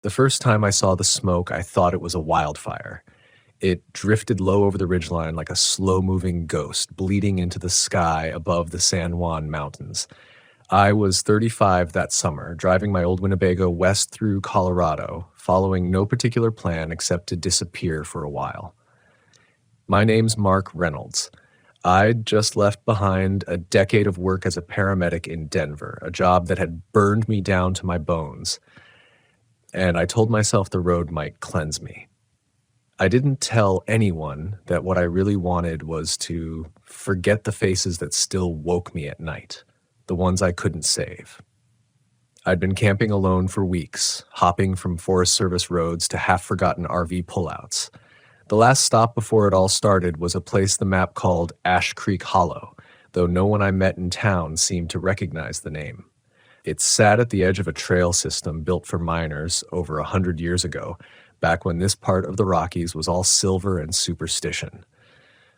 The first time I saw the smoke, I thought it was a wildfire. It drifted low over the ridgeline like a slow-moving ghost, bleeding into the sky above the San Juan Mountains. I was 35 that summer, driving my old Winnebago west through Colorado, following no particular plan except to disappear for a while. My name's Mark Reynolds. I'd just left behind a decade of work as a paramedic in Denver, a job that had burned me down to my bones. And I told myself the road might cleanse me. I didn't tell anyone that what I really wanted was to forget the faces that still woke me at night, the ones I couldn't save. I'd been camping alone for weeks, hopping from Forest Service roads to half-forgotten RV pullouts. The last stop before it all started was a place the map called Ash Creek Hollow, though no one I met in town seemed to recognize the name. It sat at the edge of a trail system built for miners over 100 years ago, back when this part of the Rockies was all silver and superstition.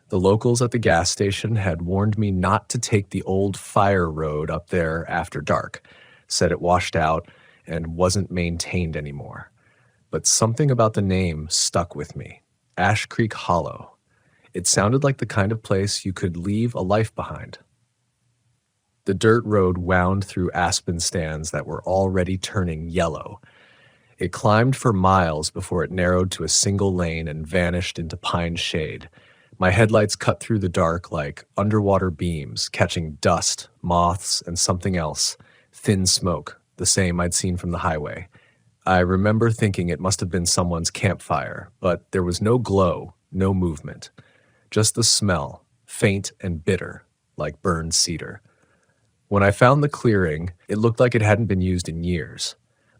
The locals at the gas station had warned me not to take the old fire road up there after dark, said it washed out and wasn't maintained anymore. But something about the name stuck with me. Ash Creek Hollow. It sounded like the kind of place you could leave a life behind. The dirt road wound through aspen stands that were already turning yellow. It climbed for miles before it narrowed to a single lane and vanished into pine shade. My headlights cut through the dark like underwater beams, catching dust, moths, and something else, thin smoke, the same I'd seen from the highway. I remember thinking it must have been someone's campfire, but there was no glow, no movement. Just the smell, faint and bitter, like burned cedar. When I found the clearing, it looked like it hadn't been used in years.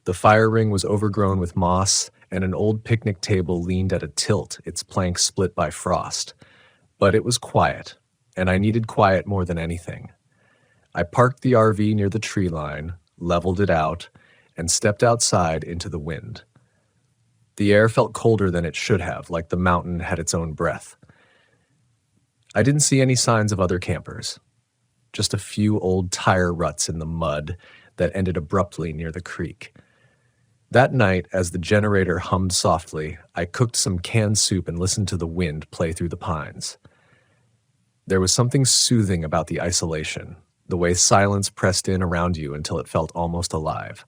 The fire ring was overgrown with moss, and an old picnic table leaned at a tilt, its planks split by frost. But it was quiet, and I needed quiet more than anything. I parked the RV near the tree line, leveled it out, and stepped outside into the wind. The air felt colder than it should have, like the mountain had its own breath. I didn't see any signs of other campers, just a few old tire ruts in the mud that ended abruptly near the creek. That night, as the generator hummed softly, I cooked some canned soup and listened to the wind play through the pines. There was something soothing about the isolation, the way silence pressed in around you until it felt almost alive.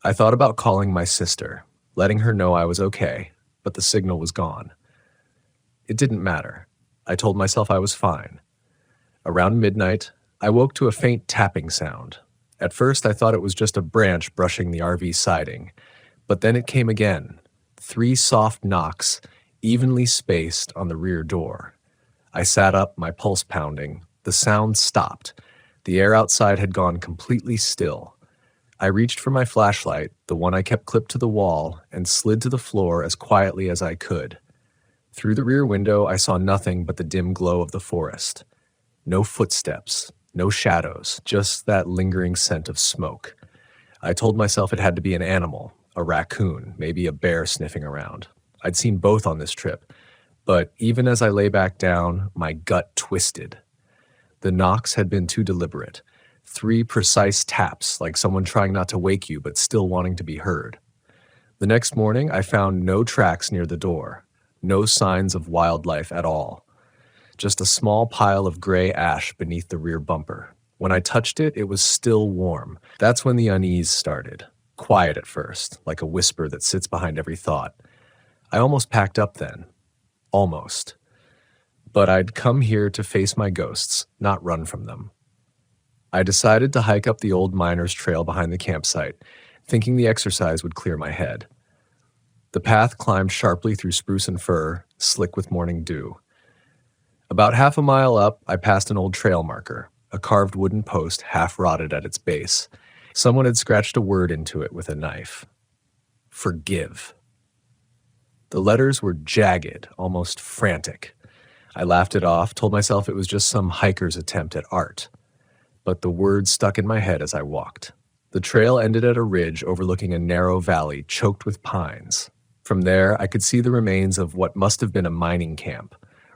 I thought about calling my sister, letting her know I was okay, but the signal was gone. It didn't matter. I told myself I was fine. Around midnight, I woke to a faint tapping sound. At first, I thought it was just a branch brushing the RV siding, but then it came again. 3 soft knocks, evenly spaced on the rear door. I sat up, my pulse pounding. The sound stopped. The air outside had gone completely still. I reached for my flashlight, the one I kept clipped to the wall, and slid to the floor as quietly as I could. Through the rear window, I saw nothing but the dim glow of the forest. No footsteps, no shadows, just that lingering scent of smoke. I told myself it had to be an animal, a raccoon, maybe a bear sniffing around. I'd seen both on this trip, but even as I lay back down, my gut twisted. The knocks had been too deliberate. 3 precise taps, like someone trying not to wake you but still wanting to be heard. The next morning, I found no tracks near the door, no signs of wildlife at all. Just a small pile of gray ash beneath the rear bumper. When I touched it, it was still warm. That's when the unease started. Quiet at first, like a whisper that sits behind every thought. I almost packed up then. Almost. But I'd come here to face my ghosts, not run from them. I decided to hike up the old miner's trail behind the campsite, thinking the exercise would clear my head. The path climbed sharply through spruce and fir, slick with morning dew. About half a mile up, I passed an old trail marker, a carved wooden post half rotted at its base. Someone had scratched a word into it with a knife. Forgive. The letters were jagged, almost frantic. I laughed it off, told myself it was just some hiker's attempt at art. But the words stuck in my head as I walked. The trail ended at a ridge overlooking a narrow valley choked with pines. From there, I could see the remains of what must have been a mining camp.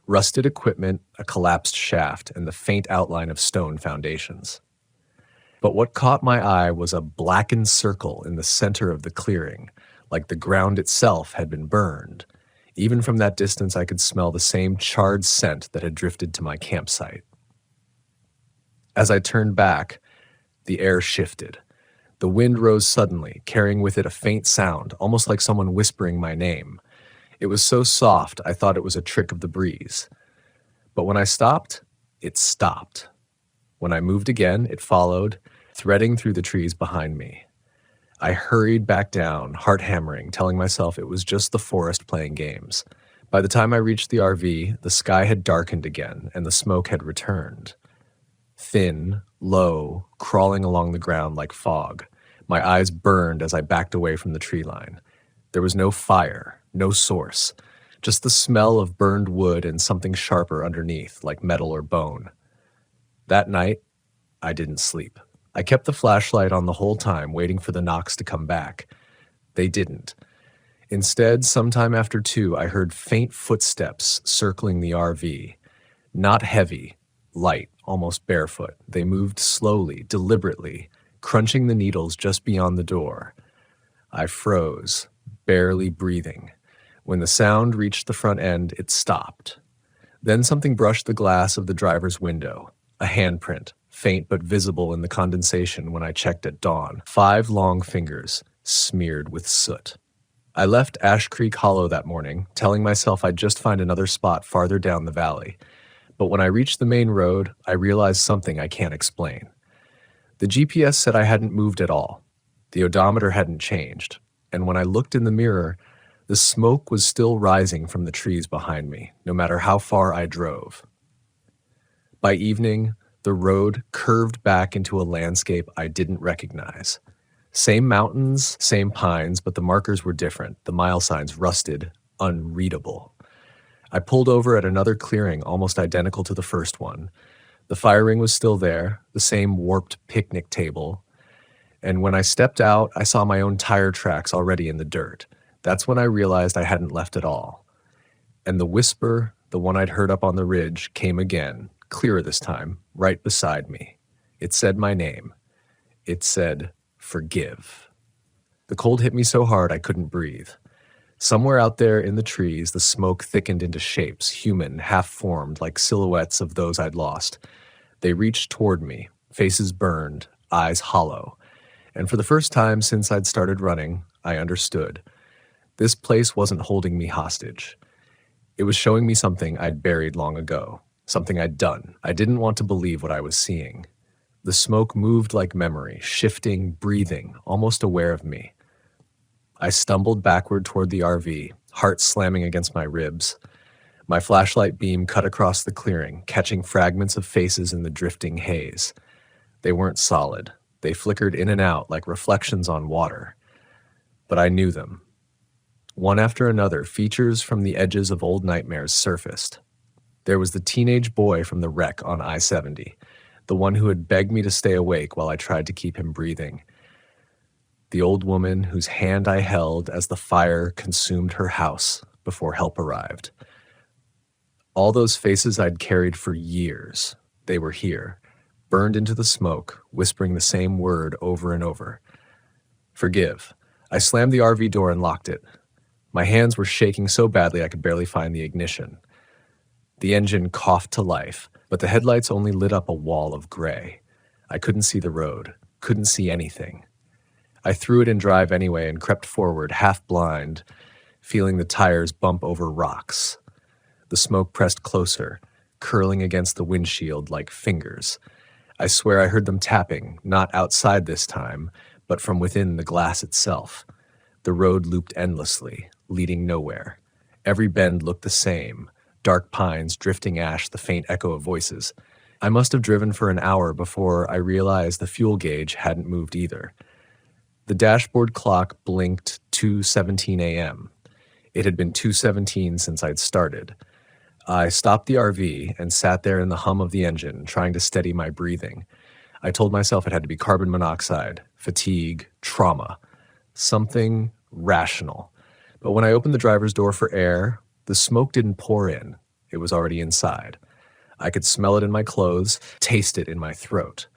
Rusted equipment, a collapsed shaft, and the faint outline of stone foundations. But what caught my eye was a blackened circle in the center of the clearing, like the ground itself had been burned. Even from that distance, I could smell the same charred scent that had drifted to my campsite. As I turned back, the air shifted. The wind rose suddenly, carrying with it a faint sound, almost like someone whispering my name. It was so soft, I thought it was a trick of the breeze. But when I stopped, it stopped. When I moved again, it followed, threading through the trees behind me. I hurried back down, heart hammering, telling myself it was just the forest playing games. By the time I reached the RV, the sky had darkened again, and the smoke had returned. Thin, low, crawling along the ground like fog. My eyes burned as I backed away from the tree line. There was no fire, no source, just the smell of burned wood and something sharper underneath, like metal or bone. That night, I didn't sleep. I kept the flashlight on the whole time, waiting for the knocks to come back. They didn't. Instead, sometime after 2, I heard faint footsteps circling the RV. Not heavy, light, almost barefoot. They moved slowly, deliberately, crunching the needles just beyond the door. I froze, barely breathing. When the sound reached the front end, it stopped. Then something brushed the glass of the driver's window. A handprint, faint but visible in the condensation when I checked at dawn. 5 long fingers, smeared with soot. I left Ash Creek Hollow that morning, telling myself I'd just find another spot farther down the valley. But when I reached the main road, I realized something I can't explain. The GPS said I hadn't moved at all. The odometer hadn't changed. And when I looked in the mirror, the smoke was still rising from the trees behind me, no matter how far I drove. By evening, the road curved back into a landscape I didn't recognize. Same mountains, same pines, but the markers were different, the mile signs rusted, unreadable. I pulled over at another clearing almost identical to the first one. The fire ring was still there, the same warped picnic table. And when I stepped out, I saw my own tire tracks already in the dirt. That's when I realized I hadn't left at all. And the whisper, the one I'd heard up on the ridge, came again, clearer this time, right beside me. It said my name. It said, "Forgive." The cold hit me so hard I couldn't breathe. Somewhere out there in the trees, the smoke thickened into shapes, human, half-formed, like silhouettes of those I'd lost. They reached toward me, faces burned, eyes hollow. And for the first time since I'd started running, I understood. This place wasn't holding me hostage. It was showing me something I'd buried long ago, something I'd done. I didn't want to believe what I was seeing. The smoke moved like memory, shifting, breathing, almost aware of me. I stumbled backward toward the RV, heart slamming against my ribs. My flashlight beam cut across the clearing, catching fragments of faces in the drifting haze. They weren't solid. They flickered in and out like reflections on water. But I knew them. One after another, features from the edges of old nightmares surfaced. There was the teenage boy from the wreck on I-70, the one who had begged me to stay awake while I tried to keep him breathing. The old woman whose hand I held as the fire consumed her house before help arrived. All those faces I'd carried for years, they were here, burned into the smoke, whispering the same word over and over. Forgive. I slammed the RV door and locked it. My hands were shaking so badly I could barely find the ignition. The engine coughed to life, but the headlights only lit up a wall of gray. I couldn't see the road, couldn't see anything. I threw it in drive anyway and crept forward, half blind, feeling the tires bump over rocks. The smoke pressed closer, curling against the windshield like fingers. I swear I heard them tapping, not outside this time, but from within the glass itself. The road looped endlessly, leading nowhere. Every bend looked the same, dark pines, drifting ash, the faint echo of voices. I must have driven for an hour before I realized the fuel gauge hadn't moved either. The dashboard clock blinked 2:17 a.m. It had been 2:17 since I'd started. I stopped the RV and sat there in the hum of the engine, trying to steady my breathing. I told myself it had to be carbon monoxide, fatigue, trauma, something rational. But when I opened the driver's door for air, the smoke didn't pour in. It was already inside. I could smell it in my clothes, taste it in my throat.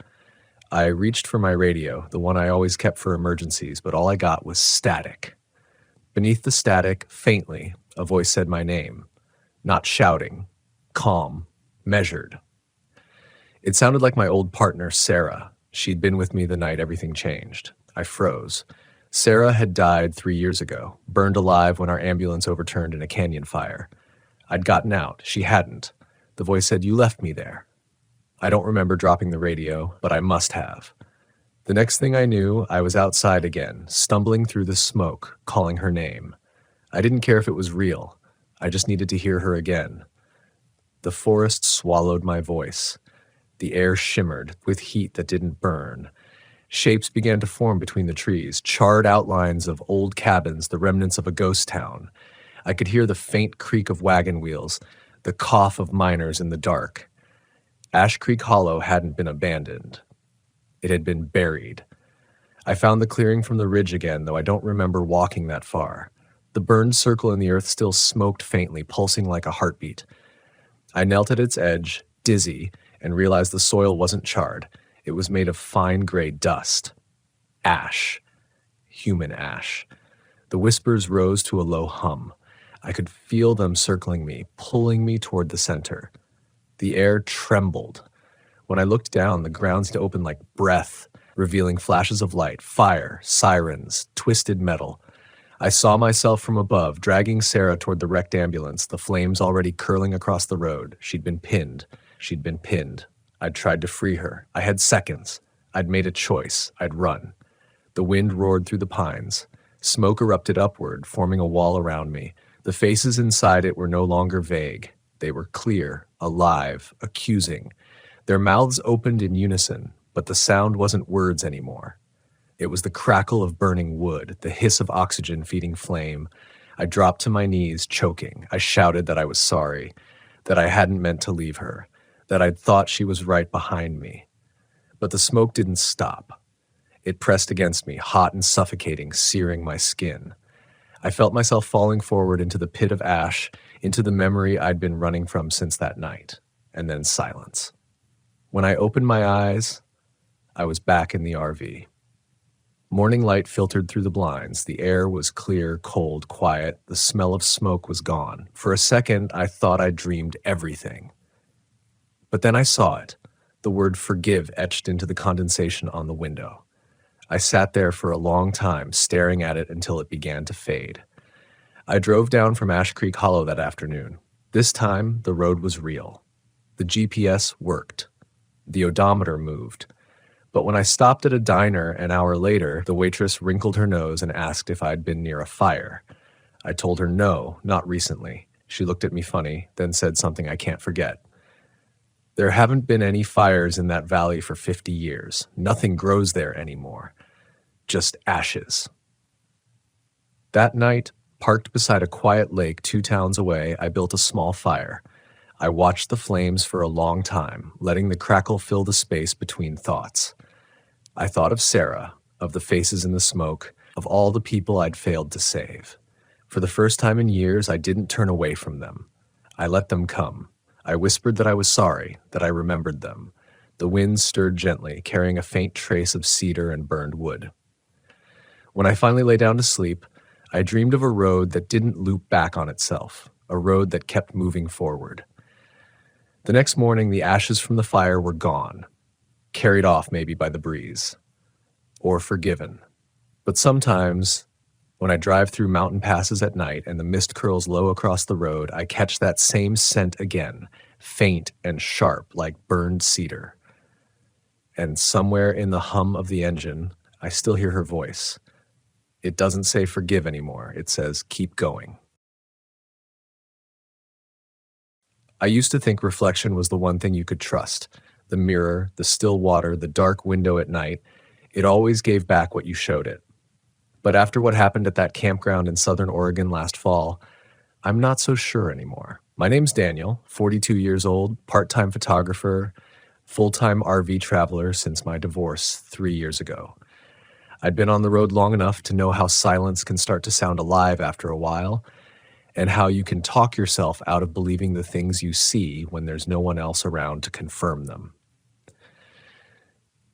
I reached for my radio, the one I always kept for emergencies, but all I got was static. Beneath the static, faintly, a voice said my name, not shouting, calm, measured. It sounded like my old partner, Sarah. She'd been with me the night everything changed. I froze. Sarah had died 3 years ago, burned alive when our ambulance overturned in a canyon fire. I'd gotten out. She hadn't. The voice said, "You left me there." I don't remember dropping the radio, but I must have. The next thing I knew, I was outside again, stumbling through the smoke, calling her name. I didn't care if it was real. I just needed to hear her again. The forest swallowed my voice. The air shimmered with heat that didn't burn. Shapes began to form between the trees, charred outlines of old cabins, the remnants of a ghost town. I could hear the faint creak of wagon wheels, the cough of miners in the dark. Ash Creek Hollow hadn't been abandoned. It had been buried. I found the clearing from the ridge again, though I don't remember walking that far. The burned circle in the earth still smoked faintly, pulsing like a heartbeat. I knelt at its edge, dizzy, and realized the soil wasn't charred. It was made of fine gray dust. Ash. Human ash. The whispers rose to a low hum. I could feel them circling me, pulling me toward the center. The air trembled. When I looked down, the ground seemed to open like breath, revealing flashes of light, fire, sirens, twisted metal. I saw myself from above, dragging Sarah toward the wrecked ambulance, the flames already curling across the road. She'd been pinned. I'd tried to free her. I had seconds. I'd made a choice. I'd run. The wind roared through the pines. Smoke erupted upward, forming a wall around me. The faces inside it were no longer vague. They were clear, alive, accusing. Their mouths opened in unison, but the sound wasn't words anymore. It was the crackle of burning wood, the hiss of oxygen feeding flame. I dropped to my knees, choking. I shouted that I was sorry, that I hadn't meant to leave her, that I'd thought she was right behind me. But the smoke didn't stop. It pressed against me, hot and suffocating, searing my skin. I felt myself falling forward into the pit of ash, into the memory I'd been running from since that night, and then silence. When I opened my eyes, I was back in the RV. Morning light filtered through the blinds. The air was clear, cold, quiet. The smell of smoke was gone. For a second, I thought I'd dreamed everything. But then I saw it, the word forgive etched into the condensation on the window. I sat there for a long time, staring at it until it began to fade. I drove down from Ash Creek Hollow that afternoon. This time, the road was real. The GPS worked. The odometer moved. But when I stopped at a diner an hour later, the waitress wrinkled her nose and asked if I'd been near a fire. I told her no, not recently. She looked at me funny, then said something I can't forget. There haven't been any fires in that valley for 50 years. Nothing grows there anymore. Just ashes. That night, parked beside a quiet lake 2 towns away, I built a small fire. I watched the flames for a long time, letting the crackle fill the space between thoughts. I thought of Sarah, of the faces in the smoke, of all the people I'd failed to save. For the first time in years, I didn't turn away from them. I let them come. I whispered that I was sorry, that I remembered them. The wind stirred gently, carrying a faint trace of cedar and burned wood. When I finally lay down to sleep, I dreamed of a road that didn't loop back on itself, a road that kept moving forward. The next morning, the ashes from the fire were gone, carried off maybe by the breeze, or forgiven. But sometimes, when I drive through mountain passes at night and the mist curls low across the road, I catch that same scent again, faint and sharp like burned cedar. And somewhere in the hum of the engine, I still hear her voice. It doesn't say forgive anymore. It says keep going. I used to think reflection was the one thing you could trust. The mirror, the still water, the dark window at night, it always gave back what you showed it. But after what happened at that campground in Southern Oregon last fall, I'm not so sure anymore. My name's Daniel, 42 years old, part-time photographer, full-time RV traveler since my divorce 3 years ago. I'd been on the road long enough to know how silence can start to sound alive after a while, and how you can talk yourself out of believing the things you see when there's no one else around to confirm them.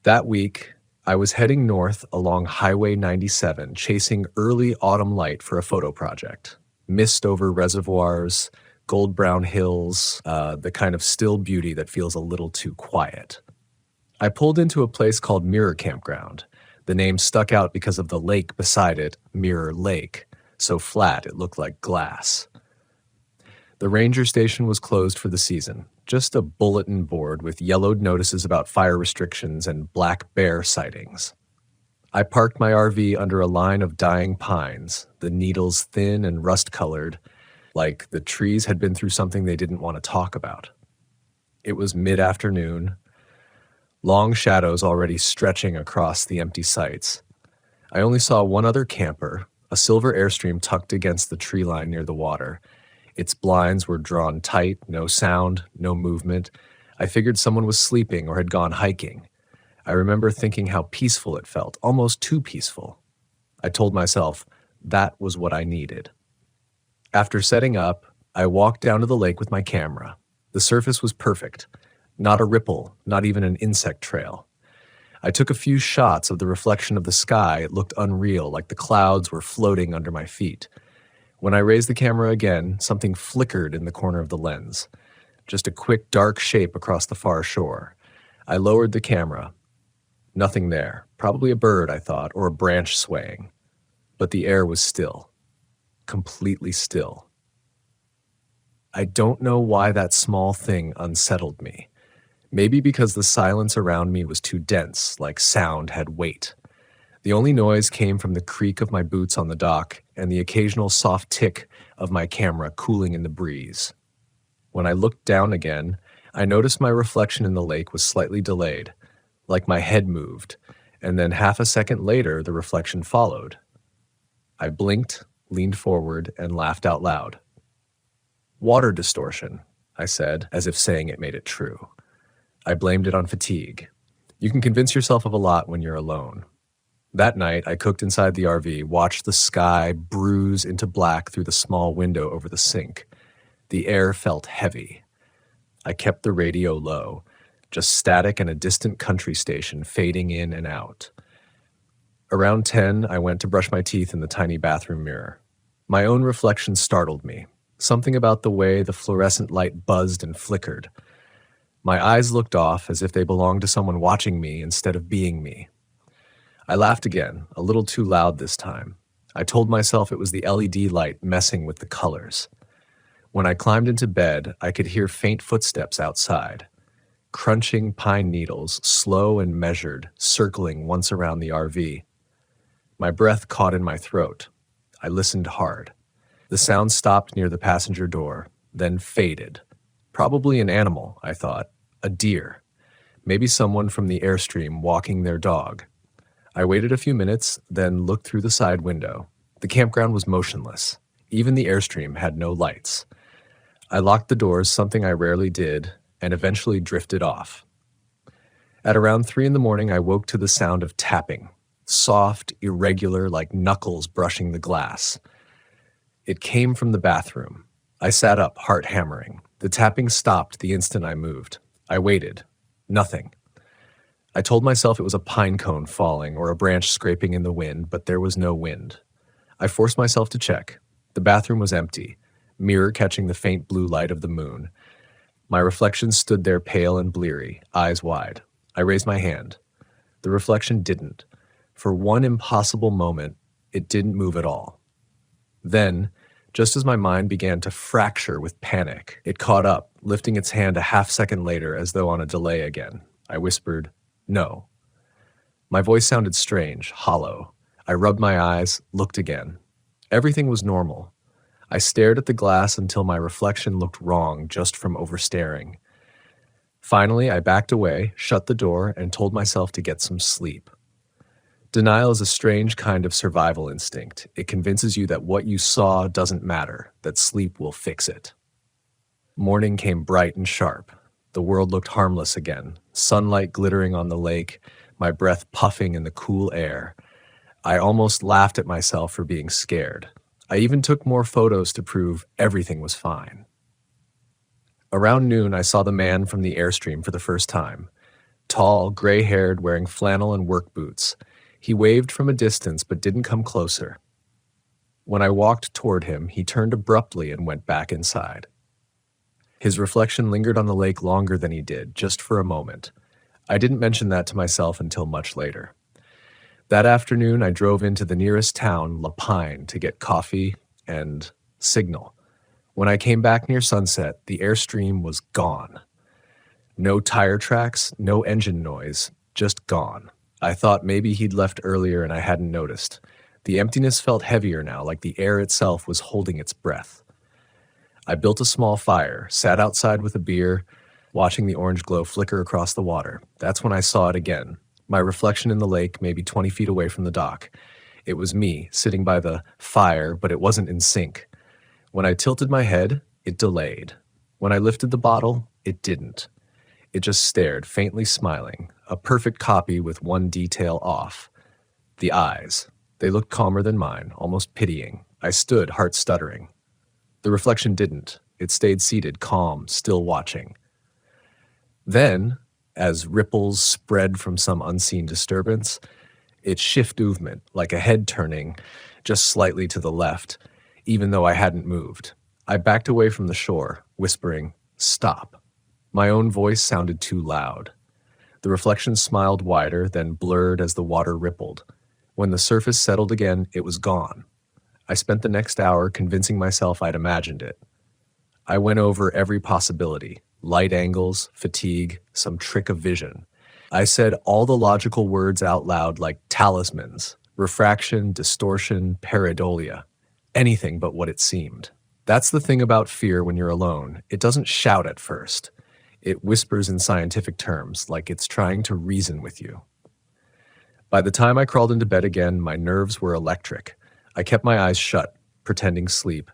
That week, I was heading north along Highway 97, chasing early autumn light for a photo project. Mist over reservoirs, gold brown hills, the kind of still beauty that feels a little too quiet. I pulled into a place called Mirror Campground. The name stuck out because of the lake beside it, Mirror Lake, so flat it looked like glass. The ranger station was closed for the season, just a bulletin board with yellowed notices about fire restrictions and black bear sightings. I parked my RV under a line of dying pines, the needles thin and rust-colored, like the trees had been through something they didn't want to talk about. It was mid-afternoon, long shadows already stretching across the empty sites. I only saw one other camper, a silver Airstream tucked against the tree line near the water. Its blinds were drawn tight, no sound, no movement. I figured someone was sleeping or had gone hiking. I remember thinking how peaceful it felt, almost too peaceful. I told myself that was what I needed. After setting up, I walked down to the lake with my camera. The surface was perfect. Not a ripple, not even an insect trail. I took a few shots of the reflection of the sky. It looked unreal, like the clouds were floating under my feet. When I raised the camera again, something flickered in the corner of the lens. Just a quick dark shape across the far shore. I lowered the camera. Nothing there. Probably a bird, I thought, or a branch swaying. But the air was still. Completely still. I don't know why that small thing unsettled me. Maybe because the silence around me was too dense, like sound had weight. The only noise came from the creak of my boots on the dock and the occasional soft tick of my camera cooling in the breeze. When I looked down again, I noticed my reflection in the lake was slightly delayed, like my head moved, and then half a second later the reflection followed. I blinked, leaned forward, and laughed out loud. "Water distortion," I said, as if saying it made it true. I blamed it on fatigue. You can convince yourself of a lot when you're alone. That night, I cooked inside the RV, watched the sky bruise into black through the small window over the sink. The air felt heavy. I kept the radio low, just static and a distant country station fading in and out. Around 10, I went to brush my teeth in the tiny bathroom mirror. My own reflection startled me. Something about the way the fluorescent light buzzed and flickered. My eyes looked off as if they belonged to someone watching me instead of being me. I laughed again, a little too loud this time. I told myself it was the LED light messing with the colors. When I climbed into bed, I could hear faint footsteps outside. Crunching pine needles, slow and measured, circling once around the RV. My breath caught in my throat. I listened hard. The sound stopped near the passenger door, then faded. Probably an animal, I thought. A deer. Maybe someone from the Airstream walking their dog. I waited a few minutes, then looked through the side window. The campground was motionless. Even the Airstream had no lights. I locked the doors, something I rarely did, and eventually drifted off. At around 3 a.m, I woke to the sound of tapping. Soft, irregular, like knuckles brushing the glass. It came from the bathroom. I sat up, heart hammering. The tapping stopped the instant I moved. I waited. Nothing. I told myself it was a pine cone falling or a branch scraping in the wind, but there was no wind. I forced myself to check. The bathroom was empty, mirror catching the faint blue light of the moon. My reflection stood there pale and bleary, eyes wide. I raised my hand. The reflection didn't. For one impossible moment, it didn't move at all. Then, just as my mind began to fracture with panic, it caught up, lifting its hand a half second later as though on a delay again. I whispered, "No." My voice sounded strange, hollow. I rubbed my eyes, looked again. Everything was normal. I stared at the glass until my reflection looked wrong just from overstaring. Finally, I backed away, shut the door, and told myself to get some sleep. Denial is a strange kind of survival instinct. It convinces you that what you saw doesn't matter, that sleep will fix it. Morning came bright and sharp. The world looked harmless again, sunlight glittering on the lake, my breath puffing in the cool air. I almost laughed at myself for being scared. I even took more photos to prove everything was fine. Around noon, I saw the man from the Airstream for the first time. Tall, gray-haired, wearing flannel and work boots. He waved from a distance but didn't come closer. When I walked toward him, he turned abruptly and went back inside. His reflection lingered on the lake longer than he did, just for a moment. I didn't mention that to myself until much later. That afternoon, I drove into the nearest town, Lapine, to get coffee and signal. When I came back near sunset, the airstream was gone. No tire tracks, no engine noise, just gone. I thought maybe he'd left earlier and I hadn't noticed. The emptiness felt heavier now, like the air itself was holding its breath. I built a small fire, sat outside with a beer, watching the orange glow flicker across the water. That's when I saw it again. My reflection in the lake, maybe 20 feet away from the dock. It was me, sitting by the fire, but it wasn't in sync. When I tilted my head, it delayed. When I lifted the bottle, it didn't. It just stared, faintly smiling, a perfect copy with one detail off. The eyes. They looked calmer than mine, almost pitying. I stood, heart stuttering. The reflection didn't. It stayed seated, calm, still watching. Then, as ripples spread from some unseen disturbance, it shifted movement, like a head turning just slightly to the left, even though I hadn't moved. I backed away from the shore, whispering, "Stop." My own voice sounded too loud. The reflection smiled wider, then blurred as the water rippled. When the surface settled again, it was gone. I spent the next hour convincing myself I'd imagined it. I went over every possibility. Light angles, fatigue, some trick of vision. I said all the logical words out loud like talismans, refraction, distortion, pareidolia. Anything but what it seemed. That's the thing about fear when you're alone. It doesn't shout at first. It whispers in scientific terms, like it's trying to reason with you. By the time I crawled into bed again, my nerves were electric. I kept my eyes shut, pretending sleep,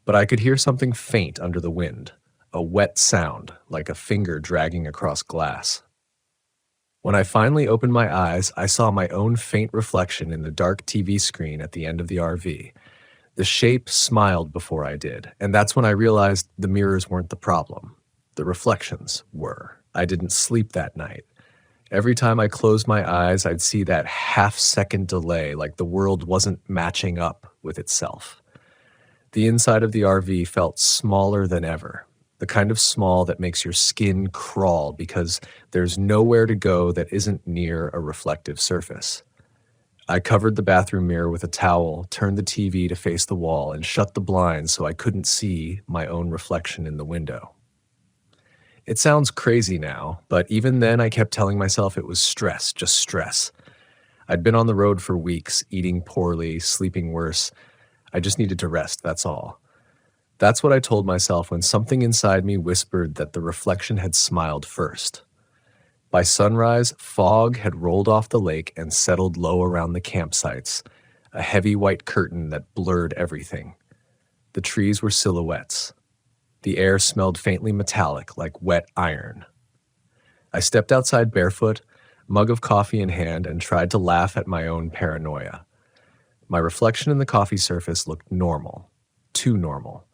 but I could hear something faint under the wind. A wet sound, like a finger dragging across glass. When I finally opened my eyes, I saw my own faint reflection in the dark TV screen at the end of the RV. The shape smiled before I did, and that's when I realized the mirrors weren't the problem. The reflections were. I didn't sleep that night. Every time I closed my eyes, I'd see that half-second delay, like the world wasn't matching up with itself. The inside of the RV felt smaller than ever. The kind of small that makes your skin crawl because there's nowhere to go that isn't near a reflective surface. I covered the bathroom mirror with a towel, turned the TV to face the wall, and shut the blinds so I couldn't see my own reflection in the window. It sounds crazy now, but even then I kept telling myself it was stress, just stress. I'd been on the road for weeks, eating poorly, sleeping worse. I just needed to rest, that's all. That's what I told myself when something inside me whispered that the reflection had smiled first. By sunrise, fog had rolled off the lake and settled low around the campsites, a heavy white curtain that blurred everything. The trees were silhouettes. The air smelled faintly metallic, like wet iron. I stepped outside barefoot, mug of coffee in hand, and tried to laugh at my own paranoia. My reflection in the coffee surface looked normal, too normal.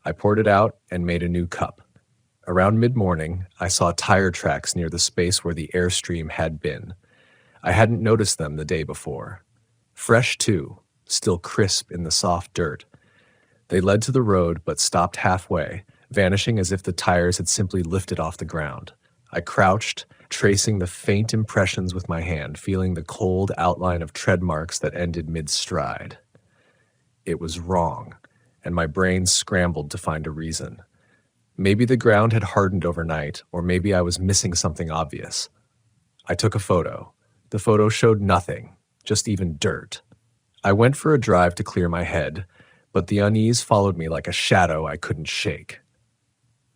I poured it out and made a new cup. Around mid-morning, I saw tire tracks near the space where the airstream had been. I hadn't noticed them the day before. Fresh, too, still crisp in the soft dirt. They led to the road but stopped halfway, vanishing as if the tires had simply lifted off the ground. I crouched, tracing the faint impressions with my hand, feeling the cold outline of tread marks that ended mid-stride. It was wrong, and my brain scrambled to find a reason. Maybe the ground had hardened overnight, or maybe I was missing something obvious. I took a photo. The photo showed nothing, just even dirt. I went for a drive to clear my head, but the unease followed me like a shadow I couldn't shake.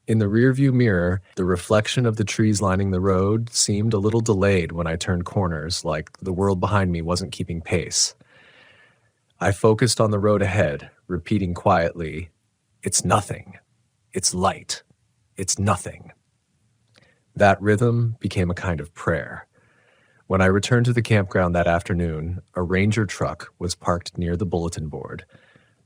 In the rearview mirror, the reflection of the trees lining the road seemed a little delayed when I turned corners, like the world behind me wasn't keeping pace. I focused on the road ahead, repeating quietly, "It's nothing. It's light. It's nothing." That rhythm became a kind of prayer. When I returned to the campground that afternoon, a ranger truck was parked near the bulletin board.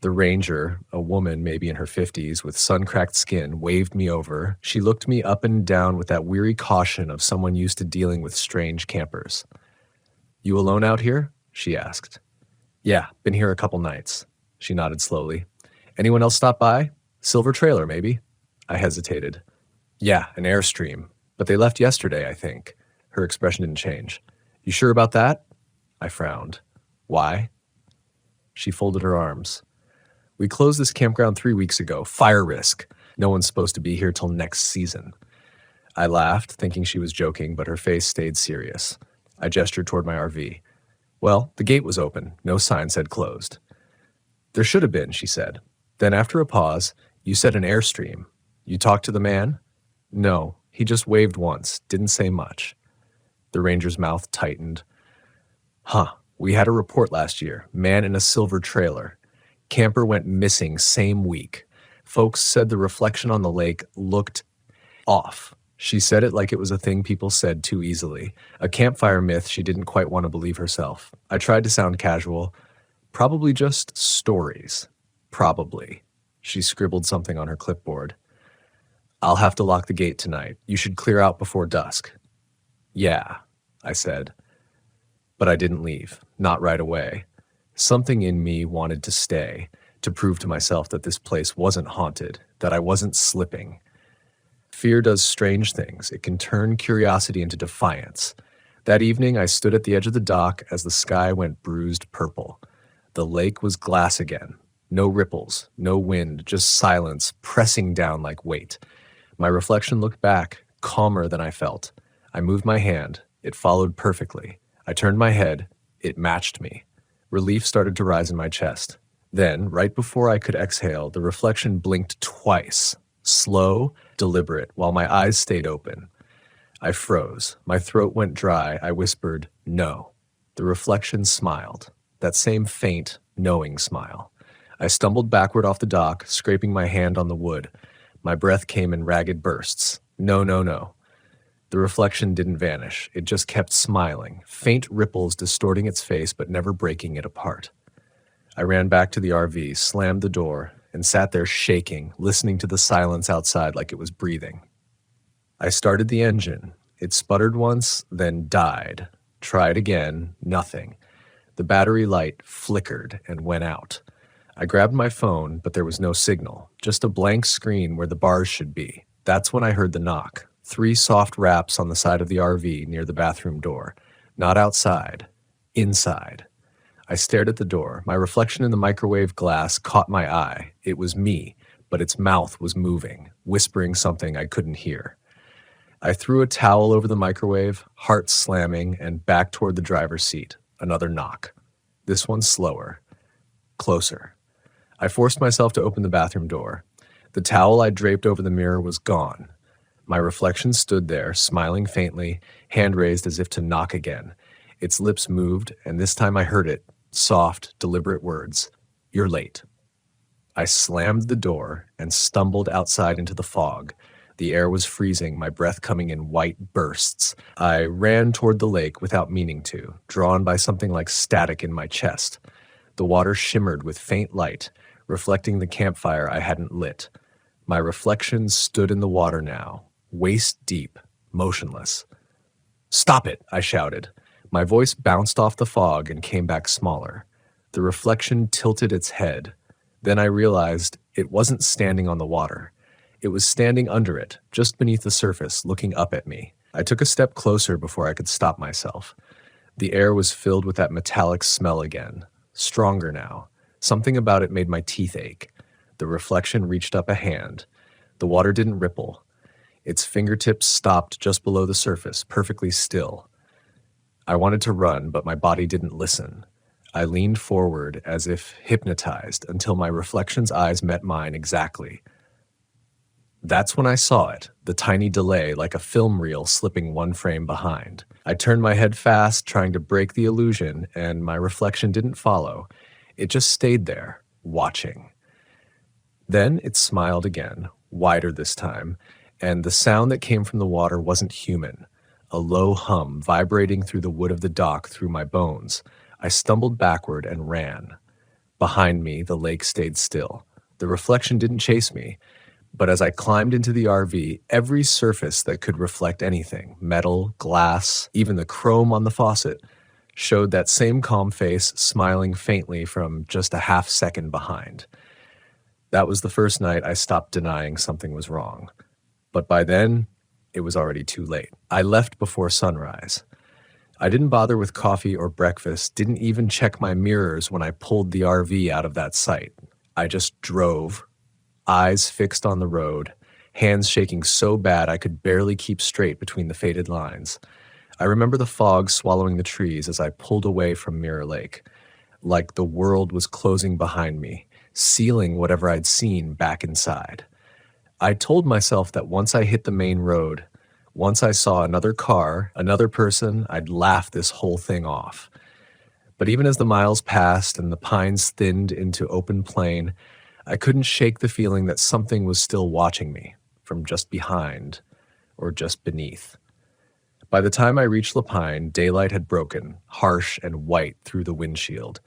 The ranger, a woman maybe in her 50s with sun-cracked skin, waved me over. She looked me up and down with that weary caution of someone used to dealing with strange campers. "You alone out here?" she asked. "Yeah, been here a couple nights." She nodded slowly. "Anyone else stop by? Silver trailer, maybe?" I hesitated. "Yeah, an Airstream. But they left yesterday, I think." Her expression didn't change. "You sure about that?" I frowned. "Why?" She folded her arms. "We closed this campground 3 weeks ago. Fire risk. No one's supposed to be here till next season." I laughed, thinking she was joking, but her face stayed serious. I gestured toward my RV. "Well, the gate was open. No sign said closed." "There should have been," she said. Then after a pause, "You said an Airstream. You talked to the man?" "No, he just waved once, didn't say much." The ranger's mouth tightened. "Huh, we had a report last year. Man in a silver trailer. Camper went missing same week. Folks said the reflection on the lake looked off." She said it like it was a thing people said too easily, a campfire myth she didn't quite want to believe herself. I tried to sound casual. "Probably just stories. Probably." She scribbled something on her clipboard. "I'll have to lock the gate tonight. You should clear out before dusk." "Yeah," I said. But I didn't leave, not right away. Something in me wanted to stay, to prove to myself that this place wasn't haunted, that I wasn't slipping. Fear does strange things. It can turn curiosity into defiance. That evening, I stood at the edge of the dock as the sky went bruised purple. The lake was glass again. No ripples, no wind, just silence pressing down like weight. My reflection looked back, calmer than I felt. I moved my hand. It followed perfectly. I turned my head. It matched me. Relief started to rise in my chest. Then, right before I could exhale, the reflection blinked twice. Slow, deliberate, while my eyes stayed open. I froze. My throat went dry. I whispered, "No." The reflection smiled. That same faint, knowing smile. I stumbled backward off the dock, scraping my hand on the wood. My breath came in ragged bursts. "No, no, no." The reflection didn't vanish. It just kept smiling, faint ripples distorting its face but never breaking it apart. I ran back to the RV, slammed the door, and sat there shaking, listening to the silence outside like it was breathing. I started the engine. It sputtered once, then died. Tried again, nothing. The battery light flickered and went out. I grabbed my phone, but there was no signal, just a blank screen where the bars should be. That's when I heard the knock. 3 soft raps on the side of the RV near the bathroom door. Not outside, inside. I stared at the door. My reflection in the microwave glass caught my eye. It was me, but its mouth was moving, whispering something I couldn't hear. I threw a towel over the microwave, heart slamming, and back toward the driver's seat. Another knock. This one slower. Closer. I forced myself to open the bathroom door. The towel I draped over the mirror was gone. My reflection stood there, smiling faintly, hand raised as if to knock again. Its lips moved, and this time I heard it. Soft, deliberate words. "You're late." I slammed the door and stumbled outside into the fog. The air was freezing, my breath coming in white bursts. I ran toward the lake without meaning to, drawn by something like static in my chest. The water shimmered with faint light, reflecting the campfire I hadn't lit. My reflection stood in the water now, waist deep, motionless. "Stop it!" I shouted. My voice bounced off the fog and came back smaller. The reflection tilted its head. Then I realized it wasn't standing on the water. It was standing under it, just beneath the surface, looking up at me. I took a step closer before I could stop myself. The air was filled with that metallic smell again, stronger now. Something about it made my teeth ache. The reflection reached up a hand. The water didn't ripple. Its fingertips stopped just below the surface, perfectly still. I wanted to run, but my body didn't listen. I leaned forward as if hypnotized until my reflection's eyes met mine exactly. That's when I saw it, the tiny delay like a film reel slipping one frame behind. I turned my head fast, trying to break the illusion, and my reflection didn't follow. It just stayed there, watching. Then it smiled again, wider this time, and the sound that came from the water wasn't human. A low hum vibrating through the wood of the dock through my bones. I stumbled backward and ran. Behind me, the lake stayed still. The reflection didn't chase me, but as I climbed into the RV, every surface that could reflect anything, metal, glass, even the chrome on the faucet, showed that same calm face smiling faintly from just a half second behind. That was the first night I stopped denying something was wrong. But by then, it was already too late. I left before sunrise. I didn't bother with coffee or breakfast, didn't even check my mirrors when I pulled the RV out of that site. I just drove, eyes fixed on the road, hands shaking so bad I could barely keep straight between the faded lines. I remember the fog swallowing the trees as I pulled away from Mirror Lake, like the world was closing behind me, sealing whatever I'd seen back inside. I told myself that once I hit the main road, once I saw another car, another person, I'd laugh this whole thing off. But even as the miles passed and the pines thinned into open plain, I couldn't shake the feeling that something was still watching me, from just behind or just beneath. By the time I reached Lapine, daylight had broken, harsh and white through the windshield.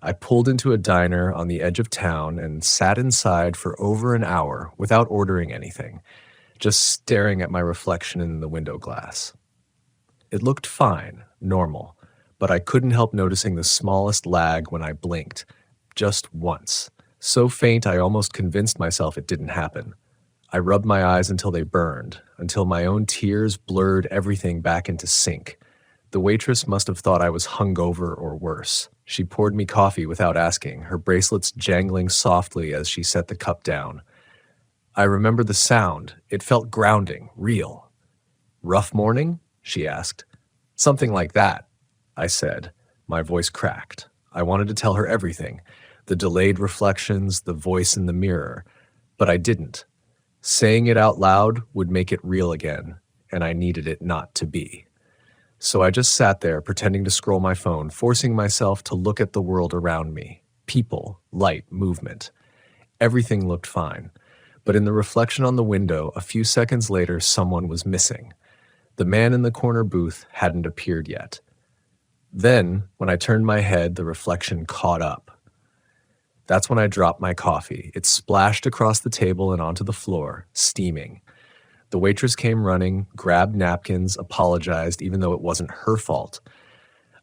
I pulled into a diner on the edge of town and sat inside for over an hour without ordering anything, just staring at my reflection in the window glass. It looked fine, normal, but I couldn't help noticing the smallest lag when I blinked, just once. So faint I almost convinced myself it didn't happen. I rubbed my eyes until they burned, until my own tears blurred everything back into sync. The waitress must have thought I was hungover or worse. She poured me coffee without asking, her bracelets jangling softly as she set the cup down. I remember the sound. It felt grounding, real. "Rough morning?" she asked. "Something like that," I said. My voice cracked. I wanted to tell her everything, the delayed reflections, the voice in the mirror, but I didn't. Saying it out loud would make it real again, and I needed it not to be. So I just sat there pretending to scroll my phone, forcing myself to look at the world around me. People, light, movement. Everything looked fine. But in the reflection on the window, a few seconds later, someone was missing. The man in the corner booth hadn't appeared yet. Then, when I turned my head, the reflection caught up. That's when I dropped my coffee. It splashed across the table and onto the floor, steaming. The waitress came running, grabbed napkins, apologized, even though it wasn't her fault.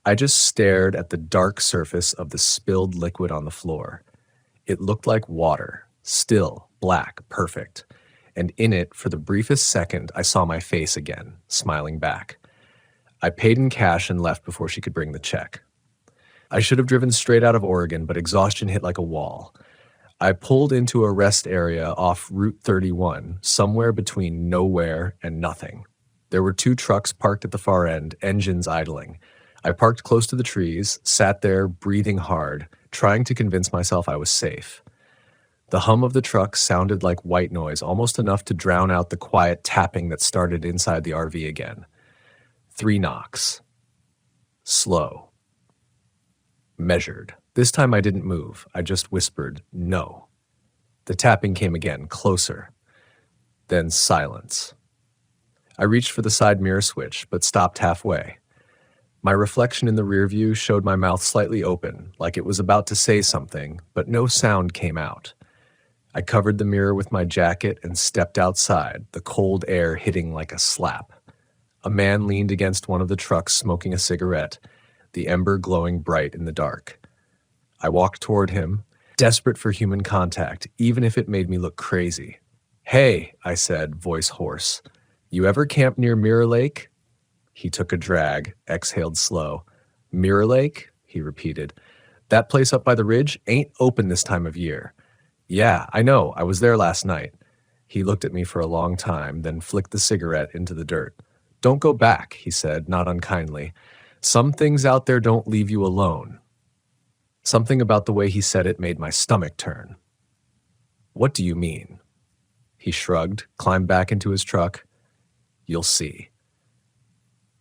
I just stared at the dark surface of the spilled liquid on the floor. It looked like water, still, black, perfect. And in it, for the briefest second, I saw my face again, smiling back. I paid in cash and left before she could bring the check. I should have driven straight out of Oregon, but exhaustion hit like a wall. I pulled into a rest area off Route 31, somewhere between nowhere and nothing. There were 2 trucks parked at the far end, engines idling. I parked close to the trees, sat there breathing hard, trying to convince myself I was safe. The hum of the truck sounded like white noise, almost enough to drown out the quiet tapping that started inside the RV again. 3 knocks. Slow. Measured. This time I didn't move. I just whispered, "No." The tapping came again, closer. Then silence. I reached for the side mirror switch, but stopped halfway. My reflection in the rear view showed my mouth slightly open, like it was about to say something, but no sound came out. I covered the mirror with my jacket and stepped outside, the cold air hitting like a slap. A man leaned against one of the trucks smoking a cigarette, the ember glowing bright in the dark. I walked toward him, desperate for human contact, even if it made me look crazy. "Hey," I said, voice hoarse. "You ever camp near Mirror Lake?" He took a drag, exhaled slow. "Mirror Lake?" he repeated. "That place up by the ridge ain't open this time of year." "Yeah, I know. I was there last night." He looked at me for a long time, then flicked the cigarette into the dirt. "Don't go back," he said, not unkindly. "Some things out there don't leave you alone." Something about the way he said it made my stomach turn. "What do you mean?" He shrugged, climbed back into his truck. "You'll see."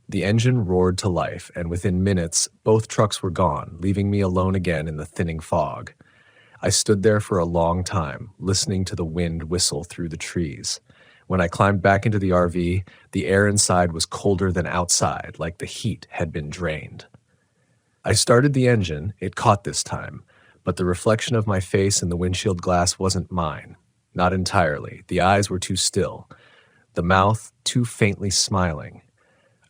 The engine roared to life, and within minutes, both trucks were gone, leaving me alone again in the thinning fog. I stood there for a long time, listening to the wind whistle through the trees. When I climbed back into the RV, the air inside was colder than outside, like the heat had been drained. I started the engine, it caught this time, But the reflection of my face in the windshield glass wasn't mine. Not entirely. The eyes were too still, the mouth too faintly smiling.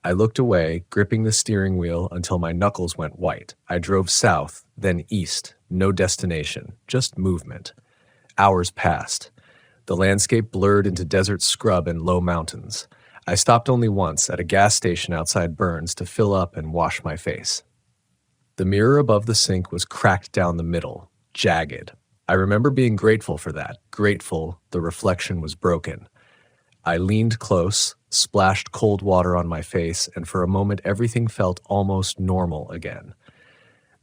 I looked away, gripping the steering wheel until my knuckles went white. I drove south, then east. No destination, just movement. Hours passed. The landscape blurred into desert scrub and low mountains. I stopped only once at a gas station outside Burns to fill up and wash my face. The mirror above the sink was cracked down the middle, jagged. I remember being grateful for that, grateful the reflection was broken. I leaned close, splashed cold water on my face, and for a moment everything felt almost normal again.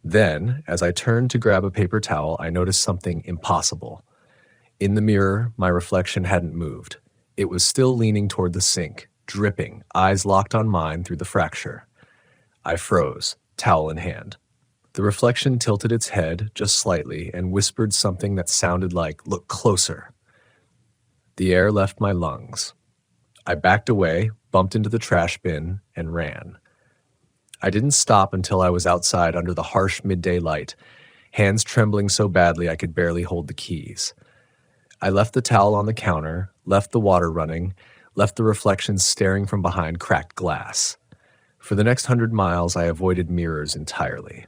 Then, as I turned to grab a paper towel, I noticed something impossible. In the mirror, my reflection hadn't moved. It was still leaning toward the sink, dripping, eyes locked on mine through the fracture. I froze, towel in hand. The reflection tilted its head just slightly and whispered something that sounded like, "Look closer." The air left my lungs. I backed away, bumped into the trash bin, and ran. I didn't stop until I was outside under the harsh midday light, hands trembling so badly I could barely hold the keys. I left the towel on the counter, left the water running, left the reflections staring from behind cracked glass. For the next 100 miles, I avoided mirrors entirely.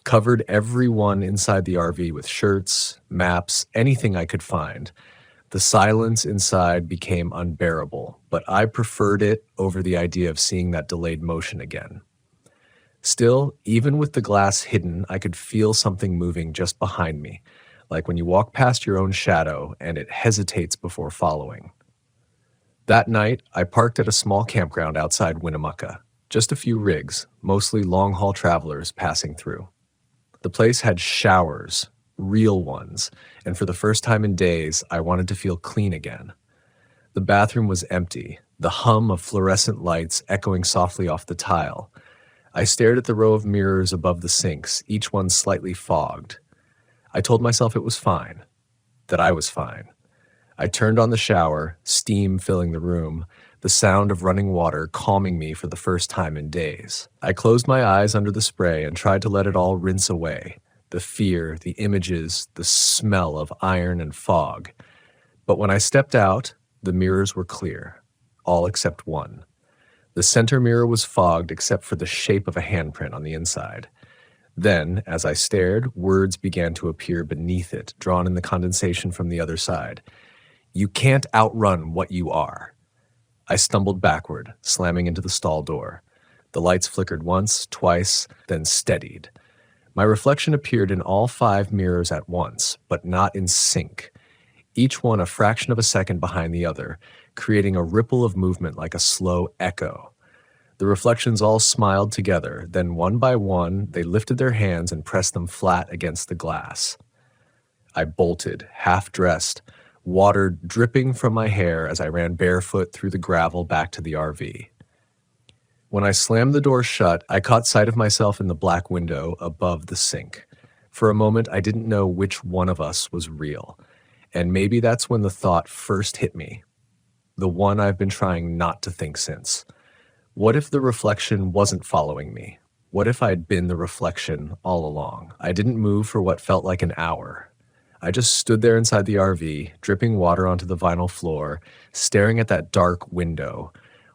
Covered every one inside the RV with shirts, maps, anything I could find. The silence inside became unbearable, but I preferred it over the idea of seeing that delayed motion again. Still, even with the glass hidden, I could feel something moving just behind me, like when you walk past your own shadow and it hesitates before following. That night, I parked at a small campground outside Winnemucca. Just a few rigs, mostly long-haul travelers passing through. The place had showers, real ones, and for the first time in days, I wanted to feel clean again. The bathroom was empty, the hum of fluorescent lights echoing softly off the tile. I stared at the row of mirrors above the sinks, each one slightly fogged. I told myself it was fine, that I was fine. I turned on the shower, steam filling the room, the sound of running water calming me for the first time in days. I closed my eyes under the spray and tried to let it all rinse away. The fear, the images, the smell of iron and fog. But when I stepped out, the mirrors were clear, all except one. The center mirror was fogged except for the shape of a handprint on the inside. Then, as I stared, words began to appear beneath it, drawn in the condensation from the other side. "You can't outrun what you are." I stumbled backward, slamming into the stall door. The lights flickered once, twice, then steadied. My reflection appeared in all 5 mirrors at once, but not in sync, each one a fraction of a second behind the other, creating a ripple of movement like a slow echo. The reflections all smiled together, then one by one, they lifted their hands and pressed them flat against the glass. I bolted, half-dressed, water dripping from my hair as I ran barefoot through the gravel back to the RV. When I slammed the door shut, I caught sight of myself in the black window above the sink. For a moment, I didn't know which one of us was real. And maybe that's when the thought first hit me. The one I've been trying not to think since. What if the reflection wasn't following me? What if I'd been the reflection all along? I didn't move for what felt like an hour. I just stood there inside the RV, dripping water onto the vinyl floor, staring at that dark window,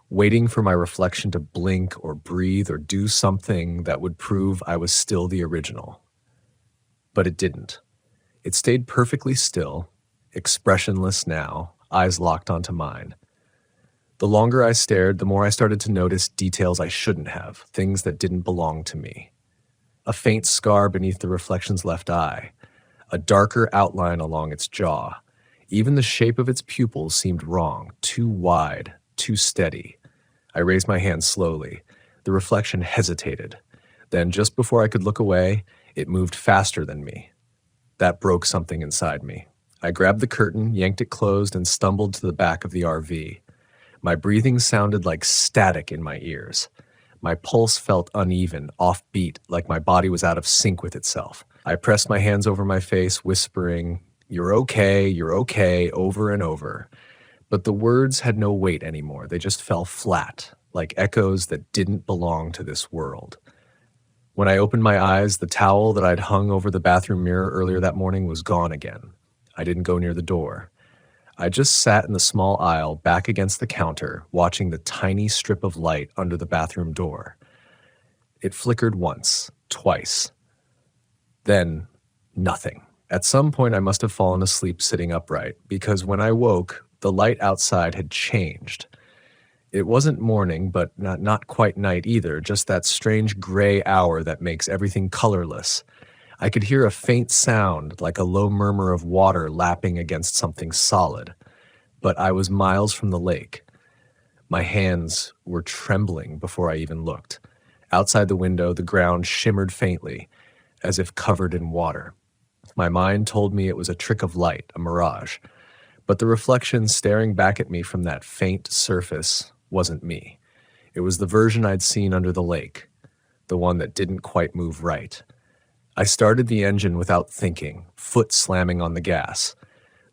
waiting for my reflection to blink or breathe or do something that would prove I was still the original. But it didn't. It stayed perfectly still, expressionless now, eyes locked onto mine. The longer I stared, the more I started to notice details I shouldn't have, things that didn't belong to me. A faint scar beneath the reflection's left eye, a darker outline along its jaw. Even the shape of its pupils seemed wrong, too wide, too steady. I raised my hand slowly. The reflection hesitated. Then, just before I could look away, it moved faster than me. That broke something inside me. I grabbed the curtain, yanked it closed, and stumbled to the back of the RV. My breathing sounded like static in my ears. My pulse felt uneven, offbeat, like my body was out of sync with itself. I pressed my hands over my face, whispering, you're okay," over and over. But the words had no weight anymore. They just fell flat, like echoes that didn't belong to this world. When I opened my eyes, the towel that I'd hung over the bathroom mirror earlier that morning was gone again. I didn't go near the door. I just sat in the small aisle back against the counter, watching the tiny strip of light under the bathroom door. It flickered once, twice. Then, nothing. At some point, I must have fallen asleep sitting upright, because when I woke, the light outside had changed. It wasn't morning, but not quite night either, just that strange gray hour that makes everything colorless. I could hear a faint sound, like a low murmur of water lapping against something solid. But I was miles from the lake. My hands were trembling before I even looked. Outside the window, the ground shimmered faintly, as if covered in water. My mind told me it was a trick of light, a mirage. But the reflection staring back at me from that faint surface wasn't me. It was the version I'd seen under the lake, the one that didn't quite move right. I started the engine without thinking, foot slamming on the gas.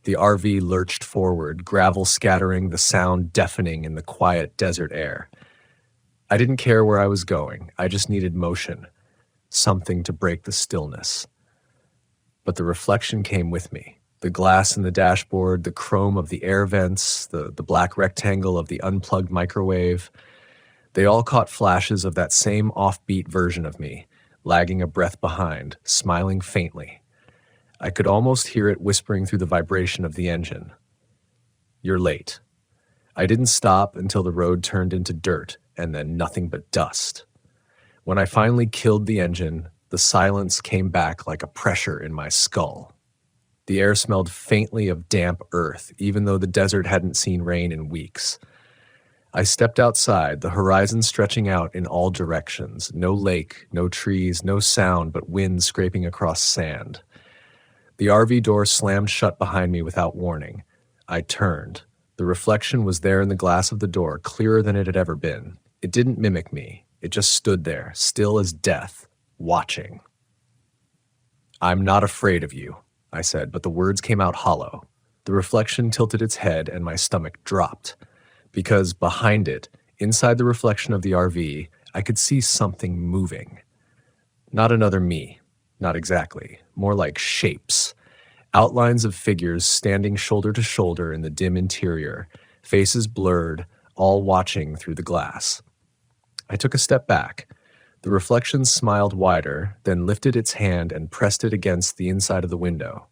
The RV lurched forward, gravel scattering, the sound deafening in the quiet desert air. I didn't care where I was going. I just needed motion, something to break the stillness. But the reflection came with me. The glass in the dashboard, the chrome of the air vents, the black rectangle of the unplugged microwave. They all caught flashes of that same offbeat version of me, lagging a breath behind, smiling faintly. I could almost hear it whispering through the vibration of the engine. "You're late." I didn't stop until the road turned into dirt, and then nothing but dust. When I finally killed the engine, the silence came back like a pressure in my skull. The air smelled faintly of damp earth, even though the desert hadn't seen rain in weeks. I stepped outside, the horizon stretching out in all directions. No lake, no trees, no sound but wind scraping across sand. The RV door slammed shut behind me without warning. I turned. The reflection was there in the glass of the door, clearer than it had ever been. It didn't mimic me. It just stood there, still as death, watching. "I'm not afraid of you," I said, but the words came out hollow. The reflection tilted its head and my stomach dropped. Because behind it, inside the reflection of the RV, I could see something moving. Not another me. Not exactly. More like shapes. Outlines of figures standing shoulder to shoulder in the dim interior, faces blurred, all watching through the glass. I took a step back. The reflection smiled wider, then lifted its hand and pressed it against the inside of the window.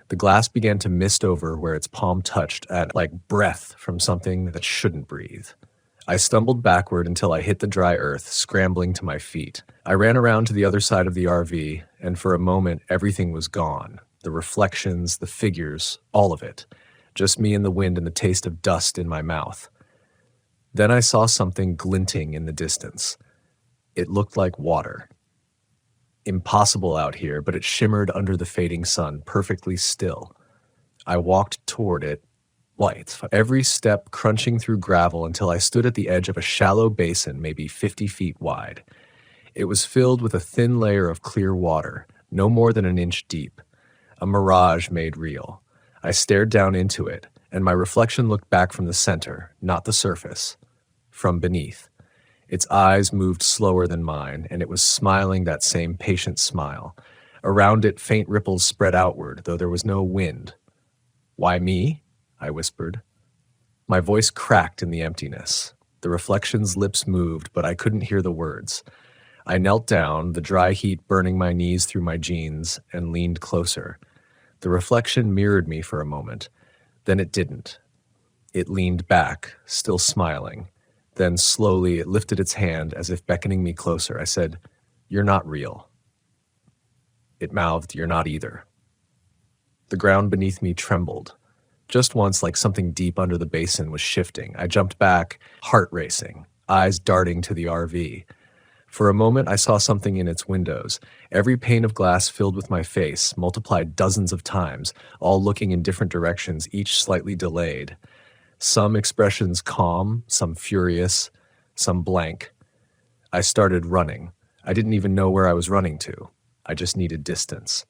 The glass began to mist over where its palm touched at like breath from something that shouldn't breathe. I stumbled backward until I hit the dry earth, scrambling to my feet. I ran around to the other side of the RV, and for a moment everything was gone. The reflections, the figures, all of it. Just me and the wind and the taste of dust in my mouth. Then I saw something glinting in the distance. It looked like water. Impossible out here, but it shimmered under the fading sun, perfectly still. I walked toward it, light, every step crunching through gravel until I stood at the edge of a shallow basin maybe 50 feet wide. It was filled with a thin layer of clear water, no more than an inch deep. A mirage made real. I stared down into it, and my reflection looked back from the center, not the surface, from beneath. Its eyes moved slower than mine, and it was smiling that same patient smile. Around it, faint ripples spread outward, though there was no wind. "Why me?" I whispered. My voice cracked in the emptiness. The reflection's lips moved, but I couldn't hear the words. I knelt down, the dry heat burning my knees through my jeans, and leaned closer. The reflection mirrored me for a moment. Then it didn't. It leaned back, still smiling. Then slowly it lifted its hand as if beckoning me closer. I said, "You're not real." It mouthed, "You're not either." The ground beneath me trembled. Just once, like something deep under the basin was shifting. I jumped back, heart racing, eyes darting to the RV. For a moment, I saw something in its windows. Every pane of glass filled with my face, multiplied dozens of times, all looking in different directions, each slightly delayed. Some expressions calm, some furious, some blank. I started running. I didn't even know where I was running to. I just needed distance.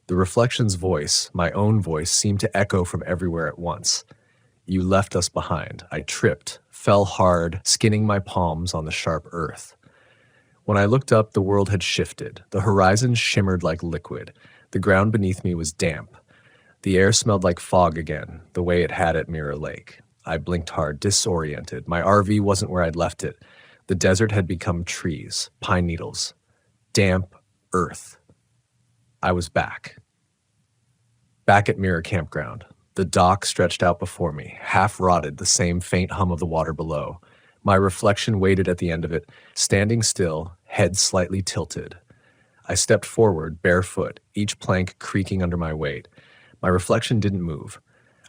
The reflection's voice, my own voice, seemed to echo from everywhere at once. "You left us behind." I tripped, fell hard, skinning my palms on the sharp earth. When I looked up, the world had shifted. The horizon shimmered like liquid. The ground beneath me was damp. The air smelled like fog again, the way it had at Mirror Lake. I blinked hard, disoriented. My RV wasn't where I'd left it. The desert had become trees, pine needles, damp earth. I was back. Back at Mirror Campground. The dock stretched out before me, half rotted, the same faint hum of the water below. My reflection waited at the end of it, standing still, head slightly tilted. I stepped forward, barefoot, each plank creaking under my weight. My reflection didn't move.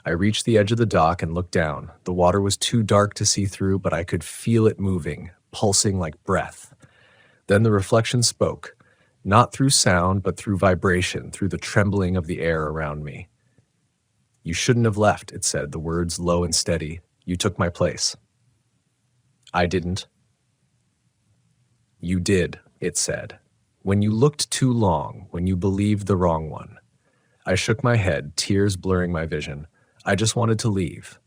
I reached the edge of the dock and looked down. The water was too dark to see through, but I could feel it moving, pulsing like breath. Then the reflection spoke, not through sound, but through vibration, through the trembling of the air around me. "You shouldn't have left," it said, the words low and steady. "You took my place." I didn't. "You did," it said. "When you looked too long, when you believed the wrong one." I shook my head, tears blurring my vision. I just wanted to leave.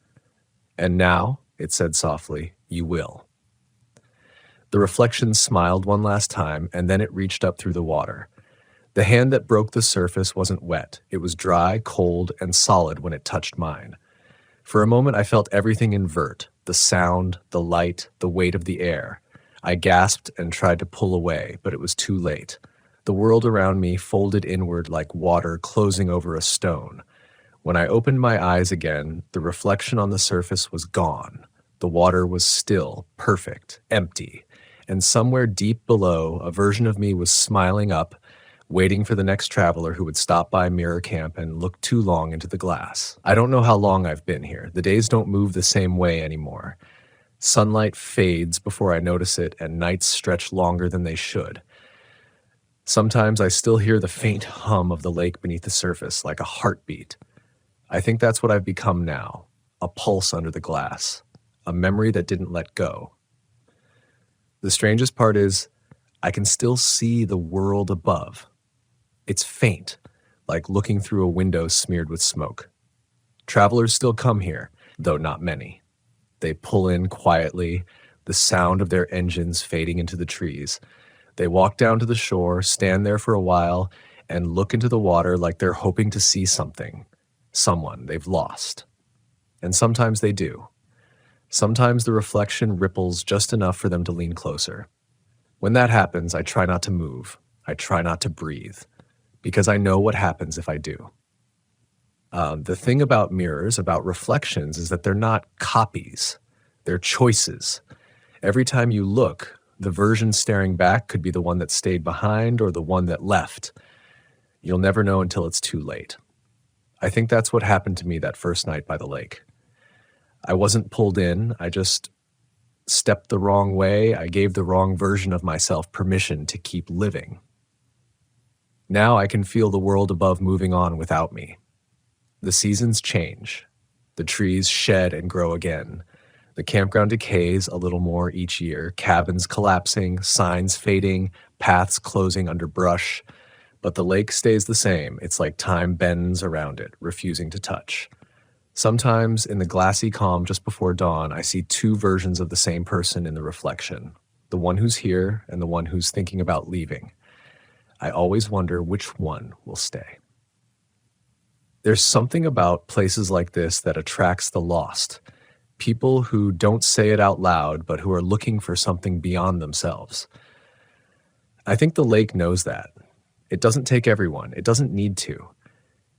"And now," it said softly, "you will." The reflection smiled one last time, and then it reached up through the water. The hand that broke the surface wasn't wet. It was dry, cold, and solid when it touched mine. For a moment I felt everything invert, the sound, the light, the weight of the air. I gasped and tried to pull away, but it was too late. The world around me folded inward like water closing over a stone. When I opened my eyes again, the reflection on the surface was gone. The water was still, perfect, empty, and somewhere deep below, a version of me was smiling up, waiting for the next traveler who would stop by Mirror Camp and look too long into the glass. I don't know how long I've been here. The days don't move the same way anymore. Sunlight fades before I notice it, and nights stretch longer than they should. Sometimes I still hear the faint hum of the lake beneath the surface, like a heartbeat. I think that's what I've become now, a pulse under the glass, a memory that didn't let go. The strangest part is, I can still see the world above. It's faint, like looking through a window smeared with smoke. Travelers still come here, though not many. They pull in quietly, the sound of their engines fading into the trees. They walk down to the shore, stand there for a while, and look into the water like they're hoping to see something, someone they've lost. And sometimes they do. Sometimes the reflection ripples just enough for them to lean closer. When that happens, I try not to move. I try not to breathe, because I know what happens if I do. The thing about mirrors, about reflections, is that they're not copies. They're choices. Every time you look, the version staring back could be the one that stayed behind or the one that left. You'll never know until it's too late. I think that's what happened to me that first night by the lake. I wasn't pulled in. I just stepped the wrong way. I gave the wrong version of myself permission to keep living. Now I can feel the world above moving on without me. The seasons change. The trees shed and grow again. The campground decays a little more each year, cabins collapsing, signs fading, paths closing under brush. But the lake stays the same. It's like time bends around it, refusing to touch. Sometimes in the glassy calm just before dawn, I see two versions of the same person in the reflection, the one who's here and the one who's thinking about leaving. I always wonder which one will stay. There's something about places like this that attracts the lost, people who don't say it out loud, but who are looking for something beyond themselves. I think the lake knows that. It doesn't take everyone. It doesn't need to.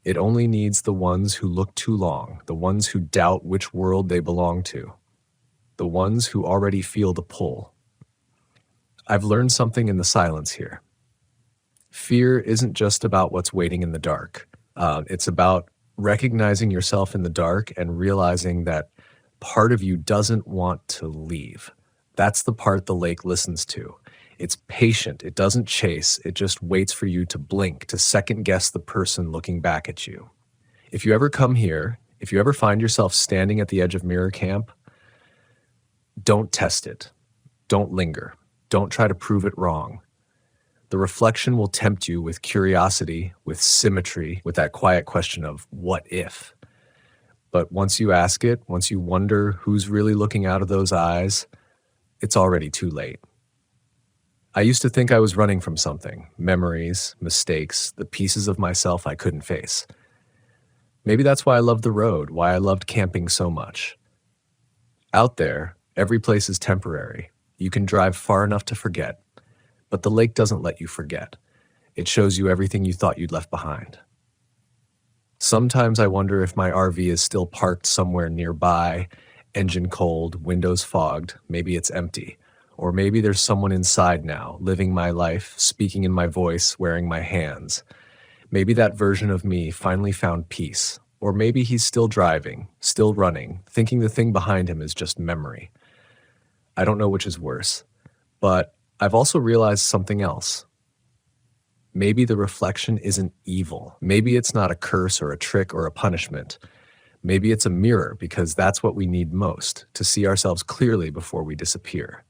It only needs the ones who look too long, the ones who doubt which world they belong to, the ones who already feel the pull. I've learned something in the silence here. Fear isn't just about what's waiting in the dark. It's about recognizing yourself in the dark and realizing that part of you doesn't want to leave. That's the part the lake listens to. It's patient. It doesn't chase. It just waits for you to blink, to second guess the person looking back at you. If you ever come here, if you ever find yourself standing at the edge of Mirror Camp, don't test it. Don't linger. Don't try to prove it wrong. The reflection will tempt you with curiosity, with symmetry, with that quiet question of what if? But once you ask it, once you wonder who's really looking out of those eyes, it's already too late. I used to think I was running from something, memories, mistakes, the pieces of myself I couldn't face. Maybe that's why I loved the road, why I loved camping so much. Out there, every place is temporary. You can drive far enough to forget, but the lake doesn't let you forget. It shows you everything you thought you'd left behind. Sometimes I wonder if my RV is still parked somewhere nearby, engine cold, windows fogged, maybe it's empty. Or maybe there's someone inside now, living my life, speaking in my voice, wearing my hands. Maybe that version of me finally found peace. Or maybe he's still driving, still running, thinking the thing behind him is just memory. I don't know which is worse, but I've also realized something else. Maybe the reflection isn't evil. Maybe it's not a curse or a trick or a punishment. Maybe it's a mirror because that's what we need most, to see ourselves clearly before we disappear.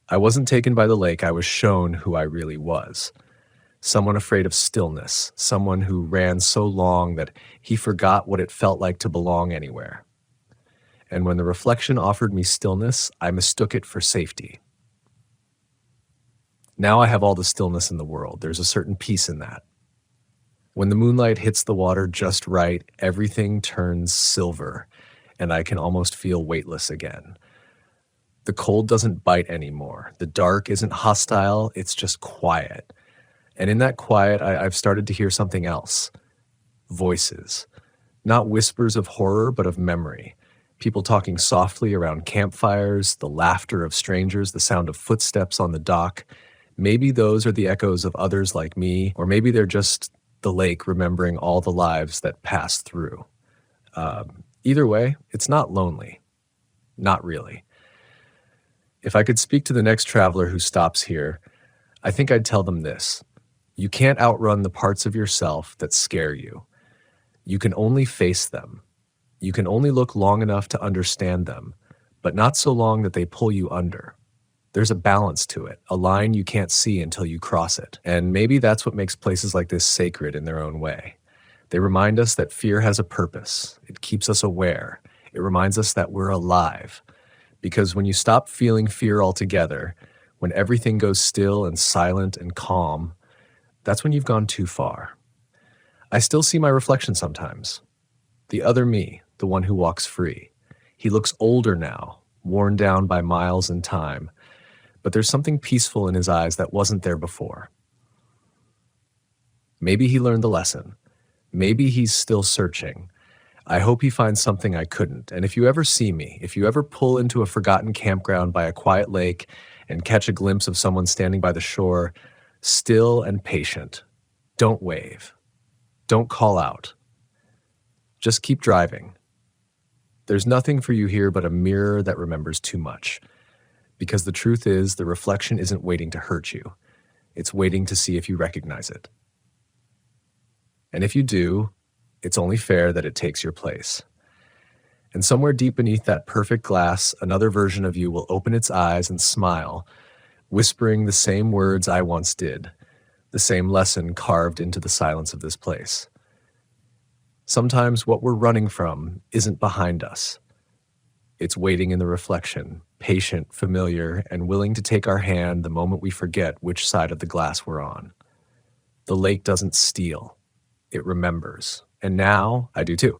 I wasn't taken by the lake, I was shown who I really was. Someone afraid of stillness, someone who ran so long that he forgot what it felt like to belong anywhere. And when the reflection offered me stillness, I mistook it for safety. Now I have all the stillness in the world. There's a certain peace in that. When the moonlight hits the water just right, everything turns silver, and I can almost feel weightless again. The cold doesn't bite anymore. The dark isn't hostile, it's just quiet. And in that quiet, I've started to hear something else. Voices. Not whispers of horror, but of memory. People talking softly around campfires, the laughter of strangers, the sound of footsteps on the dock. Maybe those are the echoes of others like me, or maybe they're just the lake remembering all the lives that passed through. Either way, it's not lonely. Not really. If I could speak to the next traveler who stops here, I think I'd tell them this. You can't outrun the parts of yourself that scare you. You can only face them. You can only look long enough to understand them, but not so long that they pull you under. There's a balance to it, a line you can't see until you cross it. And maybe that's what makes places like this sacred in their own way. They remind us that fear has a purpose. It keeps us aware. It reminds us that we're alive. Because when you stop feeling fear altogether, when everything goes still and silent and calm, that's when you've gone too far. I still see my reflection sometimes. The other me, the one who walks free. He looks older now, worn down by miles and time, but there's something peaceful in his eyes that wasn't there before. Maybe he learned the lesson. Maybe he's still searching. I hope he finds something I couldn't. And if you ever see me, if you ever pull into a forgotten campground by a quiet lake and catch a glimpse of someone standing by the shore, still and patient, don't wave. Don't call out. Just keep driving. There's nothing for you here but a mirror that remembers too much. Because the truth is, the reflection isn't waiting to hurt you. It's waiting to see if you recognize it. And if you do, it's only fair that it takes your place. And somewhere deep beneath that perfect glass, another version of you will open its eyes and smile, whispering the same words I once did, the same lesson carved into the silence of this place. Sometimes what we're running from isn't behind us. It's waiting in the reflection, patient, familiar, and willing to take our hand the moment we forget which side of the glass we're on. The lake doesn't steal. It remembers. And now I do too.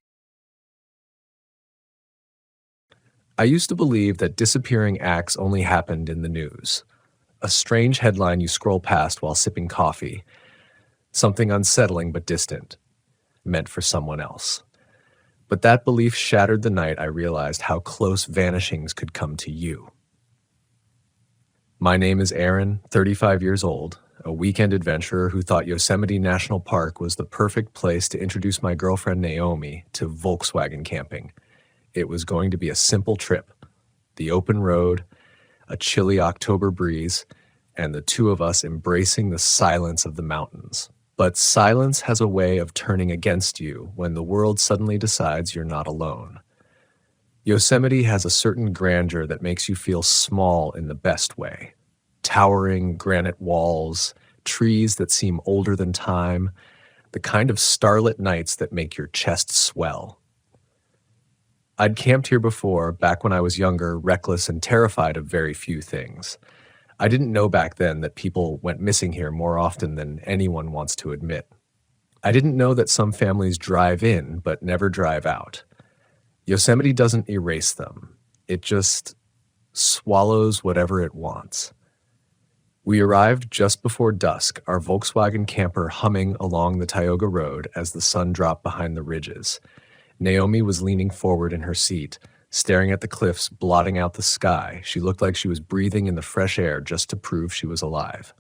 I used to believe that disappearing acts only happened in the news. A strange headline you scroll past while sipping coffee. Something unsettling but distant, meant for someone else. But that belief shattered the night I realized how close vanishings could come to you. My name is Aaron, 35 years old, a weekend adventurer who thought Yosemite National Park was the perfect place to introduce my girlfriend Naomi to Volkswagen camping. It was going to be a simple trip, the open road, a chilly October breeze, and the two of us embracing the silence of the mountains. But silence has a way of turning against you when the world suddenly decides you're not alone. Yosemite has a certain grandeur that makes you feel small in the best way. Towering granite walls, trees that seem older than time, the kind of starlit nights that make your chest swell. I'd camped here before, back when I was younger, reckless, and terrified of very few things. I didn't know back then that people went missing here more often than anyone wants to admit. I didn't know that some families drive in but never drive out. Yosemite doesn't erase them. It just swallows whatever it wants. We arrived just before dusk, our Volkswagen camper humming along the Tioga Road as the sun dropped behind the ridges. Naomi was leaning forward in her seat, staring at the cliffs, blotting out the sky. She looked like she was breathing in the fresh air just to prove she was alive.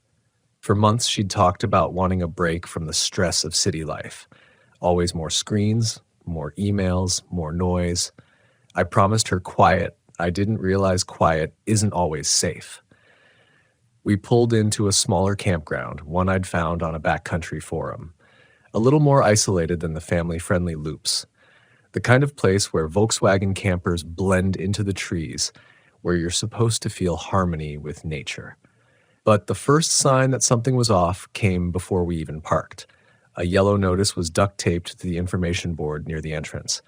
For months, she'd talked about wanting a break from the stress of city life. Always more screens, more emails, more noise. I promised her quiet. I didn't realize quiet isn't always safe. We pulled into a smaller campground, one I'd found on a backcountry forum. A little more isolated than the family-friendly loops. The kind of place where Volkswagen campers blend into the trees, where you're supposed to feel harmony with nature. But the first sign that something was off came before we even parked. A yellow notice was duct-taped to the information board near the entrance.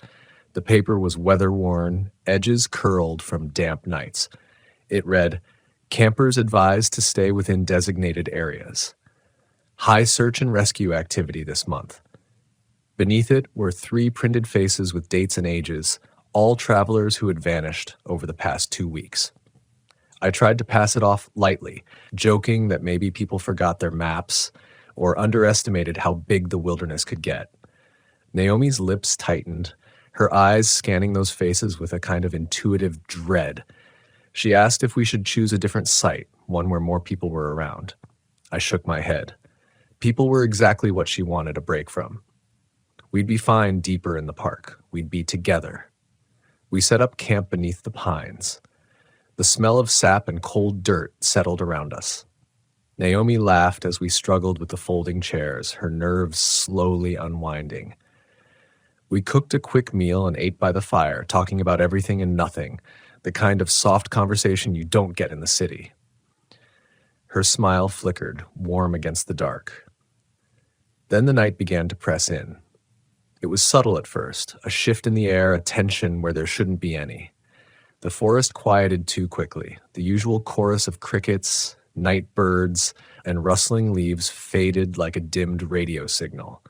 The paper was weather-worn, edges curled from damp nights. It read, "Campers advised to stay within designated areas. High search and rescue activity this month." Beneath it were 3 printed faces with dates and ages, all travelers who had vanished over the past 2 weeks. I tried to pass it off lightly, joking that maybe people forgot their maps or underestimated how big the wilderness could get. Naomi's lips tightened, her eyes scanning those faces with a kind of intuitive dread. She asked if we should choose a different site, one where more people were around. I shook my head. People were exactly what she wanted a break from. We'd be fine deeper in the park. We'd be together. We set up camp beneath the pines. The smell of sap and cold dirt settled around us. Naomi laughed as we struggled with the folding chairs, her nerves slowly unwinding. We cooked a quick meal and ate by the fire, talking about everything and nothing, the kind of soft conversation you don't get in the city. Her smile flickered, warm against the dark. Then the night began to press in. It was subtle at first, a shift in the air, a tension where there shouldn't be any. The forest quieted too quickly. The usual chorus of crickets, night birds, and rustling leaves faded like a dimmed radio signal.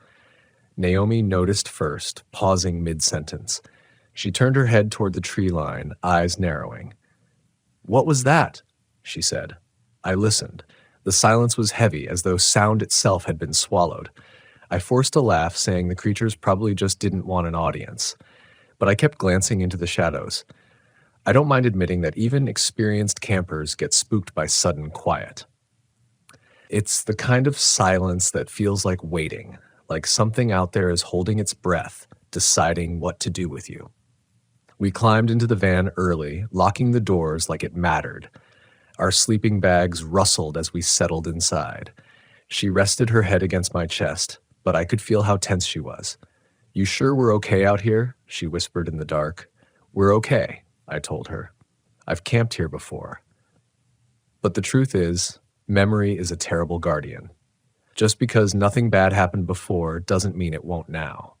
Naomi noticed first, pausing mid-sentence. She turned her head toward the tree line, eyes narrowing. "What was that?" she said. I listened. The silence was heavy, as though sound itself had been swallowed. I forced a laugh, saying the creatures probably just didn't want an audience. But I kept glancing into the shadows. I don't mind admitting that even experienced campers get spooked by sudden quiet. It's the kind of silence that feels like waiting, like something out there is holding its breath, deciding what to do with you. We climbed into the van early, locking the doors like it mattered. Our sleeping bags rustled as we settled inside. She rested her head against my chest, but I could feel how tense she was. "You sure we're okay out here?" she whispered in the dark. "We're okay," I told her. "I've camped here before." But the truth is, memory is a terrible guardian. Just because nothing bad happened before doesn't mean it won't now.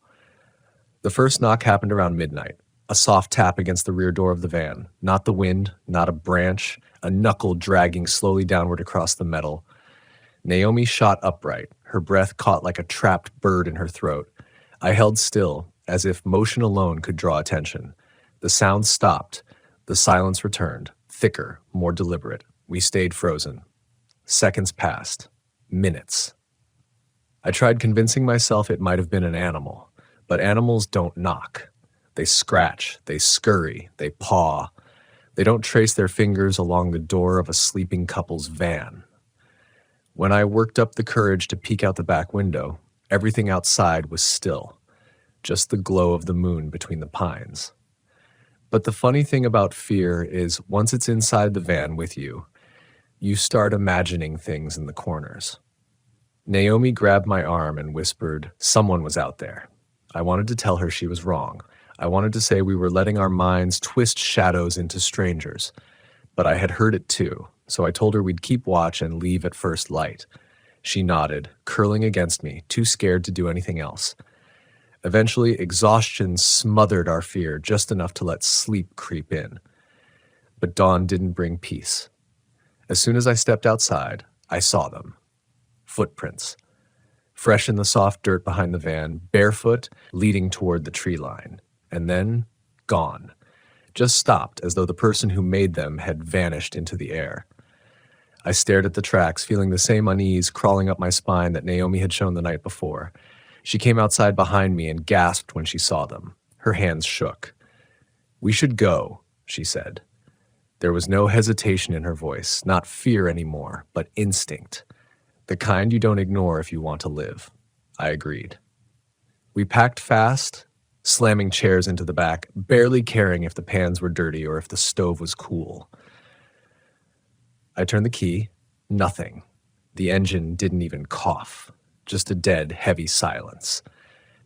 The first knock happened around midnight, a soft tap against the rear door of the van, not the wind, not a branch, a knuckle dragging slowly downward across the metal. Naomi shot upright, her breath caught like a trapped bird in her throat. I held still, as if motion alone could draw attention. The sound stopped. The silence returned, thicker, more deliberate. We stayed frozen. Seconds passed. Minutes. I tried convincing myself it might have been an animal, but animals don't knock. They scratch, they scurry, they paw. They don't trace their fingers along the door of a sleeping couple's van. When I worked up the courage to peek out the back window, everything outside was still, just the glow of the moon between the pines. But the funny thing about fear is once it's inside the van with you, you start imagining things in the corners. Naomi grabbed my arm and whispered, "Someone was out there." I wanted to tell her she was wrong. I wanted to say we were letting our minds twist shadows into strangers. But I had heard it too, so I told her we'd keep watch and leave at first light. She nodded, curling against me, too scared to do anything else. Eventually, exhaustion smothered our fear just enough to let sleep creep in. But dawn didn't bring peace. As soon as I stepped outside, I saw them. Footprints. Fresh in the soft dirt behind the van, barefoot, leading toward the tree line. And then, gone. Just stopped, as though the person who made them had vanished into the air. I stared at the tracks, feeling the same unease crawling up my spine that Naomi had shown the night before. She came outside behind me and gasped when she saw them. Her hands shook. "We should go," she said. There was no hesitation in her voice, not fear anymore, but instinct. The kind you don't ignore if you want to live. I agreed. We packed fast, slamming chairs into the back, barely caring if the pans were dirty or if the stove was cool. I turned the key. Nothing. The engine didn't even cough. Just a dead, heavy silence.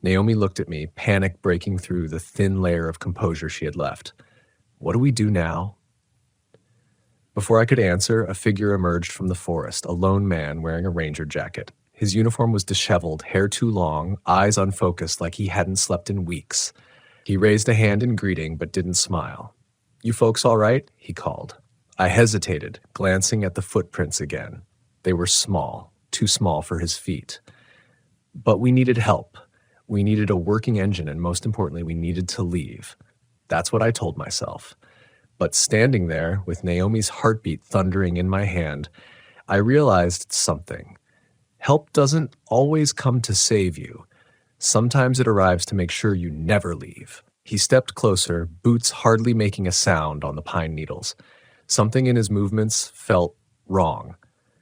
Naomi looked at me, panic breaking through the thin layer of composure she had left. "What do we do now?" Before I could answer, a figure emerged from the forest, a lone man wearing a ranger jacket. His uniform was disheveled, hair too long, eyes unfocused like he hadn't slept in weeks. He raised a hand in greeting but didn't smile. "You folks all right?" he called. I hesitated, glancing at the footprints again. They were small, too small for his feet. But we needed help. We needed a working engine, and most importantly, we needed to leave. That's what I told myself. But standing there, with Naomi's heartbeat thundering in my hand, I realized something. Help doesn't always come to save you. Sometimes it arrives to make sure you never leave. He stepped closer, boots hardly making a sound on the pine needles. Something in his movements felt wrong.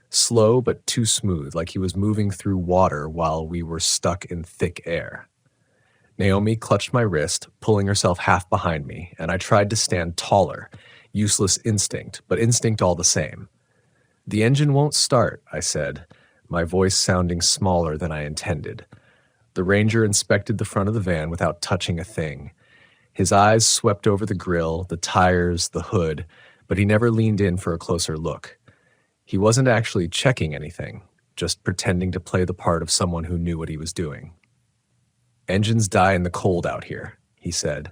Slow but too smooth, like he was moving through water while we were stuck in thick air. Naomi clutched my wrist, pulling herself half behind me, and I tried to stand taller. Useless instinct, but instinct all the same. "The engine won't start," I said, my voice sounding smaller than I intended. The ranger inspected the front of the van without touching a thing. His eyes swept over the grill, the tires, the hood, but he never leaned in for a closer look. He wasn't actually checking anything, just pretending to play the part of someone who knew what he was doing. "Engines die in the cold out here," he said.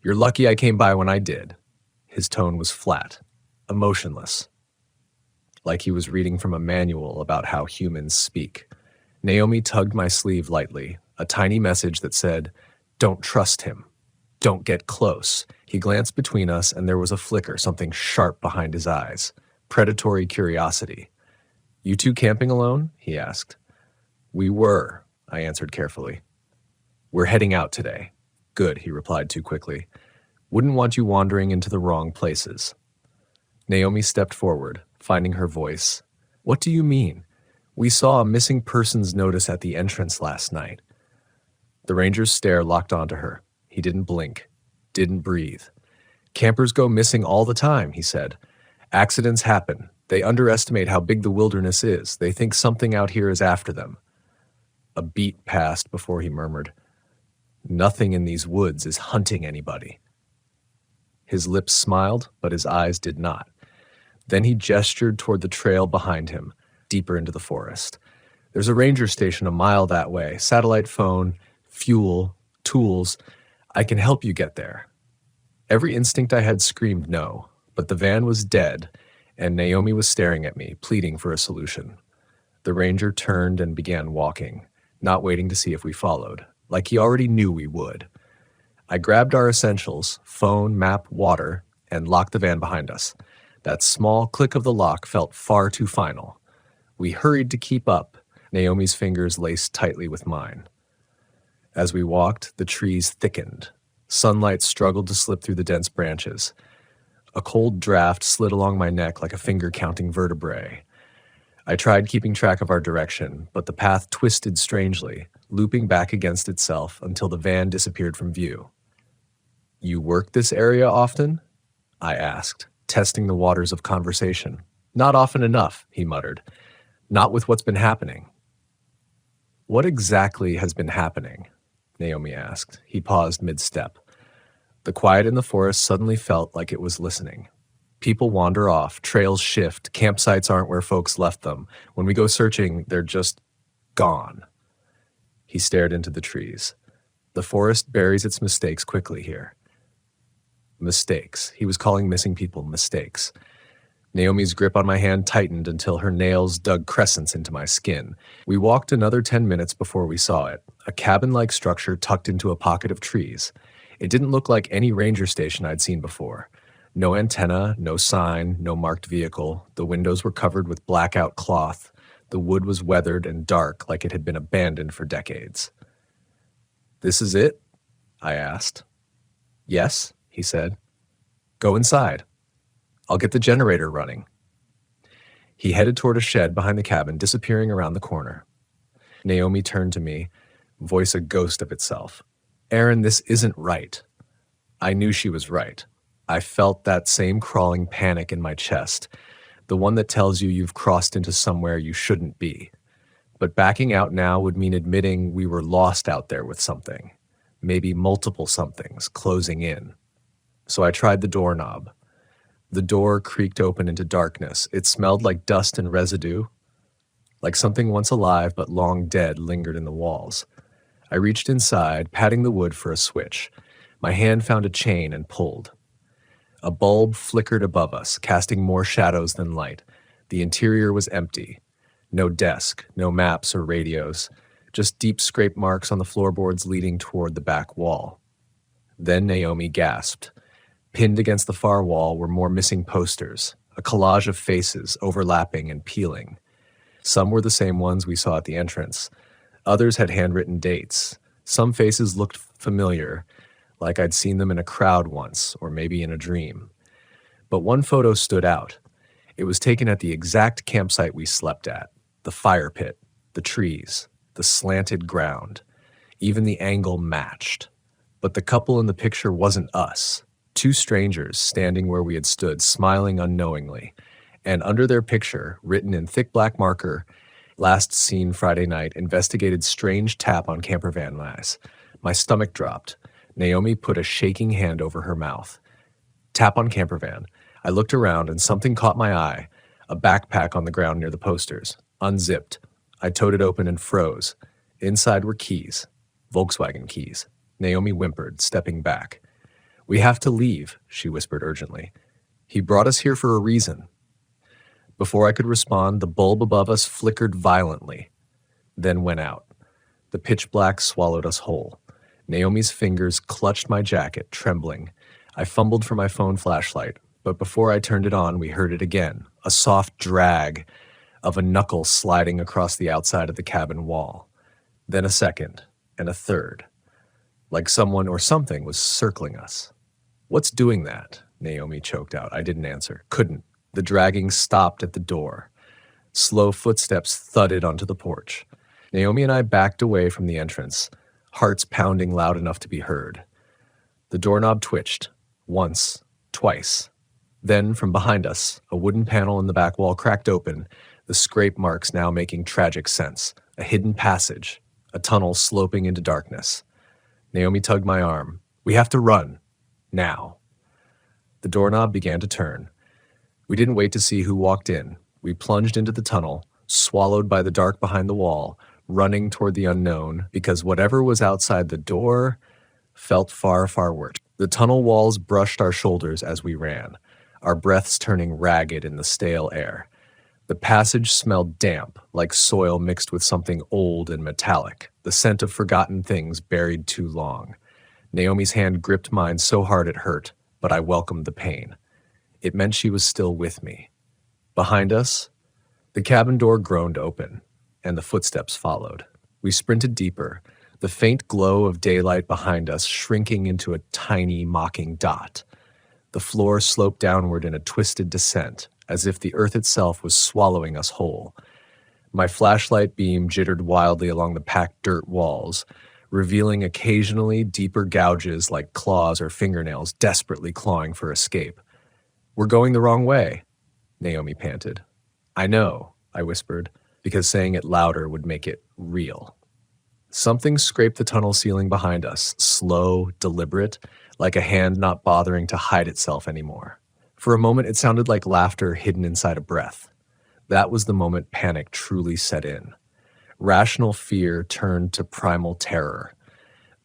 "You're lucky I came by when I did." His tone was flat, emotionless, like he was reading from a manual about how humans speak. Naomi tugged my sleeve lightly, a tiny message that said, "Don't trust him. Don't get close." He glanced between us, and there was a flicker, something sharp behind his eyes. Predatory curiosity. "You two camping alone?" he asked. "We were," I answered carefully. "We're heading out today." "Good," he replied too quickly. "Wouldn't want you wandering into the wrong places." Naomi stepped forward, finding her voice. "What do you mean? We saw a missing persons notice at the entrance last night." The ranger's stare locked onto her. He didn't blink, didn't breathe. "Campers go missing all the time," he said. "Accidents happen. They underestimate how big the wilderness is. They think something out here is after them." A beat passed before he murmured, "Nothing in these woods is hunting anybody." His lips smiled, but his eyes did not. Then he gestured toward the trail behind him, deeper into the forest. "There's a ranger station a mile that way. Satellite phone, fuel, tools. I can help you get there." Every instinct I had screamed no, but the van was dead, and Naomi was staring at me, pleading for a solution. The ranger turned and began walking, not waiting to see if we followed, like he already knew we would. I grabbed our essentials, phone, map, water, and locked the van behind us. That small click of the lock felt far too final. We hurried to keep up, Naomi's fingers laced tightly with mine. As we walked, the trees thickened. Sunlight struggled to slip through the dense branches. A cold draft slid along my neck like a finger counting vertebrae. I tried keeping track of our direction, but the path twisted strangely, looping back against itself until the van disappeared from view. "You work this area often?" I asked, testing the waters of conversation. "Not often enough," he muttered. "Not with what's been happening." "What exactly has been happening?" Naomi asked. He paused mid-step. The quiet in the forest suddenly felt like it was listening. People wander off, trails shift, campsites aren't where folks left them. When we go searching, they're just gone. He stared into the trees. The forest buries its mistakes quickly here. Mistakes. He was calling missing people mistakes. Naomi's grip on my hand tightened until her nails dug crescents into my skin. We walked another 10 minutes before we saw it, a cabin-like structure tucked into a pocket of trees. It didn't look like any ranger station I'd seen before. No antenna, no sign, no marked vehicle. The windows were covered with blackout cloth. The wood was weathered and dark like it had been abandoned for decades. "This is it?" I asked. "Yes," he said. "Go inside. I'll get the generator running." He headed toward a shed behind the cabin, disappearing around the corner. Naomi turned to me, voice a ghost of itself. "Aaron, this isn't right." I knew she was right. I felt that same crawling panic in my chest, the one that tells you you've crossed into somewhere you shouldn't be. But backing out now would mean admitting we were lost out there with something, maybe multiple somethings closing in. So I tried the doorknob. The door creaked open into darkness. It smelled like dust and residue, like something once alive but long dead lingered in the walls. I reached inside, patting the wood for a switch. My hand found a chain and pulled. A bulb flickered above us, casting more shadows than light. The interior was empty. No desk, no maps or radios, just deep scrape marks on the floorboards leading toward the back wall. Then Naomi gasped. Pinned against the far wall were more missing posters, a collage of faces overlapping and peeling. Some were the same ones we saw at the entrance. Others had handwritten dates. Some faces looked familiar, like I'd seen them in a crowd once, or maybe in a dream. But one photo stood out. It was taken at the exact campsite we slept at. The fire pit, the trees, the slanted ground. Even the angle matched. But the couple in the picture wasn't us. Two strangers standing where we had stood, smiling unknowingly. And under their picture, written in thick black marker, "Last seen Friday night, investigated strange tap on campervan lies." My stomach dropped. Naomi put a shaking hand over her mouth. Tap on campervan. I looked around and something caught my eye. A backpack on the ground near the posters. Unzipped. I towed it open and froze. Inside were keys. Volkswagen keys. Naomi whimpered, stepping back. "We have to leave," she whispered urgently. "He brought us here for a reason." Before I could respond, the bulb above us flickered violently, then went out. The pitch black swallowed us whole. Naomi's fingers clutched my jacket, trembling. I fumbled for my phone flashlight, but before I turned it on, we heard it again, a soft drag of a knuckle sliding across the outside of the cabin wall. Then a second, and a third, like someone or something was circling us. "What's doing that?" Naomi choked out. I didn't answer. Couldn't. The dragging stopped at the door. Slow footsteps thudded onto the porch. Naomi and I backed away from the entrance, hearts pounding loud enough to be heard. The doorknob twitched. Once. Twice. Then, from behind us, a wooden panel in the back wall cracked open, the scrape marks now making tragic sense. A hidden passage. A tunnel sloping into darkness. Naomi tugged my arm. "We have to run. Now." The doorknob began to turn. We didn't wait to see who walked in. We plunged into the tunnel, swallowed by the dark behind the wall, running toward the unknown, because whatever was outside the door felt far, far worse. The tunnel walls brushed our shoulders as we ran, our breaths turning ragged in the stale air. The passage smelled damp, like soil mixed with something old and metallic, the scent of forgotten things buried too long. Naomi's hand gripped mine so hard it hurt, but I welcomed the pain. It meant she was still with me. Behind us, the cabin door groaned open, and the footsteps followed. We sprinted deeper, the faint glow of daylight behind us shrinking into a tiny, mocking dot. The floor sloped downward in a twisted descent, as if the earth itself was swallowing us whole. My flashlight beam jittered wildly along the packed dirt walls, revealing occasionally deeper gouges like claws or fingernails desperately clawing for escape. "We're going the wrong way," Naomi panted. "I know," I whispered, because saying it louder would make it real. Something scraped the tunnel ceiling behind us, slow, deliberate, like a hand not bothering to hide itself anymore. For a moment, it sounded like laughter hidden inside a breath. That was the moment panic truly set in. Rational fear turned to primal terror.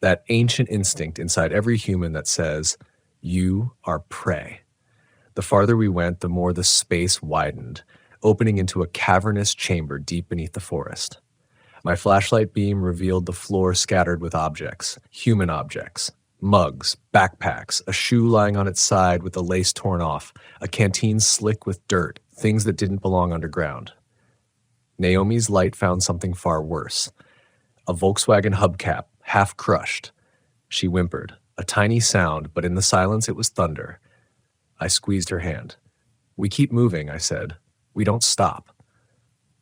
That ancient instinct inside every human that says, "You are prey." The farther we went, the more the space widened, opening into a cavernous chamber deep beneath the forest. My flashlight beam revealed the floor scattered with objects, human objects, mugs, backpacks, a shoe lying on its side with the lace torn off, a canteen slick with dirt, things that didn't belong underground. Naomi's light found something far worse. A Volkswagen hubcap, half crushed. She whimpered, a tiny sound, but in the silence it was thunder. I squeezed her hand. "We keep moving," I said. "We don't stop."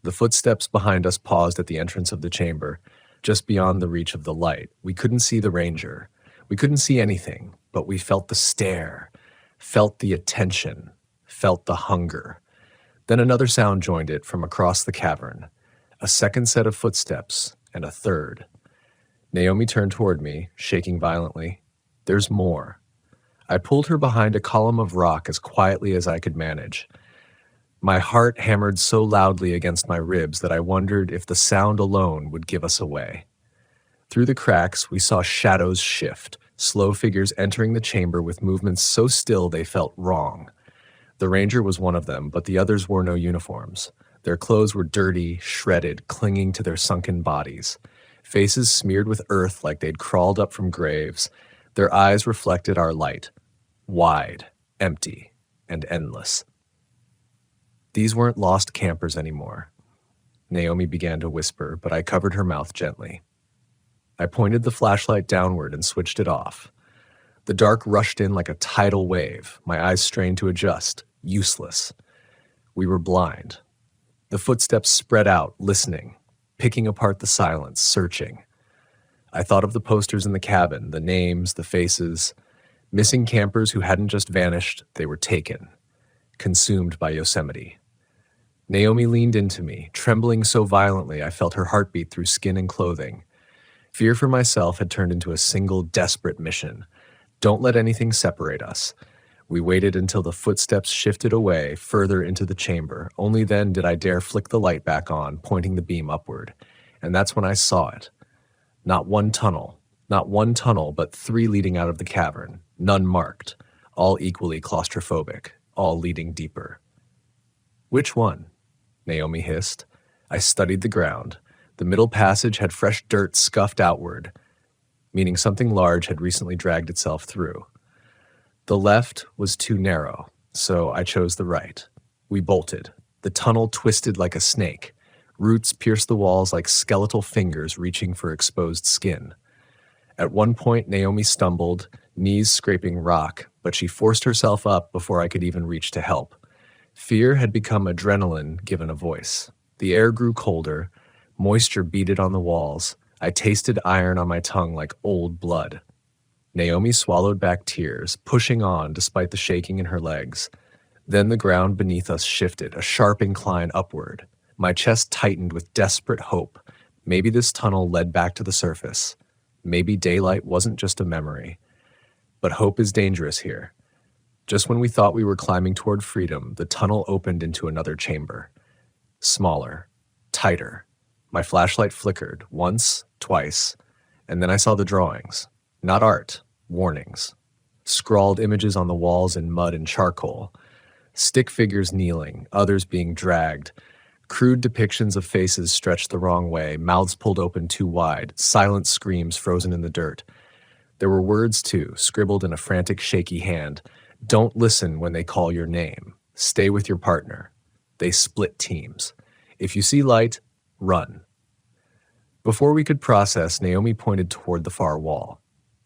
The footsteps behind us paused at the entrance of the chamber, just beyond the reach of the light. We couldn't see the ranger. We couldn't see anything, but we felt the stare, felt the attention, felt the hunger. Then another sound joined it from across the cavern. A second set of footsteps, and a third. Naomi turned toward me, shaking violently. "There's more." I pulled her behind a column of rock as quietly as I could manage. My heart hammered so loudly against my ribs that I wondered if the sound alone would give us away. Through the cracks, we saw shadows shift, slow figures entering the chamber with movements so still they felt wrong. The ranger was one of them, but the others wore no uniforms. Their clothes were dirty, shredded, clinging to their sunken bodies. Faces smeared with earth like they'd crawled up from graves. Their eyes reflected our light. Wide, empty, and endless. These weren't lost campers anymore. Naomi began to whisper, but I covered her mouth gently. I pointed the flashlight downward and switched it off. The dark rushed in like a tidal wave, my eyes strained to adjust, useless. We were blind. The footsteps spread out, listening, picking apart the silence, searching. I thought of the posters in the cabin, the names, the faces. Missing campers who hadn't just vanished, they were taken, consumed by Yosemite. Naomi leaned into me, trembling so violently I felt her heartbeat through skin and clothing. Fear for myself had turned into a single desperate mission. Don't let anything separate us. We waited until the footsteps shifted away, further into the chamber. Only then did I dare flick the light back on, pointing the beam upward. And that's when I saw it. Not one tunnel, but 3 leading out of the cavern, none marked, all equally claustrophobic, all leading deeper. "Which one?" Naomi hissed. I studied the ground. The middle passage had fresh dirt scuffed outward, meaning something large had recently dragged itself through. The left was too narrow, so I chose the right. We bolted. The tunnel twisted like a snake. Roots pierced the walls like skeletal fingers reaching for exposed skin. At one point, Naomi stumbled, knees scraping rock, but she forced herself up before I could even reach to help. Fear had become adrenaline given a voice. The air grew colder. Moisture beaded on the walls. I tasted iron on my tongue like old blood. Naomi swallowed back tears, pushing on despite the shaking in her legs. Then the ground beneath us shifted, a sharp incline upward. My chest tightened with desperate hope. Maybe this tunnel led back to the surface. Maybe daylight wasn't just a memory. But hope is dangerous here. Just when we thought we were climbing toward freedom, the tunnel opened into another chamber. Smaller, tighter. My flashlight flickered, once, twice, and then I saw the drawings. Not art, warnings. Scrawled images on the walls in mud and charcoal. Stick figures kneeling, others being dragged. Crude depictions of faces stretched the wrong way, mouths pulled open too wide, silent screams frozen in the dirt. There were words, too, scribbled in a frantic, shaky hand. Don't listen when they call your name. Stay with your partner. They split teams. If you see light, run. Before we could process, Naomi pointed toward the far wall.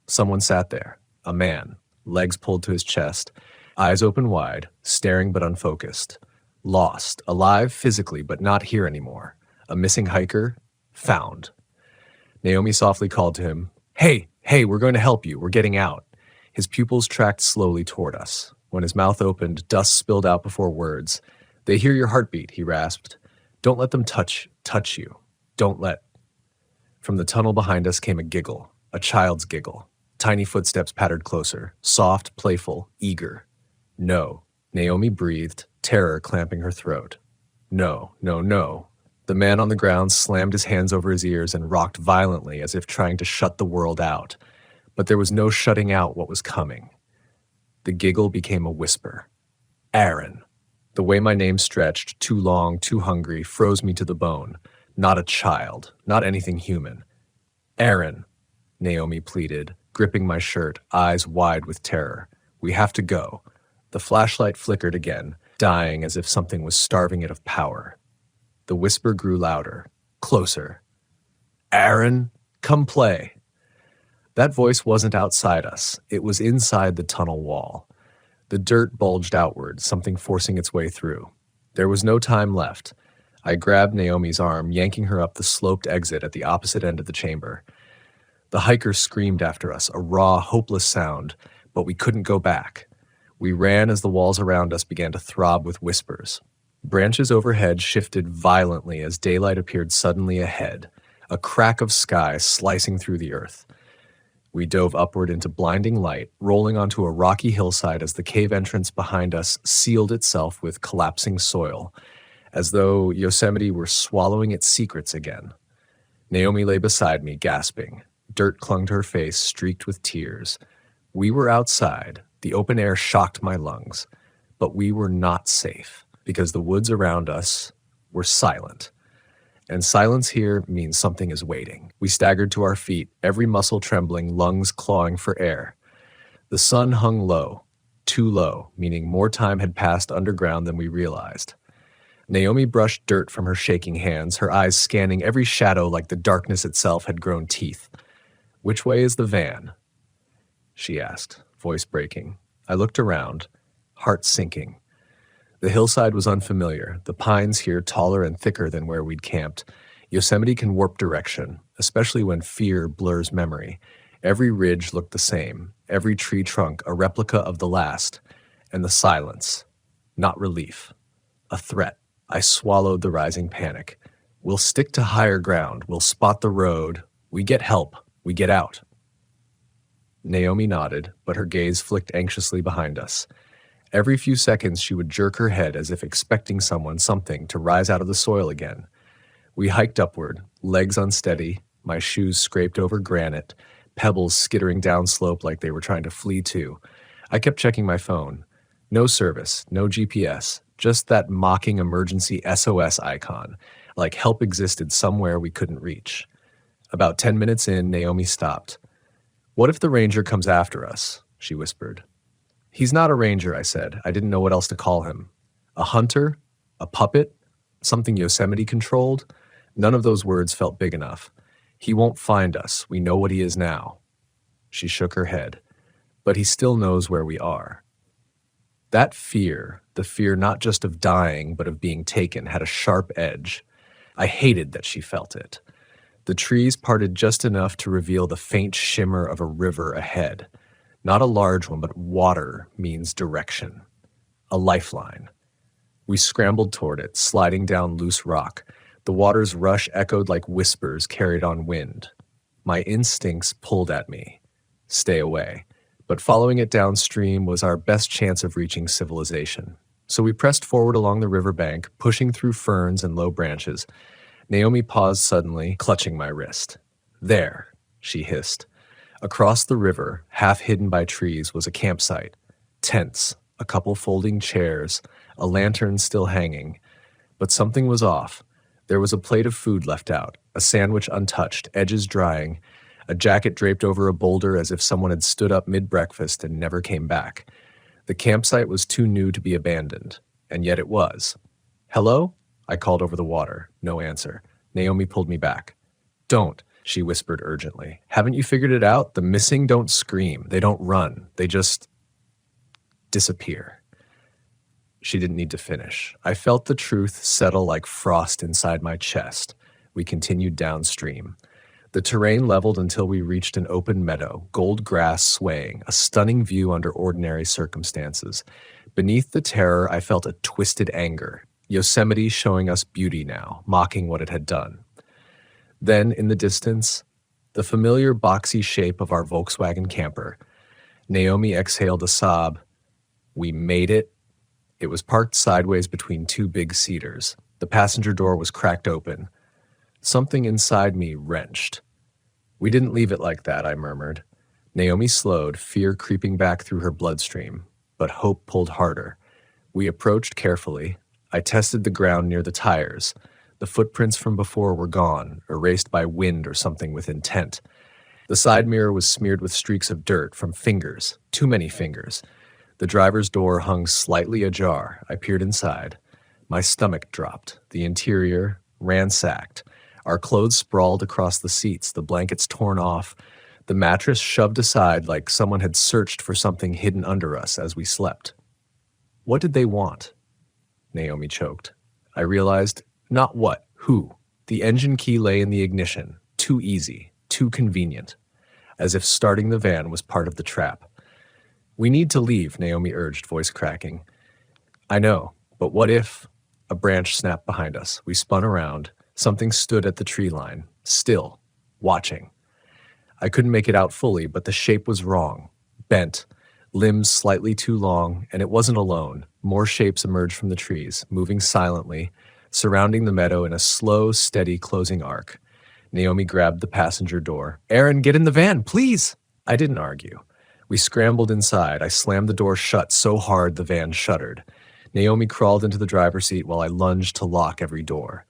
Someone sat there, a man, legs pulled to his chest, eyes open wide, staring but unfocused. Lost, alive physically, but not here anymore. A missing hiker, found. Naomi softly called to him, Hey, we're going to help you. We're getting out. His pupils tracked slowly toward us. When his mouth opened, dust spilled out before words. They hear your heartbeat, he rasped. Don't let them touch you. Don't let. From the tunnel behind us came a giggle, a child's giggle. Tiny footsteps pattered closer, soft, playful, eager. No. Naomi breathed, terror clamping her throat. No, no, no. The man on the ground slammed his hands over his ears and rocked violently as if trying to shut the world out. But there was no shutting out what was coming. The giggle became a whisper. Aaron. The way my name stretched, too long, too hungry, froze me to the bone. Not a child, not anything human. Aaron, Naomi pleaded, gripping my shirt, eyes wide with terror. We have to go. The flashlight flickered again, dying as if something was starving it of power. The whisper grew louder, closer. Aaron, come play. That voice wasn't outside us. It was inside the tunnel wall. The dirt bulged outward, something forcing its way through. There was no time left. I grabbed Naomi's arm, yanking her up the sloped exit at the opposite end of the chamber. The hiker screamed after us, a raw, hopeless sound, but we couldn't go back. We ran as the walls around us began to throb with whispers. Branches overhead shifted violently as daylight appeared suddenly ahead, a crack of sky slicing through the earth. We dove upward into blinding light, rolling onto a rocky hillside as the cave entrance behind us sealed itself with collapsing soil, as though Yosemite were swallowing its secrets again. Naomi lay beside me, gasping. Dirt clung to her face, streaked with tears. We were outside. The open air shocked my lungs. But we were not safe, because the woods around us were silent. And silence here means something is waiting. We staggered to our feet, every muscle trembling, lungs clawing for air. The sun hung low, too low, meaning more time had passed underground than we realized. Naomi brushed dirt from her shaking hands, her eyes scanning every shadow like the darkness itself had grown teeth. Which way is the van? She asked, voice breaking. I looked around, heart sinking. The hillside was unfamiliar, the pines here taller and thicker than where we'd camped. Yosemite can warp direction, especially when fear blurs memory. Every ridge looked the same, every tree trunk a replica of the last, and the silence, not relief, a threat. I swallowed the rising panic. We'll stick to higher ground, we'll spot the road, we get help, we get out. Naomi nodded, but her gaze flicked anxiously behind us. Every few seconds she would jerk her head as if expecting something to rise out of the soil again. We hiked upward, legs unsteady, my shoes scraped over granite, pebbles skittering downslope like they were trying to flee too. I kept checking my phone. No service, no GPS, just that mocking emergency SOS icon, like help existed somewhere we couldn't reach. About 10 minutes in, Naomi stopped. What if the ranger comes after us? She whispered. He's not a ranger, I said. I didn't know what else to call him. A hunter? A puppet? Something Yosemite controlled? None of those words felt big enough. He won't find us. We know what he is now. She shook her head. But he still knows where we are. That fear, the fear not just of dying, but of being taken, had a sharp edge. I hated that she felt it. The trees parted just enough to reveal the faint shimmer of a river ahead. Not a large one, but water means direction. A lifeline. We scrambled toward it, sliding down loose rock. The water's rush echoed like whispers carried on wind. My instincts pulled at me. Stay away. But following it downstream was our best chance of reaching civilization. So we pressed forward along the riverbank, pushing through ferns and low branches. Naomi paused suddenly, clutching my wrist. There, she hissed. Across the river, half hidden by trees, was a campsite. Tents, a couple folding chairs, a lantern still hanging. But something was off. There was a plate of food left out, a sandwich untouched, edges drying, a jacket draped over a boulder as if someone had stood up mid-breakfast and never came back. The campsite was too new to be abandoned, and yet it was. Hello? I called over the water. No answer. Naomi pulled me back. Don't, she whispered urgently. Haven't you figured it out? The missing don't scream. They don't run. They just disappear. She didn't need to finish. I felt the truth settle like frost inside my chest. We continued downstream. The terrain leveled until we reached an open meadow, gold grass swaying, a stunning view under ordinary circumstances. Beneath the terror, I felt a twisted anger. Yosemite showing us beauty now, mocking what it had done. Then, in the distance, the familiar boxy shape of our Volkswagen camper. Naomi exhaled a sob. We made it. It was parked sideways between two big cedars. The passenger door was cracked open. Something inside me wrenched. We didn't leave it like that, I murmured. Naomi slowed, fear creeping back through her bloodstream, but hope pulled harder. We approached carefully. I tested the ground near the tires. The footprints from before were gone, erased by wind or something with intent. The side mirror was smeared with streaks of dirt from fingers, too many fingers. The driver's door hung slightly ajar. I peered inside. My stomach dropped. The interior, ransacked. Our clothes sprawled across the seats, the blankets torn off, the mattress shoved aside like someone had searched for something hidden under us as we slept. What did they want? Naomi choked. I realized, not what, who. The engine key lay in the ignition. Too easy, too convenient. As if starting the van was part of the trap. We need to leave, Naomi urged, voice cracking. I know, but what if... A branch snapped behind us. We spun around. Something stood at the tree line, still, watching. I couldn't make it out fully, but the shape was wrong. Bent, limbs slightly too long, and it wasn't alone. More shapes emerged from the trees, moving silently, surrounding the meadow in a slow, steady closing arc. Naomi grabbed the passenger door. Aaron, get in the van, please! I didn't argue. We scrambled inside. I slammed the door shut so hard the van shuddered. Naomi crawled into the driver's seat while I lunged to lock every door.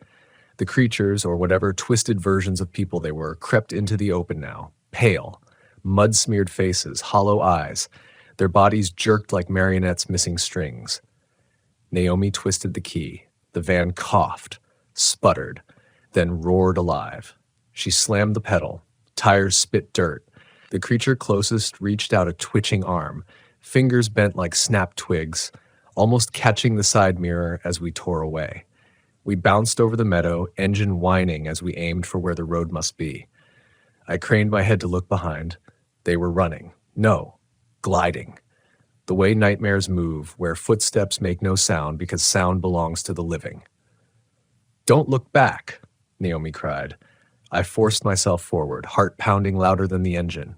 The creatures, or whatever twisted versions of people they were, crept into the open now, pale, mud-smeared faces, hollow eyes. Their bodies jerked like marionettes missing strings. Naomi twisted the key. The van coughed, sputtered, then roared alive. She slammed the pedal. Tires spit dirt. The creature closest reached out a twitching arm, fingers bent like snap twigs, almost catching the side mirror as we tore away. We bounced over the meadow, engine whining as we aimed for where the road must be. I craned my head to look behind. They were running. No, gliding. The way nightmares move, where footsteps make no sound because sound belongs to the living. Don't look back, Naomi cried. I forced myself forward, heart pounding louder than the engine.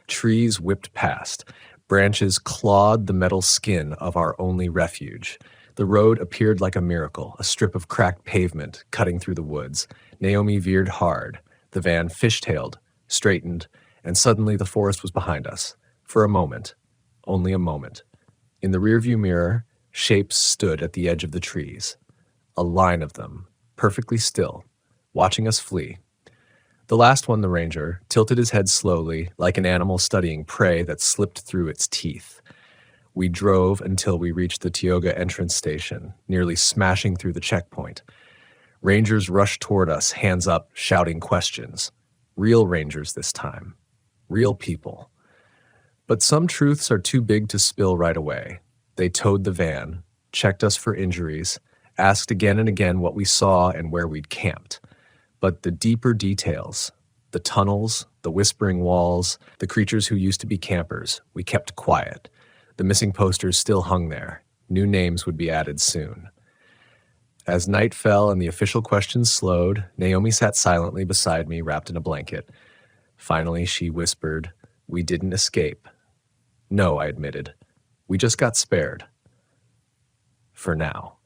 Trees whipped past. Branches clawed the metal skin of our only refuge. The road appeared like a miracle, a strip of cracked pavement cutting through the woods. Naomi veered hard. The van fishtailed, straightened, and suddenly the forest was behind us. For a moment. Only a moment. In the rearview mirror, shapes stood at the edge of the trees. A line of them, perfectly still, watching us flee. The last one, the ranger, tilted his head slowly, like an animal studying prey that slipped through its teeth. We drove until we reached the Tioga entrance station, nearly smashing through the checkpoint. Rangers rushed toward us, hands up, shouting questions. Real rangers this time. Real people. But some truths are too big to spill right away. They towed the van, checked us for injuries, asked again and again what we saw and where we'd camped. But the deeper details, the tunnels, the whispering walls, the creatures who used to be campers, we kept quiet. The missing posters still hung there. New names would be added soon. As night fell and the official questions slowed, Naomi sat silently beside me, wrapped in a blanket. Finally, she whispered, "We didn't escape." "No," I admitted. "We just got spared. For now."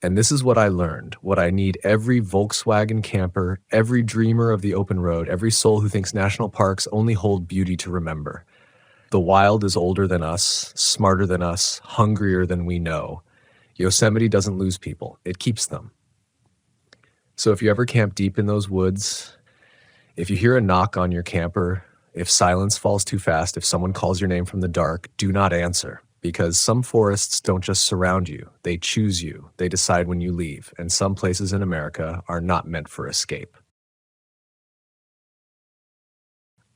And this is what I learned, what I need every Volkswagen camper, every dreamer of the open road, every soul who thinks national parks only hold beauty to remember. The wild is older than us, smarter than us, hungrier than we know. Yosemite doesn't lose people, it keeps them. So if you ever camp deep in those woods, if you hear a knock on your camper, if silence falls too fast, if someone calls your name from the dark, do not answer. Because some forests don't just surround you, they choose you, they decide when you leave, and some places in America are not meant for escape.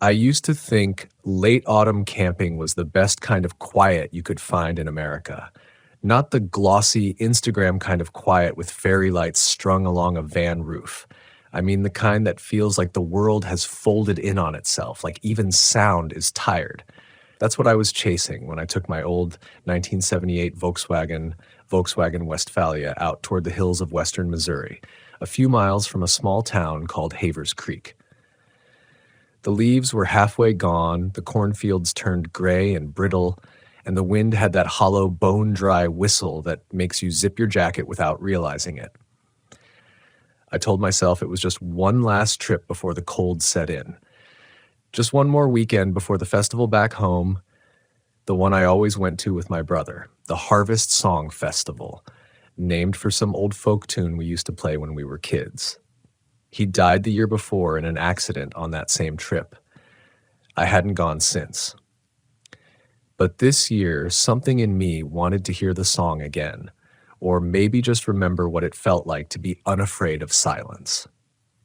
I used to think late autumn camping was the best kind of quiet you could find in America. Not the glossy Instagram kind of quiet with fairy lights strung along a van roof. I mean the kind that feels like the world has folded in on itself, like even sound is tired. That's what I was chasing when I took my old 1978 Volkswagen Westphalia out toward the hills of western Missouri, a few miles from a small town called Havers Creek. The leaves were halfway gone, the cornfields turned gray and brittle, and the wind had that hollow, bone-dry whistle that makes you zip your jacket without realizing it. I told myself it was just one last trip before the cold set in. Just one more weekend before the festival back home, The one I always went to with my brother, the Harvest Song Festival, named for some old folk tune we used to play when we were kids. He died the year before in an accident on that same trip. I hadn't gone since. But this year, something in me wanted to hear the song again, or maybe just remember what it felt like to be unafraid of silence.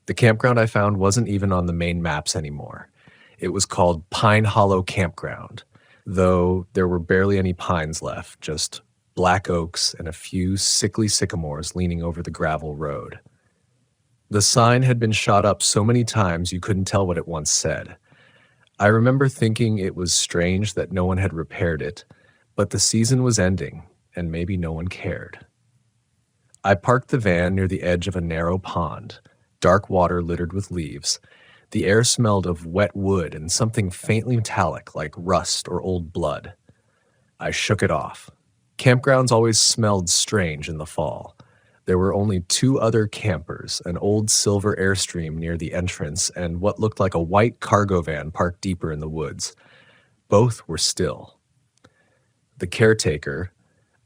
The campground I found wasn't even on the main maps anymore. It was called Pine Hollow Campground, though there were barely any pines left, just black oaks and a few sickly sycamores leaning over the gravel road. The sign had been shot up so many times you couldn't tell what it once said. I remember thinking it was strange that no one had repaired it, but the season was ending, and maybe no one cared. I parked the van near the edge of a narrow pond, dark water littered with leaves. The air smelled of wet wood and something faintly metallic like rust or old blood. I shook it off. Campgrounds always smelled strange in the fall. There were only two other campers, an old silver Airstream near the entrance and what looked like a white cargo van parked deeper in the woods. Both were still. The caretaker,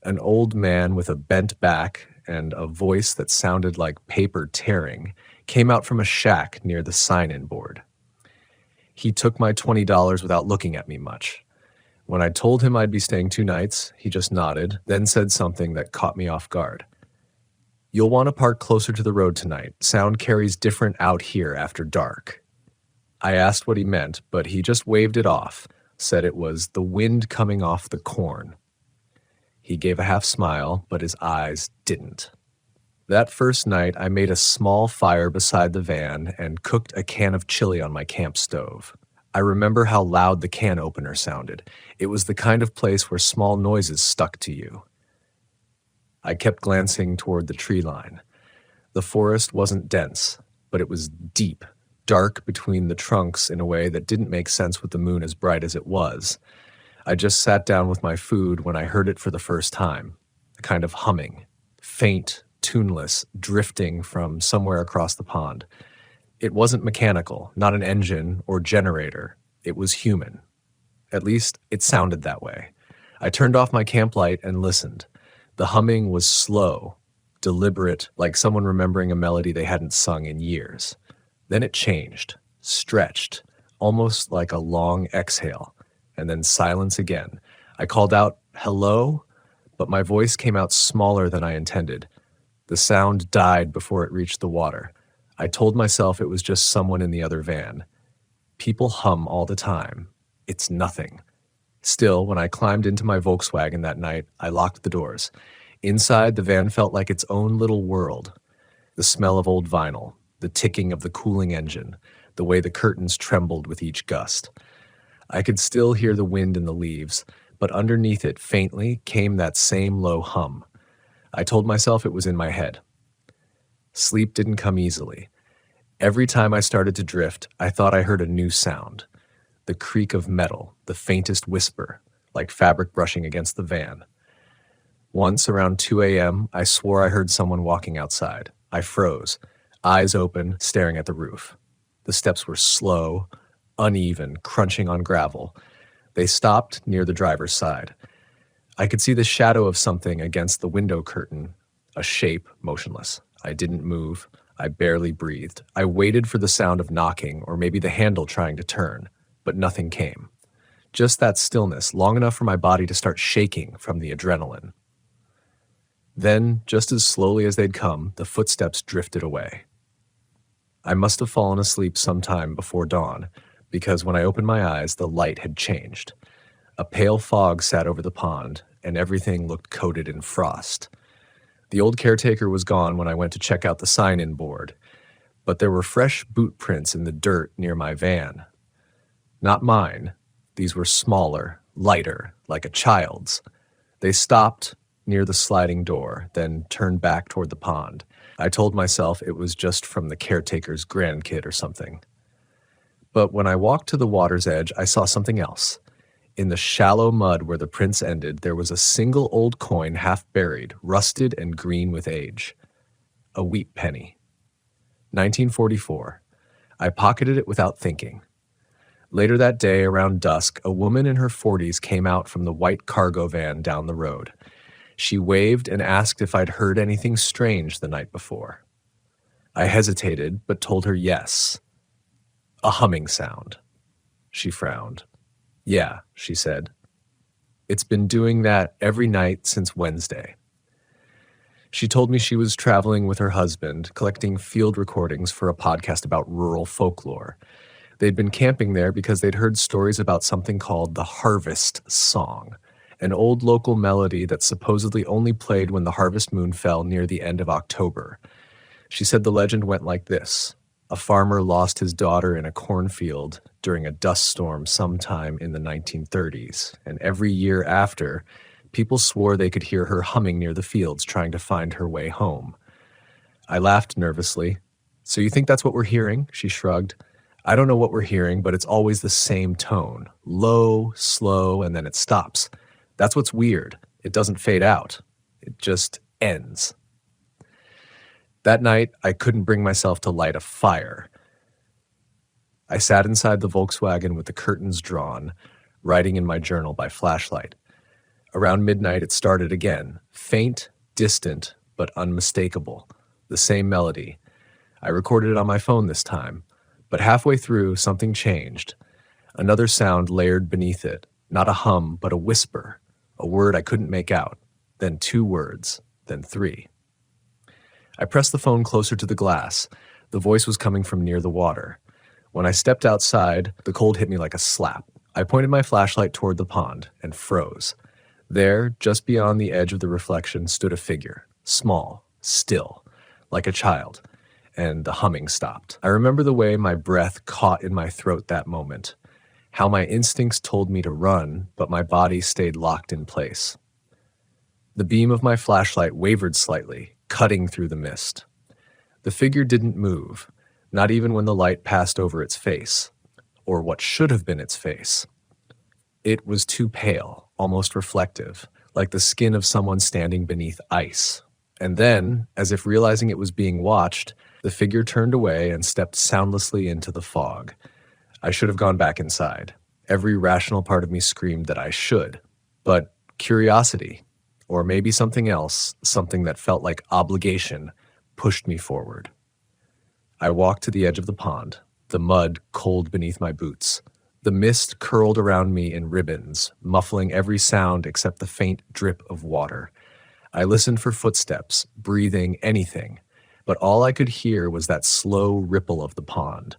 an old man with a bent back and a voice that sounded like paper tearing, came out from a shack near the sign-in board. He took my $20 without looking at me much. When I told him I'd be staying 2 nights, he just nodded, then said something that caught me off guard. "You'll want to park closer to the road tonight. Sound carries different out here after dark." I asked what he meant, but he just waved it off, said it was the wind coming off the corn. He gave a half smile, but his eyes didn't. That first night, I made a small fire beside the van and cooked a can of chili on my camp stove. I remember how loud the can opener sounded. It was the kind of place where small noises stuck to you. I kept glancing toward the tree line. The forest wasn't dense, but it was deep, dark between the trunks in a way that didn't make sense with the moon as bright as it was. I just sat down with my food when I heard it for the first time, a kind of humming, faint, tuneless, drifting from somewhere across the pond. It wasn't mechanical, not an engine or generator. It was human. At least, it sounded that way. I turned off my camp light and listened. The humming was slow, deliberate, like someone remembering a melody they hadn't sung in years. Then it changed, stretched, almost like a long exhale, and then silence again. I called out, "Hello?" but my voice came out smaller than I intended. The sound died before it reached the water. I told myself it was just someone in the other van. People hum all the time. It's nothing. Still, when I climbed into my Volkswagen that night, I locked the doors. Inside, the van felt like its own little world. The smell of old vinyl, the ticking of the cooling engine, the way the curtains trembled with each gust. I could still hear the wind in the leaves, but underneath it, faintly, came that same low hum. I told myself it was in my head. Sleep didn't come easily. Every time I started to drift, I thought I heard a new sound. The creak of metal, the faintest whisper, like fabric brushing against the van. Once, around 2 a.m., I swore I heard someone walking outside. I froze, eyes open, staring at the roof. The steps were slow, uneven, crunching on gravel. They stopped near the driver's side. I could see the shadow of something against the window curtain, a shape, motionless. I didn't move. I barely breathed. I waited for the sound of knocking or maybe the handle trying to turn, but nothing came. Just that stillness, long enough for my body to start shaking from the adrenaline. Then, just as slowly as they'd come, the footsteps drifted away. I must have fallen asleep sometime before dawn, because when I opened my eyes, the light had changed. A pale fog sat over the pond, and everything looked coated in frost. The old caretaker was gone when I went to check out the sign-in board, but there were fresh boot prints in the dirt near my van. Not mine. These were smaller, lighter, like a child's. They stopped near the sliding door, then turned back toward the pond. I told myself it was just from the caretaker's grandkid or something. But when I walked to the water's edge, I saw something else. In the shallow mud where the prints ended, there was a single old coin half buried, rusted and green with age. A wheat penny. 1944. I pocketed it without thinking. Later that day, around dusk, a woman in her 40s came out from the white cargo van down the road. She waved and asked if I'd heard anything strange the night before. I hesitated, but told her yes. A humming sound. She frowned. Yeah, she said. It's been doing that every night since Wednesday. She told me she was traveling with her husband, collecting field recordings for a podcast about rural folklore. They'd been camping there because they'd heard stories about something called the Harvest Song, an old local melody that supposedly only played when the harvest moon fell near the end of October. She said the legend went like this. A farmer lost his daughter in a cornfield during a dust storm sometime in the 1930s, and every year after, people swore they could hear her humming near the fields trying to find her way home. I laughed nervously. So you think that's what we're hearing? She shrugged. I don't know what we're hearing, but it's always the same tone. Low, slow, and then it stops. That's what's weird. It doesn't fade out. It just ends. That night, I couldn't bring myself to light a fire. I sat inside the Volkswagen with the curtains drawn, writing in my journal by flashlight. Around midnight, it started again, faint, distant, but unmistakable. The same melody. I recorded it on my phone this time, but halfway through, something changed. Another sound layered beneath it, not a hum, but a whisper, a word I couldn't make out, then 2 words, then 3. I pressed the phone closer to the glass. The voice was coming from near the water. When I stepped outside, the cold hit me like a slap. I pointed my flashlight toward the pond and froze. There, just beyond the edge of the reflection, stood a figure, small, still, like a child, and the humming stopped. I remember the way my breath caught in my throat that moment, how my instincts told me to run, but my body stayed locked in place. The beam of my flashlight wavered slightly, cutting through the mist. The figure didn't move, not even when the light passed over its face, or what should have been its face. It was too pale, almost reflective, like the skin of someone standing beneath ice. And then, as if realizing it was being watched, the figure turned away and stepped soundlessly into the fog. I should have gone back inside. Every rational part of me screamed that I should. But curiosity, or maybe something else, something that felt like obligation, pushed me forward. I walked to the edge of the pond, the mud cold beneath my boots. The mist curled around me in ribbons, muffling every sound except the faint drip of water. I listened for footsteps, breathing, anything, but all I could hear was that slow ripple of the pond.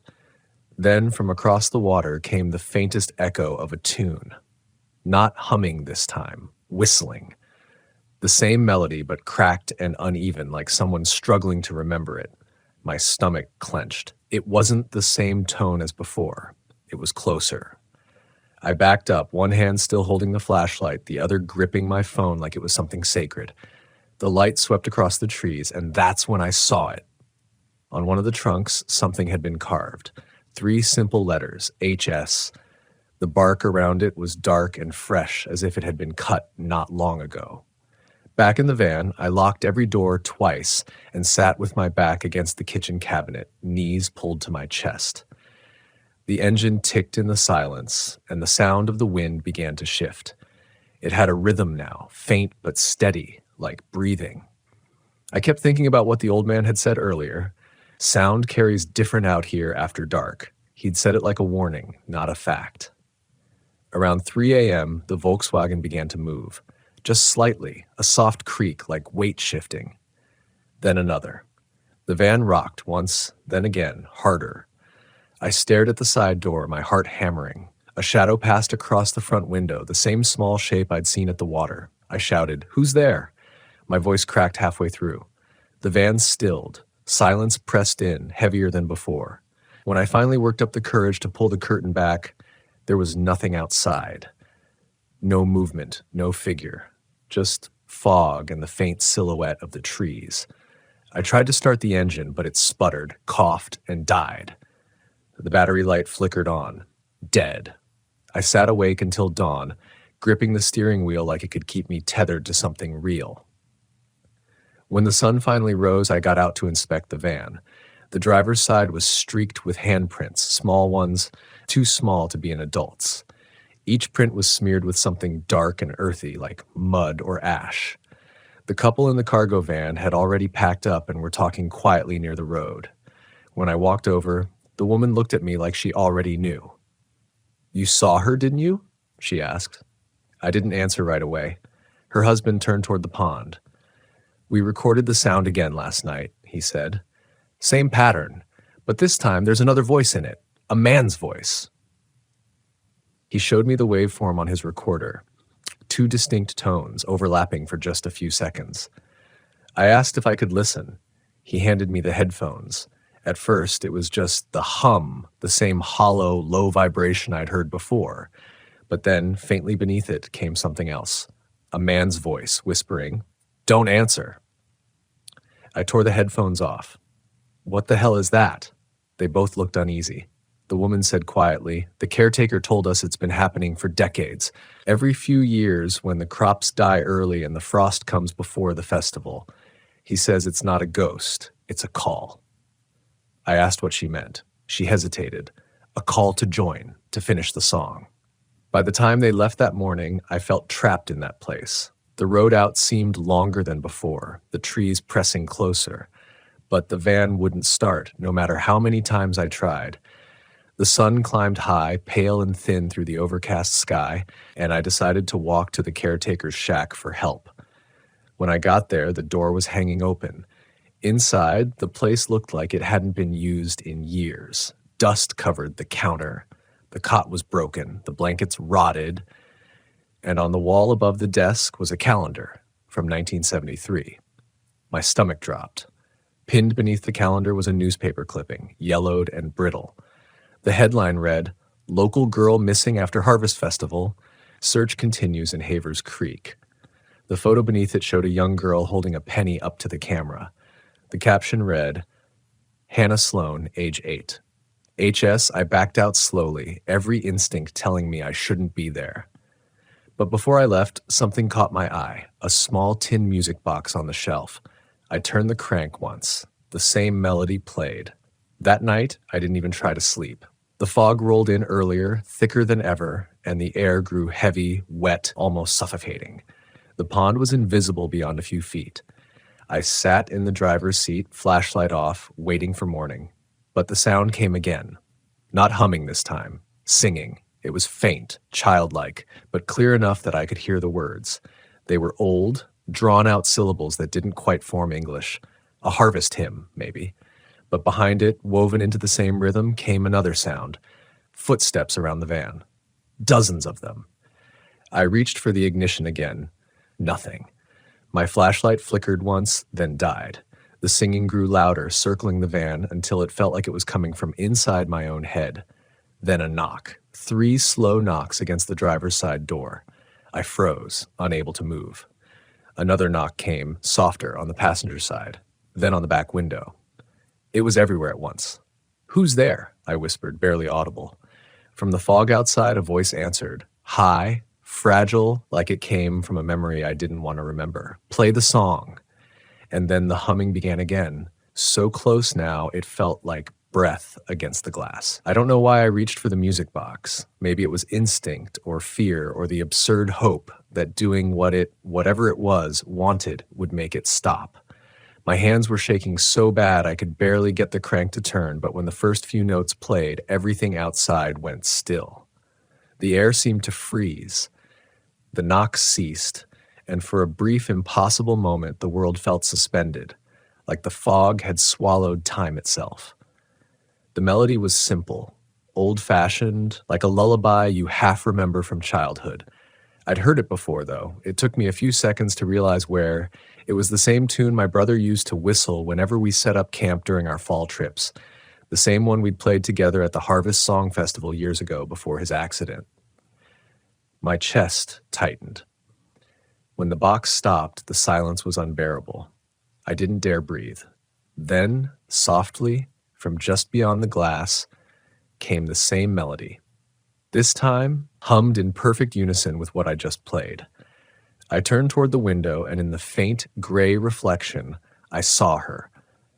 Then from across the water came the faintest echo of a tune. Not humming this time, whistling. The same melody, but cracked and uneven, like someone struggling to remember it. My stomach clenched. It wasn't the same tone as before. It was closer. I backed up, one hand still holding the flashlight, the other gripping my phone like it was something sacred. The light swept across the trees, and that's when I saw it. On one of the trunks, something had been carved. 3 simple letters, HS. The bark around it was dark and fresh, as if it had been cut not long ago. Back in the van, I locked every door twice and sat with my back against the kitchen cabinet, knees pulled to my chest. The engine ticked in the silence, and the sound of the wind began to shift. It had a rhythm now, faint but steady, like breathing. I kept thinking about what the old man had said earlier. Sound carries different out here after dark. He'd said it like a warning, not a fact. Around 3 a.m., the Volkswagen began to move. Just slightly, a soft creak like weight shifting. Then another. The van rocked once, then again, harder. I stared at the side door, my heart hammering. A shadow passed across the front window, the same small shape I'd seen at the water. I shouted, "Who's there?" My voice cracked halfway through. The van stilled. Silence pressed in, heavier than before. When I finally worked up the courage to pull the curtain back, there was nothing outside. No movement, no figure. Just fog and the faint silhouette of the trees. I tried to start the engine, but it sputtered, coughed, and died. The battery light flickered on. Dead. I sat awake until dawn, gripping the steering wheel like it could keep me tethered to something real. When the sun finally rose, I got out to inspect the van. The driver's side was streaked with handprints, small ones, too small to be an adult's. Each print was smeared with something dark and earthy, like mud or ash. The couple in the cargo van had already packed up and were talking quietly near the road. When I walked over, the woman looked at me like she already knew. "You saw her, didn't you?" she asked. I didn't answer right away. Her husband turned toward the pond. "We recorded the sound again last night," he said. "Same pattern, but this time there's another voice in it, a man's voice." He showed me the waveform on his recorder, two distinct tones overlapping for just a few seconds. I asked if I could listen. He handed me the headphones. At first, it was just the hum, the same hollow, low vibration I'd heard before. But then, faintly beneath it, came something else. A man's voice whispering, "Don't answer." I tore the headphones off. "What the hell is that?" They both looked uneasy. The woman said quietly, "The caretaker told us it's been happening for decades. Every few years, when the crops die early and the frost comes before the festival. He says it's not a ghost, it's a call." I asked what she meant. She hesitated. A call to join, to finish the song. By the time they left that morning, I felt trapped in that place. The road out seemed longer than before, the trees pressing closer. But the van wouldn't start, no matter how many times I tried. The sun climbed high, pale and thin through the overcast sky, and I decided to walk to the caretaker's shack for help. When I got there, the door was hanging open. Inside, the place looked like it hadn't been used in years. Dust covered the counter. The cot was broken, the blankets rotted, and on the wall above the desk was a calendar from 1973. My stomach dropped. Pinned beneath the calendar was a newspaper clipping, yellowed and brittle. The headline read, "Local girl missing after Harvest Festival. Search continues in Havers Creek." The photo beneath it showed a young girl holding a penny up to the camera. The caption read, "Hannah Sloan, age 8. HS, I backed out slowly, every instinct telling me I shouldn't be there." But before I left, something caught my eye, a small tin music box on the shelf. I turned the crank once. The same melody played. That night, I didn't even try to sleep. The fog rolled in earlier, thicker than ever, and the air grew heavy, wet, almost suffocating. The pond was invisible beyond a few feet. I sat in the driver's seat, flashlight off, waiting for morning. But the sound came again. Not humming this time, singing. It was faint, childlike, but clear enough that I could hear the words. They were old, drawn-out syllables that didn't quite form English. A harvest hymn, maybe. But behind it, woven into the same rhythm, came another sound. Footsteps around the van. Dozens of them. I reached for the ignition again. Nothing. My flashlight flickered once, then died. The singing grew louder, circling the van until it felt like it was coming from inside my own head. Then a knock. 3 slow knocks against the driver's side door. I froze, unable to move. Another knock came, softer, on the passenger side, then on the back window. It was everywhere at once. "Who's there?" I whispered, barely audible. From the fog outside, a voice answered, high, fragile, like it came from a memory I didn't want to remember. "Play the song." And then the humming began again, so close now it felt like breath against the glass. I don't know why I reached for the music box. Maybe it was instinct or fear or the absurd hope that doing whatever it was, wanted would make it stop. My hands were shaking so bad I could barely get the crank to turn, but when the first few notes played, everything outside went still. The air seemed to freeze. The knocks ceased, and for a brief, impossible moment, the world felt suspended, like the fog had swallowed time itself. The melody was simple, old-fashioned, like a lullaby you half remember from childhood. I'd heard it before, though. It took me a few seconds to realize where. It was the same tune my brother used to whistle whenever we set up camp during our fall trips, the same one we'd played together at the Harvest Song Festival years ago before his accident. My chest tightened. When the box stopped, the silence was unbearable. I didn't dare breathe. Then, softly, from just beyond the glass, came the same melody. This time, hummed in perfect unison with what I just played. I turned toward the window, and in the faint, gray reflection, I saw her,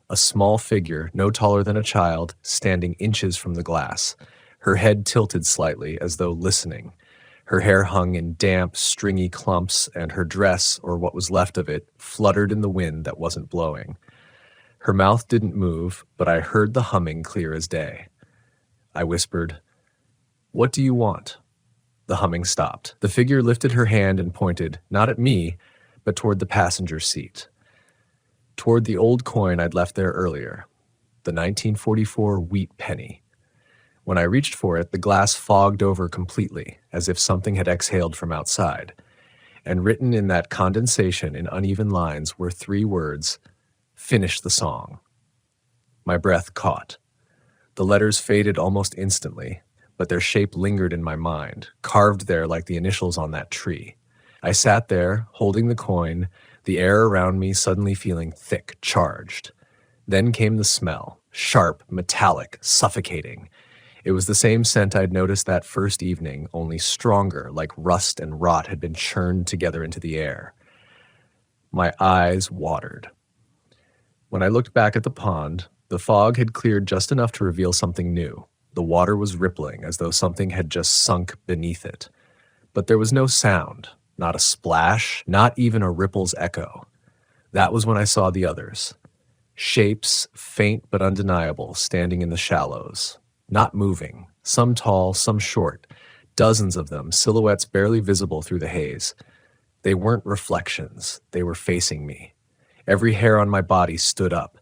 a small figure, no taller than a child, standing inches from the glass. Her head tilted slightly, as though listening. Her hair hung in damp, stringy clumps, and her dress, or what was left of it, fluttered in the wind that wasn't blowing. Her mouth didn't move, but I heard the humming clear as day. I whispered, "What do you want?" The humming stopped. The figure lifted her hand and pointed, not at me, but toward the passenger seat. Toward the old coin I'd left there earlier, the 1944 wheat penny. When I reached for it, the glass fogged over completely, as if something had exhaled from outside. And written in that condensation in uneven lines were 3 words, "Finish the song." My breath caught. The letters faded almost instantly, but their shape lingered in my mind, carved there like the initials on that tree. I sat there, holding the coin, the air around me suddenly feeling thick, charged. Then came the smell, sharp, metallic, suffocating. It was the same scent I'd noticed that first evening, only stronger, like rust and rot had been churned together into the air. My eyes watered. When I looked back at the pond, the fog had cleared just enough to reveal something new. The water was rippling, as though something had just sunk beneath it. But there was no sound, not a splash, not even a ripple's echo. That was when I saw the others. Shapes, faint but undeniable, standing in the shallows. Not moving, some tall, some short, dozens of them, silhouettes barely visible through the haze. They weren't reflections, they were facing me. Every hair on my body stood up.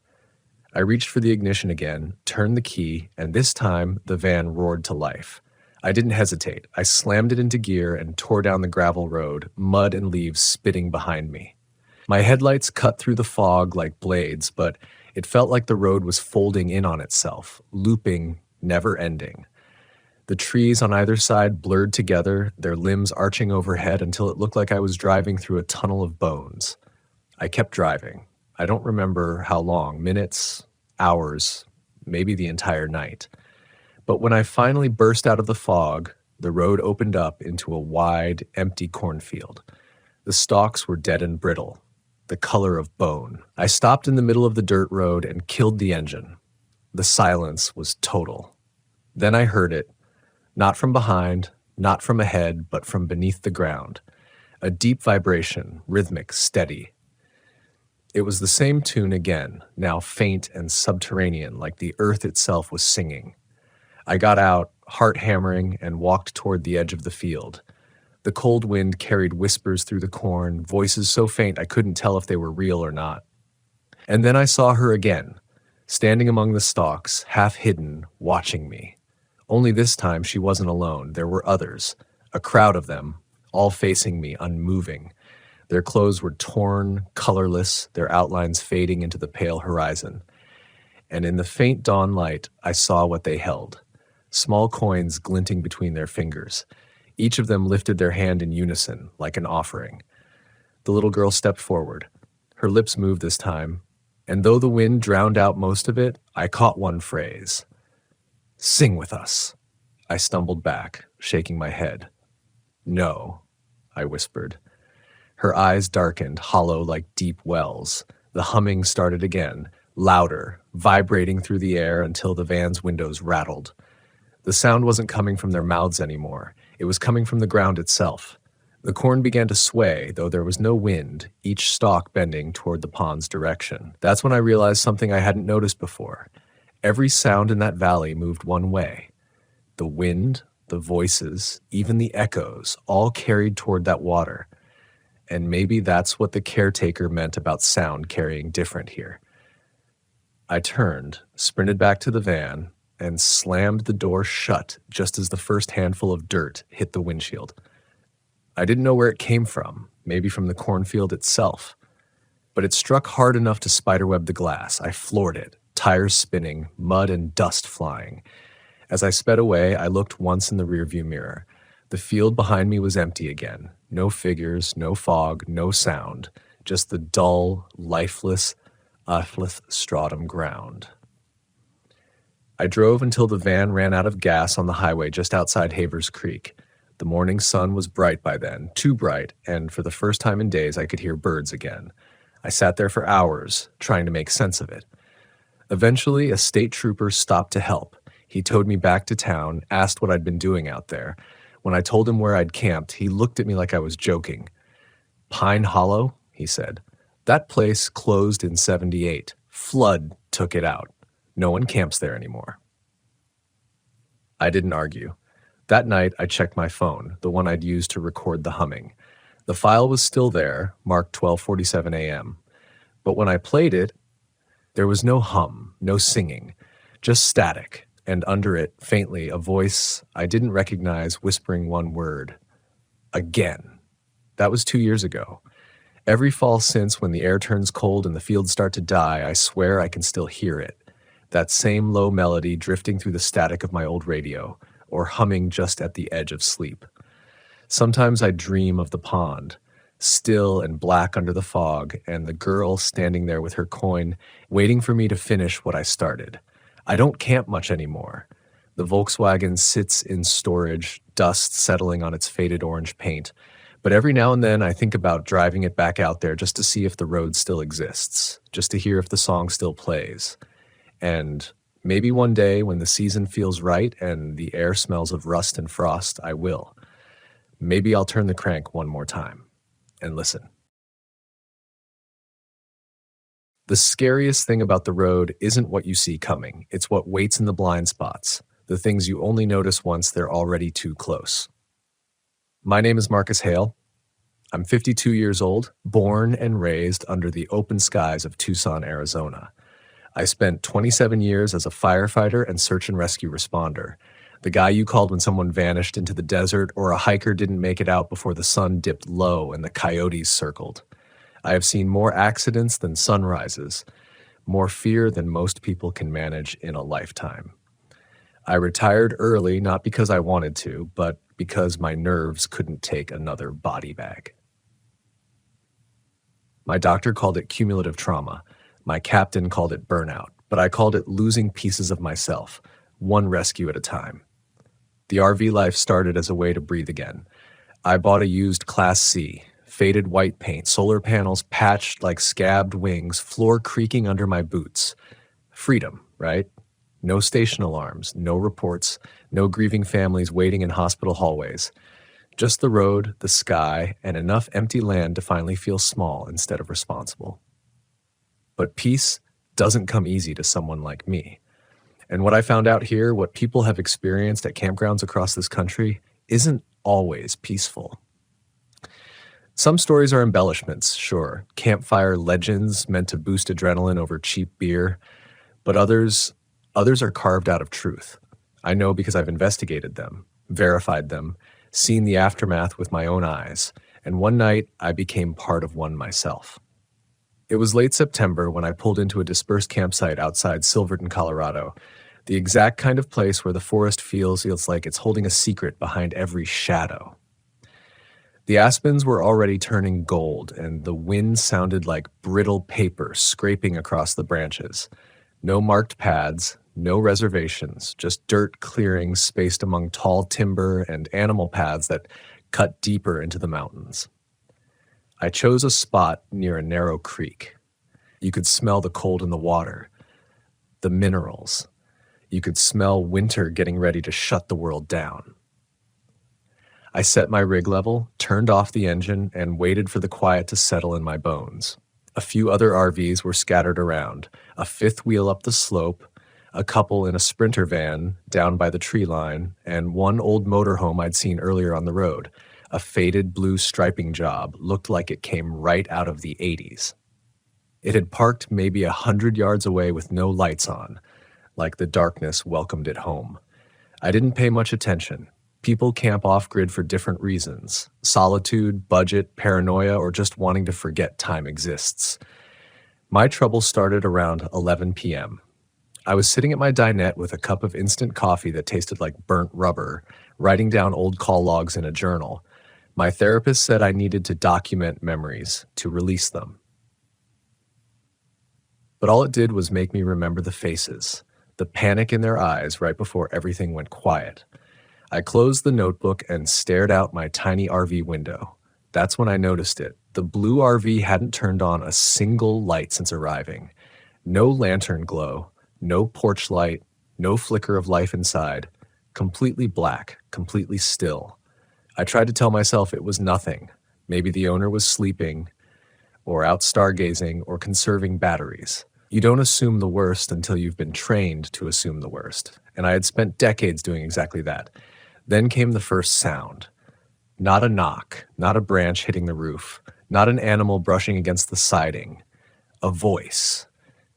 I reached for the ignition again, turned the key, and this time the van roared to life. I didn't hesitate. I slammed it into gear and tore down the gravel road, mud and leaves spitting behind me. My headlights cut through the fog like blades, but it felt like the road was folding in on itself, looping, never ending. The trees on either side blurred together, their limbs arching overhead until it looked like I was driving through a tunnel of bones. I kept driving. I don't remember how long, minutes, hours, maybe the entire night. But when I finally burst out of the fog, the road opened up into a wide, empty cornfield. The stalks were dead and brittle, the color of bone. I stopped in the middle of the dirt road and killed the engine. The silence was total. Then I heard it, not from behind, not from ahead, but from beneath the ground. A deep vibration, rhythmic, steady. It was the same tune again, now faint and subterranean, like the earth itself was singing. I got out, heart hammering, and walked toward the edge of the field. The cold wind carried whispers through the corn, voices so faint I couldn't tell if they were real or not. And then I saw her again, standing among the stalks, half hidden, watching me. Only this time she wasn't alone. There were others, a crowd of them, all facing me, unmoving. Their clothes were torn, colorless, their outlines fading into the pale horizon. And in the faint dawn light, I saw what they held. Small coins glinting between their fingers. Each of them lifted their hand in unison, like an offering. The little girl stepped forward. Her lips moved this time, and though the wind drowned out most of it, I caught one phrase. "Sing with us." I stumbled back, shaking my head. "No," I whispered. Her eyes darkened, hollow like deep wells. The humming started again, louder, vibrating through the air until the van's windows rattled. The sound wasn't coming from their mouths anymore. It was coming from the ground itself. The corn began to sway, though there was no wind, each stalk bending toward the pond's direction. That's when I realized something I hadn't noticed before. Every sound in that valley moved one way. The wind, the voices, even the echoes, all carried toward that water. And maybe that's what the caretaker meant about sound carrying different here. I turned, sprinted back to the van, and slammed the door shut just as the first handful of dirt hit the windshield. I didn't know where it came from, maybe from the cornfield itself. But it struck hard enough to spiderweb the glass. I floored it, tires spinning, mud and dust flying. As I sped away, I looked once in the rearview mirror. The field behind me was empty again. No figures, no fog, no sound. Just the dull, lifeless, stratum ground. I drove until the van ran out of gas on the highway just outside Havers Creek. The morning sun was bright by then, too bright, and for the first time in days I could hear birds again. I sat there for hours, trying to make sense of it. Eventually, a state trooper stopped to help. He towed me back to town, asked what I'd been doing out there. When I told him where I'd camped, he looked at me like I was joking. Pine Hollow, he said. That place closed in '78. Flood took it out. No one camps there anymore. I didn't argue. That night, I checked my phone, the one I'd used to record the humming. The file was still there, marked 12:47 a.m. But when I played it, there was no hum, no singing, just static, and under it, faintly, a voice I didn't recognize whispering one word. Again. That was 2 years ago. Every fall since, when the air turns cold and the fields start to die, I swear I can still hear it. That same low melody drifting through the static of my old radio, or humming just at the edge of sleep. Sometimes I dream of the pond, still and black under the fog, and the girl standing there with her coin, waiting for me to finish what I started. I don't camp much anymore. The Volkswagen sits in storage, dust settling on its faded orange paint. But every now and then I think about driving it back out there just to see if the road still exists, just to hear if the song still plays. And maybe one day when the season feels right and the air smells of rust and frost, I will. Maybe I'll turn the crank one more time and listen. The scariest thing about the road isn't what you see coming. It's what waits in the blind spots, the things you only notice once they're already too close. My name is Marcus Hale. I'm 52 years old, born and raised under the open skies of Tucson, Arizona. I spent 27 years as a firefighter and search and rescue responder, the guy you called when someone vanished into the desert or a hiker didn't make it out before the sun dipped low and the coyotes circled. I have seen more accidents than sunrises, more fear than most people can manage in a lifetime. I retired early not because I wanted to, but because my nerves couldn't take another body bag. My doctor called it cumulative trauma. My captain called it burnout, but I called it losing pieces of myself, one rescue at a time. The RV life started as a way to breathe again. I bought a used Class C, faded white paint, solar panels patched like scabbed wings, floor creaking under my boots. Freedom, right? No station alarms, no reports, no grieving families waiting in hospital hallways. Just the road, the sky, and enough empty land to finally feel small instead of responsible. But peace doesn't come easy to someone like me. And what I found out here, what people have experienced at campgrounds across this country, isn't always peaceful. Some stories are embellishments, sure, campfire legends meant to boost adrenaline over cheap beer, but others are carved out of truth. I know because I've investigated them, verified them, seen the aftermath with my own eyes, and one night I became part of one myself. It was late September when I pulled into a dispersed campsite outside Silverton, Colorado, the exact kind of place where the forest feels like it's holding a secret behind every shadow. The aspens were already turning gold, and the wind sounded like brittle paper scraping across the branches. No marked paths, no reservations, just dirt clearings spaced among tall timber and animal paths that cut deeper into the mountains. I chose a spot near a narrow creek. You could smell the cold in the water, the minerals. You could smell winter getting ready to shut the world down. I set my rig level, turned off the engine, and waited for the quiet to settle in my bones. A few other RVs were scattered around, a fifth wheel up the slope, a couple in a Sprinter van down by the tree line, and one old motorhome I'd seen earlier on the road. A faded blue striping job looked like it came right out of the 80s. It had parked maybe 100 yards away with no lights on, like the darkness welcomed it home. I didn't pay much attention. People camp off-grid for different reasons: solitude, budget, paranoia, or just wanting to forget time exists. My trouble started around 11 p.m. I was sitting at my dinette with a cup of instant coffee that tasted like burnt rubber, writing down old call logs in a journal. My therapist said I needed to document memories, to release them. But all it did was make me remember the faces, the panic in their eyes right before everything went quiet. I closed the notebook and stared out my tiny RV window. That's when I noticed it. The blue RV hadn't turned on a single light since arriving. No lantern glow, no porch light, No flicker of life inside. Completely black, completely still. I tried to tell myself it was nothing. Maybe the owner was sleeping, or out stargazing, or conserving batteries. You don't assume the worst until you've been trained to assume the worst. And I had spent decades doing exactly that. Then came the first sound. Not a knock, not a branch hitting the roof, not an animal brushing against the siding. A voice.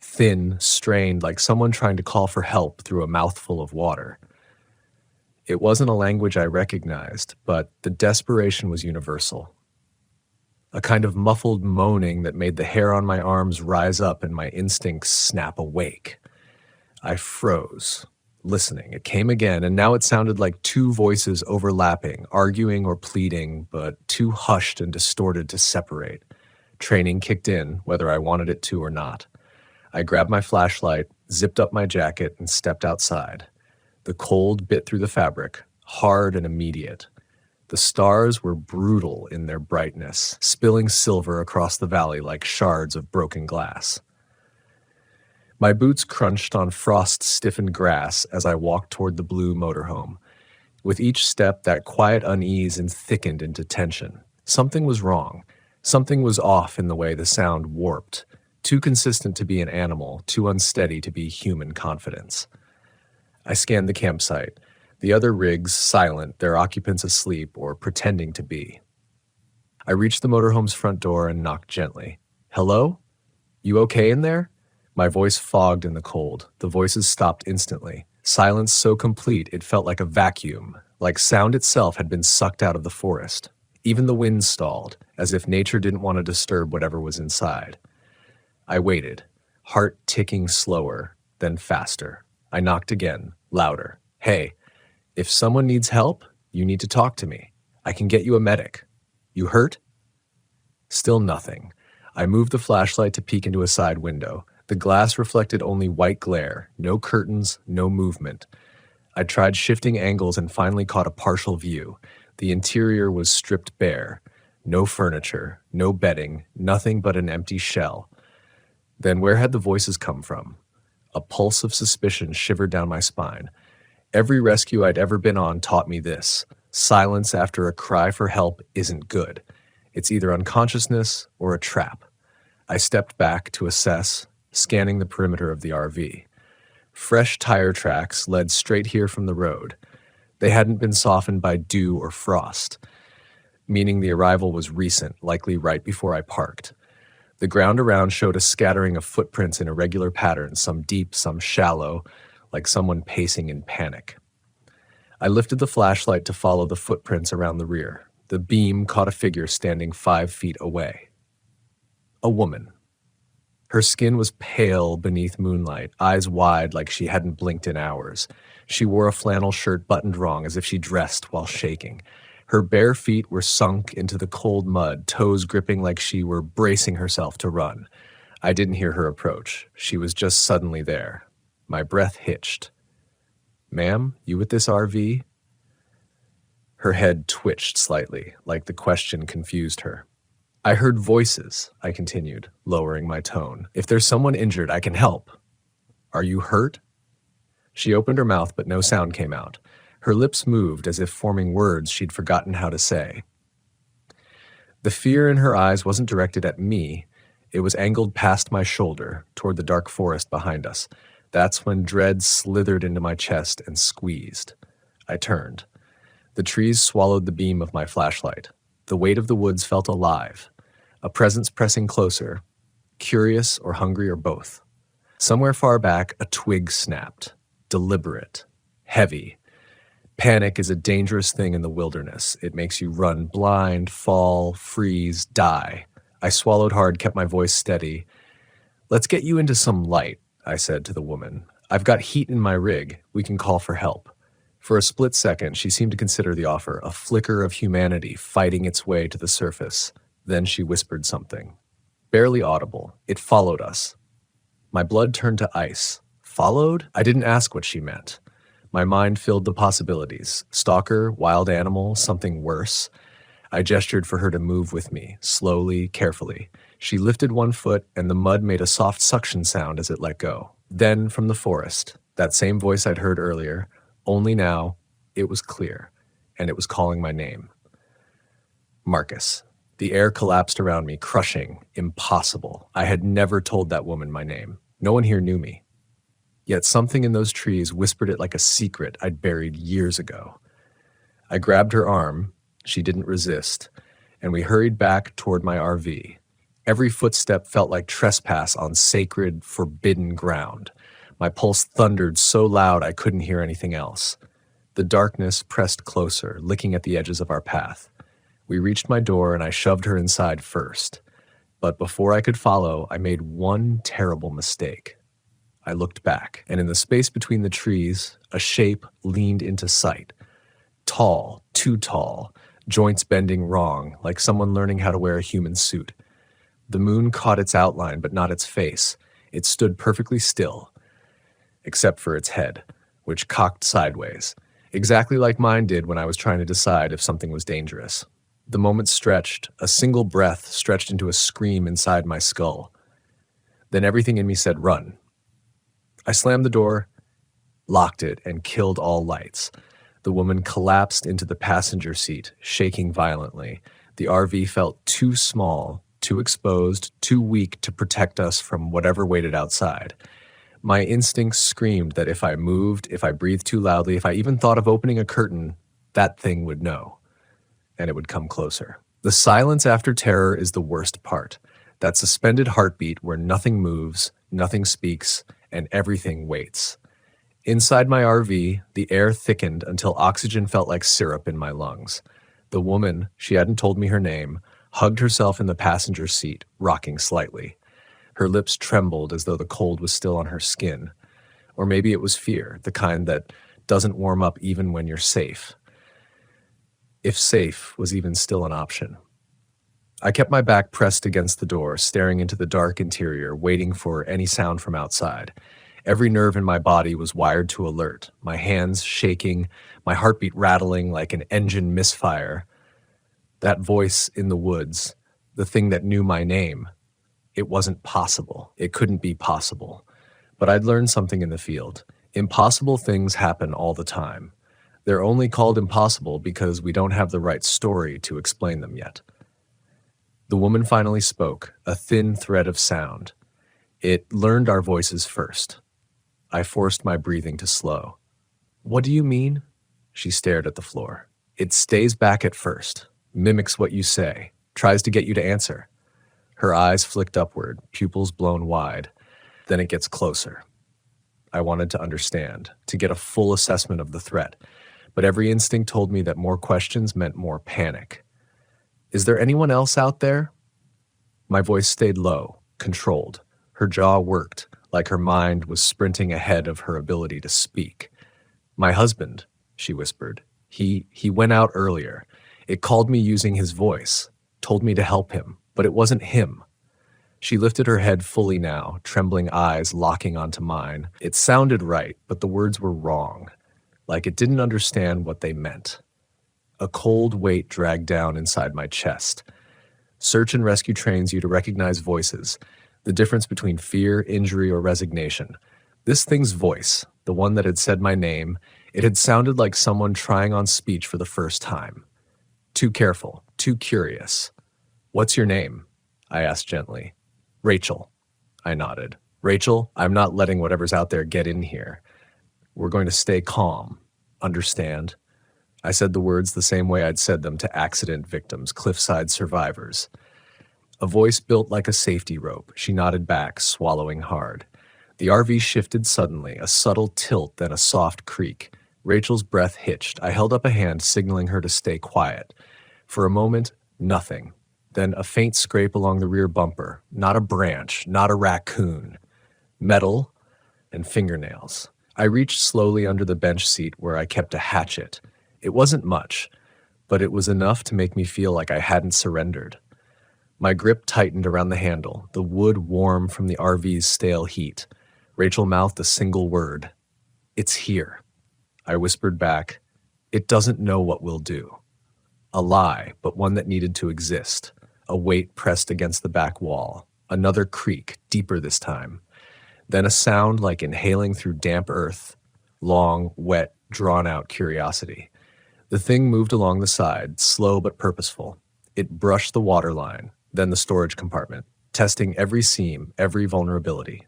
Thin, strained, like someone trying to call for help through a mouthful of water. It wasn't a language I recognized, but the desperation was universal. A kind of muffled moaning that made the hair on my arms rise up and my instincts snap awake. I froze, listening. It came again, and now it sounded like two voices overlapping, arguing or pleading, but too hushed and distorted to separate. Training kicked in, whether I wanted it to or not. I grabbed my flashlight, zipped up my jacket, and stepped outside. The cold bit through the fabric, hard and immediate. The stars were brutal in their brightness, spilling silver across the valley like shards of broken glass. My boots crunched on frost-stiffened grass as I walked toward the blue motorhome. With each step, that quiet unease thickened into tension. Something was wrong. Something was off in the way the sound warped. Too consistent to be an animal, too unsteady to be human confidence. I scanned the campsite. The other rigs silent, their occupants asleep or pretending to be. I reached the motorhome's front door and knocked gently. "Hello? You okay in there?" My voice fogged in the cold. The voices stopped instantly. Silence so complete it felt like a vacuum, like sound itself had been sucked out of the forest. Even the wind stalled, as if nature didn't want to disturb whatever was inside. I waited, heart ticking slower, then faster. I knocked again, louder. "Hey, if someone needs help, you need to talk to me. I can get you a medic. You hurt?" Still nothing. I moved the flashlight to peek into a side window. The glass reflected only white glare, no curtains, no movement. I tried shifting angles and finally caught a partial view. The interior was stripped bare. No furniture, no bedding, nothing but an empty shell. Then where had the voices come from? A pulse of suspicion shivered down my spine. Every rescue I'd ever been on taught me this. Silence after a cry for help isn't good. It's either unconsciousness or a trap. I stepped back to assess, scanning the perimeter of the RV. Fresh tire tracks led straight here from the road. They hadn't been softened by dew or frost, meaning the arrival was recent, likely right before I parked. The ground around showed a scattering of footprints in irregular patterns, some deep, some shallow, like someone pacing in panic. I lifted the flashlight to follow the footprints around the rear. The beam caught a figure standing 5 feet away. A woman. Her skin was pale beneath moonlight, eyes wide like she hadn't blinked in hours. She wore a flannel shirt buttoned wrong, as if she dressed while shaking. Her bare feet were sunk into the cold mud, toes gripping like she were bracing herself to run. I didn't hear her approach. She was just suddenly there. My breath hitched. "Ma'am, you with this RV?" Her head twitched slightly, like the question confused her. "I heard voices," I continued, lowering my tone. "If there's someone injured, I can help." "Are you hurt?" She opened her mouth, but no sound came out. Her lips moved as if forming words she'd forgotten how to say. The fear in her eyes wasn't directed at me. It was angled past my shoulder, toward the dark forest behind us. That's when dread slithered into my chest and squeezed. I turned. The trees swallowed the beam of my flashlight. The weight of the woods felt alive, a presence pressing closer, curious or hungry or both. Somewhere far back, a twig snapped, deliberate, heavy. Panic is a dangerous thing in the wilderness. It makes you run blind, fall, freeze, die. I swallowed hard, kept my voice steady. "Let's get you into some light," I said to the woman. "I've got heat in my rig. We can call for help." For a split second, she seemed to consider the offer, a flicker of humanity fighting its way to the surface. Then she whispered something. Barely audible. It followed us. My blood turned to ice. Followed? I didn't ask what she meant. My mind filled the possibilities. Stalker, wild animal, something worse. I gestured for her to move with me, slowly, carefully. She lifted one foot, and the mud made a soft suction sound as it let go. Then, from the forest, That same voice I'd heard earlier, only now it was clear, and it was calling my name. Marcus. The air collapsed around me, crushing, impossible. I had never told that woman my name. No one here knew me. Yet something in those trees whispered it like a secret I'd buried years ago. I grabbed her arm, she didn't resist, and we hurried back toward my RV. Every footstep felt like trespass on sacred, forbidden ground. My pulse thundered so loud I couldn't hear anything else. The darkness pressed closer, licking at the edges of our path. We reached my door and I shoved her inside first. But before I could follow, I made one terrible mistake. I looked back, and in the space between the trees, a shape leaned into sight. Tall, too tall, joints bending wrong, like someone learning how to wear a human suit. The moon caught its outline, but not its face. It stood perfectly still, except for its head, which cocked sideways, exactly like mine did when I was trying to decide if something was dangerous. The moment stretched, a single breath stretched into a scream inside my skull. Then everything in me said, "Run." I slammed the door, locked it, and killed all lights. The woman collapsed into the passenger seat, shaking violently. The RV felt too small, too exposed, too weak to protect us from whatever waited outside. My instincts screamed that if I moved, if I breathed too loudly, if I even thought of opening a curtain, that thing would know. And it would come closer. The silence after terror is the worst part. That suspended heartbeat where nothing moves, nothing speaks, and everything waits. Inside my RV, the air thickened until oxygen felt like syrup in my lungs. The woman, she hadn't told me her name, hugged herself in the passenger seat, rocking slightly. Her lips trembled as though the cold was still on her skin. Or maybe it was fear, the kind that doesn't warm up even when you're safe. If safe was even still an option. I kept my back pressed against the door, staring into the dark interior, waiting for any sound from outside. Every nerve in my body was wired to alert, my hands shaking, my heartbeat rattling like an engine misfire. That voice in the woods, the thing that knew my name, it wasn't possible. It couldn't be possible. But I'd learned something in the field. Impossible things happen all the time. They're only called impossible because we don't have the right story to explain them yet. The woman finally spoke, a thin thread of sound. It learned our voices first. I forced my breathing to slow. "What do you mean?" She stared at the floor. "It stays back at first, mimics what you say, tries to get you to answer." Her eyes flicked upward, pupils blown wide. Then it gets closer. I wanted to understand, to get a full assessment of the threat. But every instinct told me that more questions meant more panic. "Is there anyone else out there?" My voice stayed low, controlled. Her jaw worked, like her mind was sprinting ahead of her ability to speak. "My husband," she whispered. He went out earlier. It called me using his voice, told me to help him, but it wasn't him." She lifted her head fully now, trembling eyes locking onto mine. It sounded right, but the words were wrong. Like it didn't understand what they meant. A cold weight dragged down inside my chest. Search and rescue trains you to recognize voices, the difference between fear, injury, or resignation. This thing's voice, the one that had said my name, it had sounded like someone trying on speech for the first time. Too careful, too curious. "What's your name?" I asked gently. "Rachel." I nodded. "Rachel, I'm not letting whatever's out there get in here. We're going to stay calm. Understand?" I said the words the same way I'd said them to accident victims, cliffside survivors. A voice built like a safety rope. She nodded back, swallowing hard. The RV shifted suddenly, a subtle tilt, then a soft creak. Rachel's breath hitched. I held up a hand, signaling her to stay quiet. For a moment, nothing. Then a faint scrape along the rear bumper. Not a branch, not a raccoon. Metal and fingernails. I reached slowly under the bench seat where I kept a hatchet. It wasn't much, but it was enough to make me feel like I hadn't surrendered. My grip tightened around the handle, the wood warm from the RV's stale heat. Rachel mouthed a single word. "It's here." I whispered back, "It doesn't know what we'll do." A lie, but one that needed to exist. A weight pressed against the back wall. Another creak, deeper this time. Then a sound like inhaling through damp earth, long, wet, drawn-out curiosity. The thing moved along the side, slow but purposeful. It brushed the waterline, then the storage compartment, testing every seam, every vulnerability.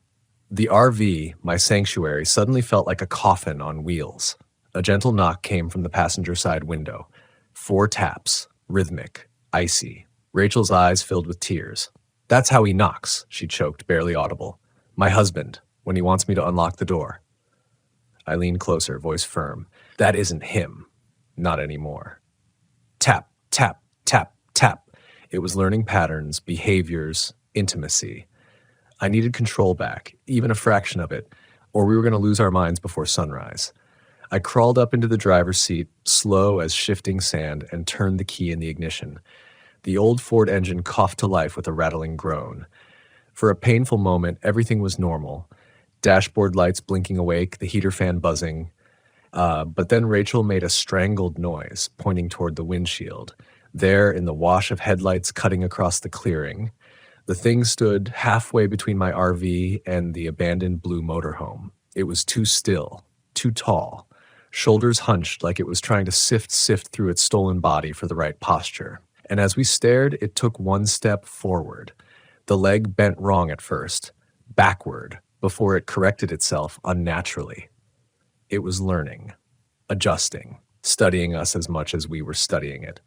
The RV, my sanctuary, suddenly felt like a coffin on wheels. A gentle knock came from the passenger side window. 4 taps, rhythmic, icy. Rachel's eyes filled with tears. "That's how he knocks," she choked, barely audible. "My husband, when he wants me to unlock the door." I leaned closer, voice firm. "That isn't him. Not anymore." Tap, tap, tap, tap. It was learning patterns, behaviors, intimacy. I needed control back, even a fraction of it, or we were going to lose our minds before sunrise. I crawled up into the driver's seat, slow as shifting sand, and turned the key in the ignition. The old Ford engine coughed to life with a rattling groan. For a painful moment, everything was normal. Dashboard lights blinking awake, the heater fan buzzing. But then Rachel made a strangled noise, pointing toward the windshield. There, in the wash of headlights cutting across the clearing, the thing stood halfway between my RV and the abandoned blue motorhome. It was too still, too tall, shoulders hunched like it was trying to sift through its stolen body for the right posture. And as we stared, it took one step forward. The leg bent wrong at first, backward, before it corrected itself unnaturally. It was learning, adjusting, studying us as much as we were studying it.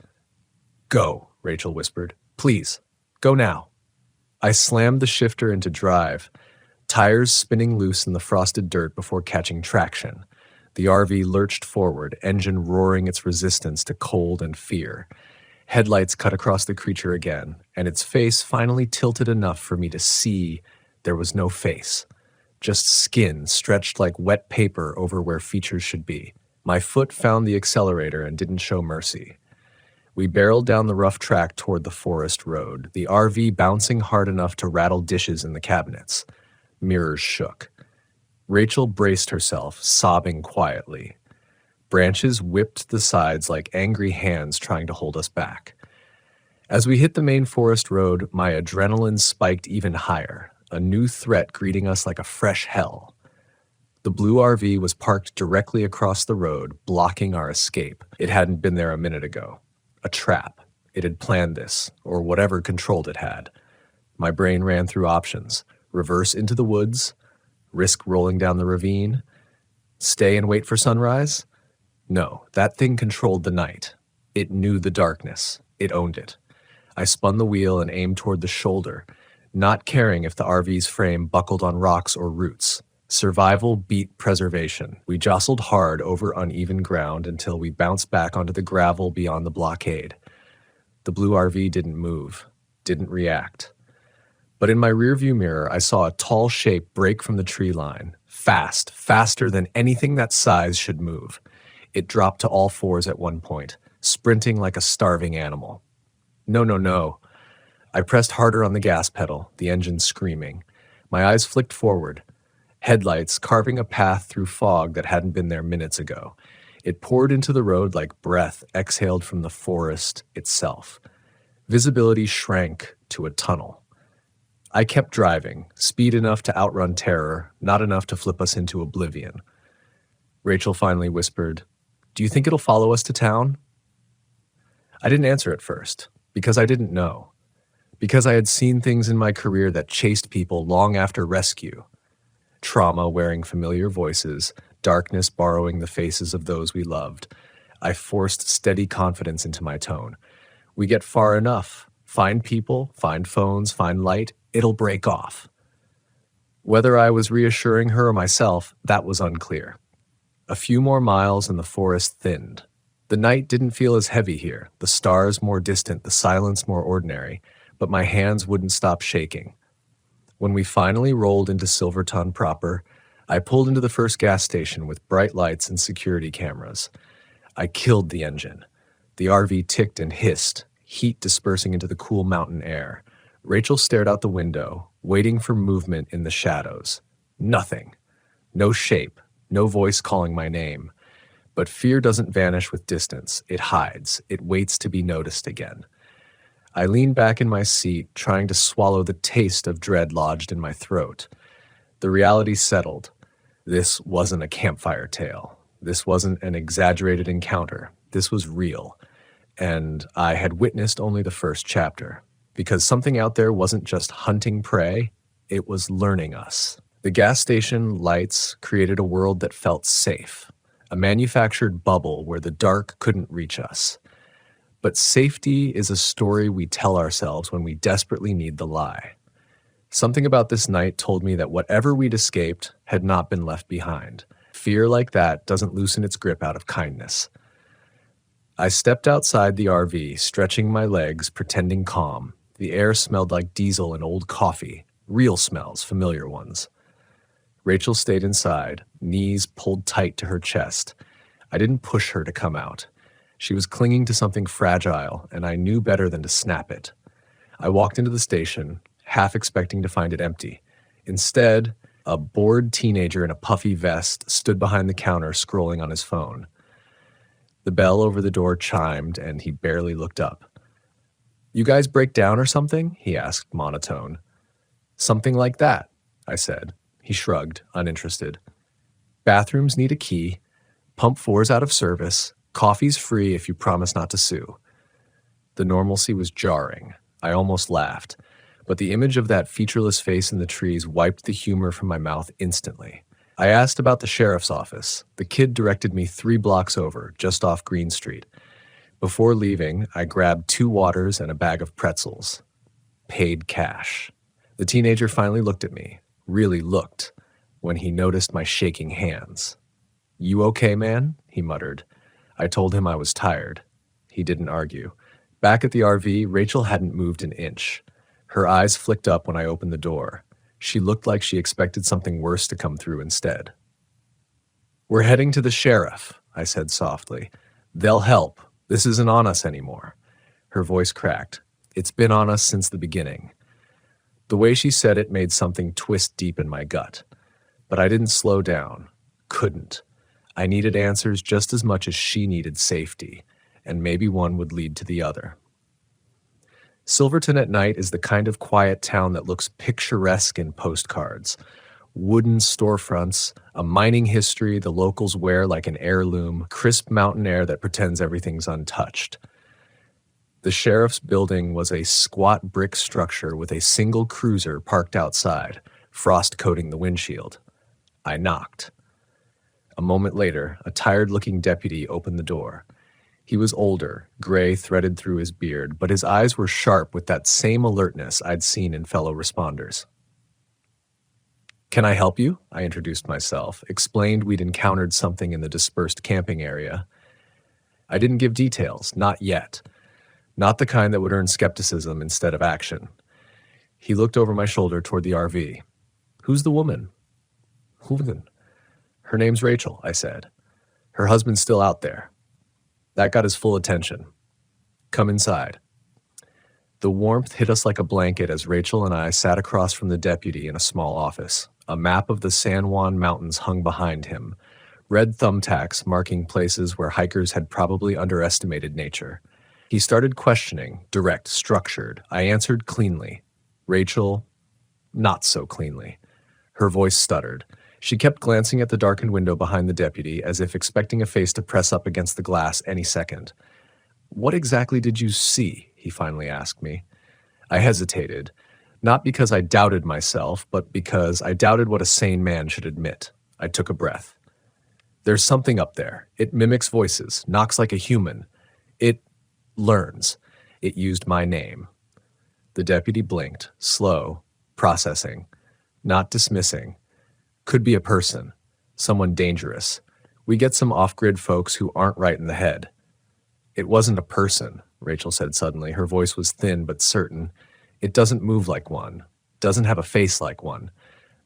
"Go," Rachel whispered. "Please, go now." I slammed the shifter into drive, tires spinning loose in the frosted dirt before catching traction. The RV lurched forward, engine roaring its resistance to cold and fear. Headlights cut across the creature again, and its face finally tilted enough for me to see there was no face. Just skin stretched like wet paper over where features should be. My foot found the accelerator and didn't show mercy. We barreled down the rough track toward the forest road, the RV bouncing hard enough to rattle dishes in the cabinets. Mirrors shook. Rachel braced herself, sobbing quietly. Branches whipped the sides like angry hands trying to hold us back. As we hit the main forest road, my adrenaline spiked even higher, a new threat greeting us like a fresh hell. The blue RV was parked directly across the road, blocking our escape. It hadn't been there a minute ago. A trap. It had planned this, or whatever control it had. My brain ran through options. Reverse into the woods, risk rolling down the ravine, stay and wait for sunrise. No, that thing controlled the night. It knew the darkness. It owned it. I spun the wheel and aimed toward the shoulder, not caring if the RV's frame buckled on rocks or roots. Survival beat preservation. We jostled hard over uneven ground until we bounced back onto the gravel beyond the blockade. The blue RV didn't move, didn't react. But in my rearview mirror, I saw a tall shape break from the tree line, fast, faster than anything that size should move. It dropped to all fours at one point, sprinting like a starving animal. No, no, no. I pressed harder on the gas pedal, the engine screaming. My eyes flicked forward. Headlights carving a path through fog that hadn't been there minutes ago. It poured into the road like breath exhaled from the forest itself. Visibility shrank to a tunnel. I kept driving, speed enough to outrun terror, not enough to flip us into oblivion. Rachel finally whispered, "Do you think it'll follow us to town?" I didn't answer at first, because I didn't know. Because I had seen things in my career that chased people long after rescue. Trauma wearing familiar voices, darkness borrowing the faces of those we loved. I forced steady confidence into my tone. We get far enough, find people, find phones, find light, it'll break off. Whether I was reassuring her or myself, that was unclear. A few more miles and the forest thinned. The night didn't feel as heavy here, the stars more distant, the silence more ordinary, but my hands wouldn't stop shaking. When we finally rolled into Silverton proper, I pulled into the first gas station with bright lights and security cameras. I killed the engine. The RV ticked and hissed, heat dispersing into the cool mountain air. Rachel stared out the window, waiting for movement in the shadows. Nothing. No shape. No voice calling my name. But fear doesn't vanish with distance. It hides. It waits to be noticed again. I leaned back in my seat, trying to swallow the taste of dread lodged in my throat. The reality settled. This wasn't a campfire tale. This wasn't an exaggerated encounter. This was real. And I had witnessed only the first chapter, because something out there wasn't just hunting prey, it was learning us. The gas station lights created a world that felt safe, a manufactured bubble where the dark couldn't reach us. But safety is a story we tell ourselves when we desperately need the lie. Something about this night told me that whatever we'd escaped had not been left behind. Fear like that doesn't loosen its grip out of kindness. I stepped outside the RV, stretching my legs, pretending calm. The air smelled like diesel and old coffee, real smells, familiar ones. Rachel stayed inside, knees pulled tight to her chest. I didn't push her to come out. She was clinging to something fragile, and I knew better than to snap it. I walked into the station, half expecting to find it empty. Instead, a bored teenager in a puffy vest stood behind the counter scrolling on his phone. The bell over the door chimed, and he barely looked up. "You guys break down or something?" he asked, monotone. "Something like that," I said. He shrugged, uninterested. "Bathrooms need a key. Pump 4's out of service. Coffee's free if you promise not to sue." The normalcy was jarring. I almost laughed, but the image of that featureless face in the trees wiped the humor from my mouth instantly. I asked about the sheriff's office. The kid directed me 3 blocks over, just off Green Street. Before leaving, I grabbed 2 waters and a bag of pretzels. Paid cash. The teenager finally looked at me, really looked, when he noticed my shaking hands. "You okay, man?" he muttered. I told him I was tired. He didn't argue. Back at the RV, Rachel hadn't moved an inch. Her eyes flicked up when I opened the door. She looked like she expected something worse to come through instead. "We're heading to the sheriff," I said softly. "They'll help. This isn't on us anymore." Her voice cracked. "It's been on us since the beginning." The way she said it made something twist deep in my gut. But I didn't slow down. Couldn't. I needed answers just as much as she needed safety, and maybe one would lead to the other. Silverton at night is the kind of quiet town that looks picturesque in postcards. Wooden storefronts, a mining history the locals wear like an heirloom, crisp mountain air that pretends everything's untouched. The sheriff's building was a squat brick structure with a single cruiser parked outside, frost coating the windshield. I knocked. A moment later, a tired-looking deputy opened the door. He was older, gray threaded through his beard, but his eyes were sharp with that same alertness I'd seen in fellow responders. "Can I help you?" I introduced myself, explained we'd encountered something in the dispersed camping area. I didn't give details, not yet. Not the kind that would earn skepticism instead of action. He looked over my shoulder toward the RV. "Who's the woman?" "Woman?" "Her name's Rachel," I said. "Her husband's still out there." That got his full attention. "Come inside." The warmth hit us like a blanket as Rachel and I sat across from the deputy in a small office. A map of the San Juan Mountains hung behind him, red thumbtacks marking places where hikers had probably underestimated nature. He started questioning, direct, structured. I answered cleanly. Rachel, not so cleanly. Her voice stuttered. She kept glancing at the darkened window behind the deputy, as if expecting a face to press up against the glass any second. "What exactly did you see?" he finally asked me. I hesitated, not because I doubted myself, but because I doubted what a sane man should admit. I took a breath. "There's something up there. It mimics voices, knocks like a human. It learns." It used my name. The deputy blinked, slow, processing, not dismissing. "Could be a person, someone dangerous. We get some off-grid folks who aren't right in the head." "It wasn't a person," Rachel said suddenly. Her voice was thin but certain. "It doesn't move like one, doesn't have a face like one."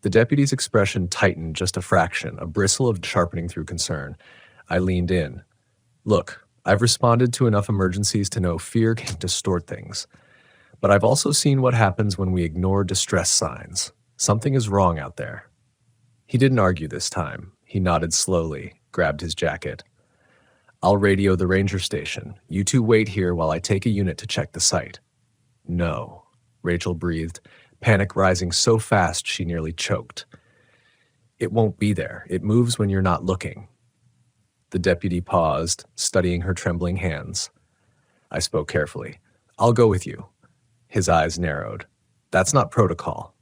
The deputy's expression tightened just a fraction, a bristle of sharpening through concern. I leaned in. "Look, I've responded to enough emergencies to know fear can distort things. But I've also seen what happens when we ignore distress signs. Something is wrong out there." He didn't argue this time. He nodded slowly, grabbed his jacket. "I'll radio the ranger station. You two wait here while I take a unit to check the site." "No," Rachel breathed, panic rising so fast she nearly choked. It won't be there. It moves when you're not looking. The deputy paused, studying her trembling hands. I spoke carefully. I'll go with you. His eyes narrowed. That's not protocol.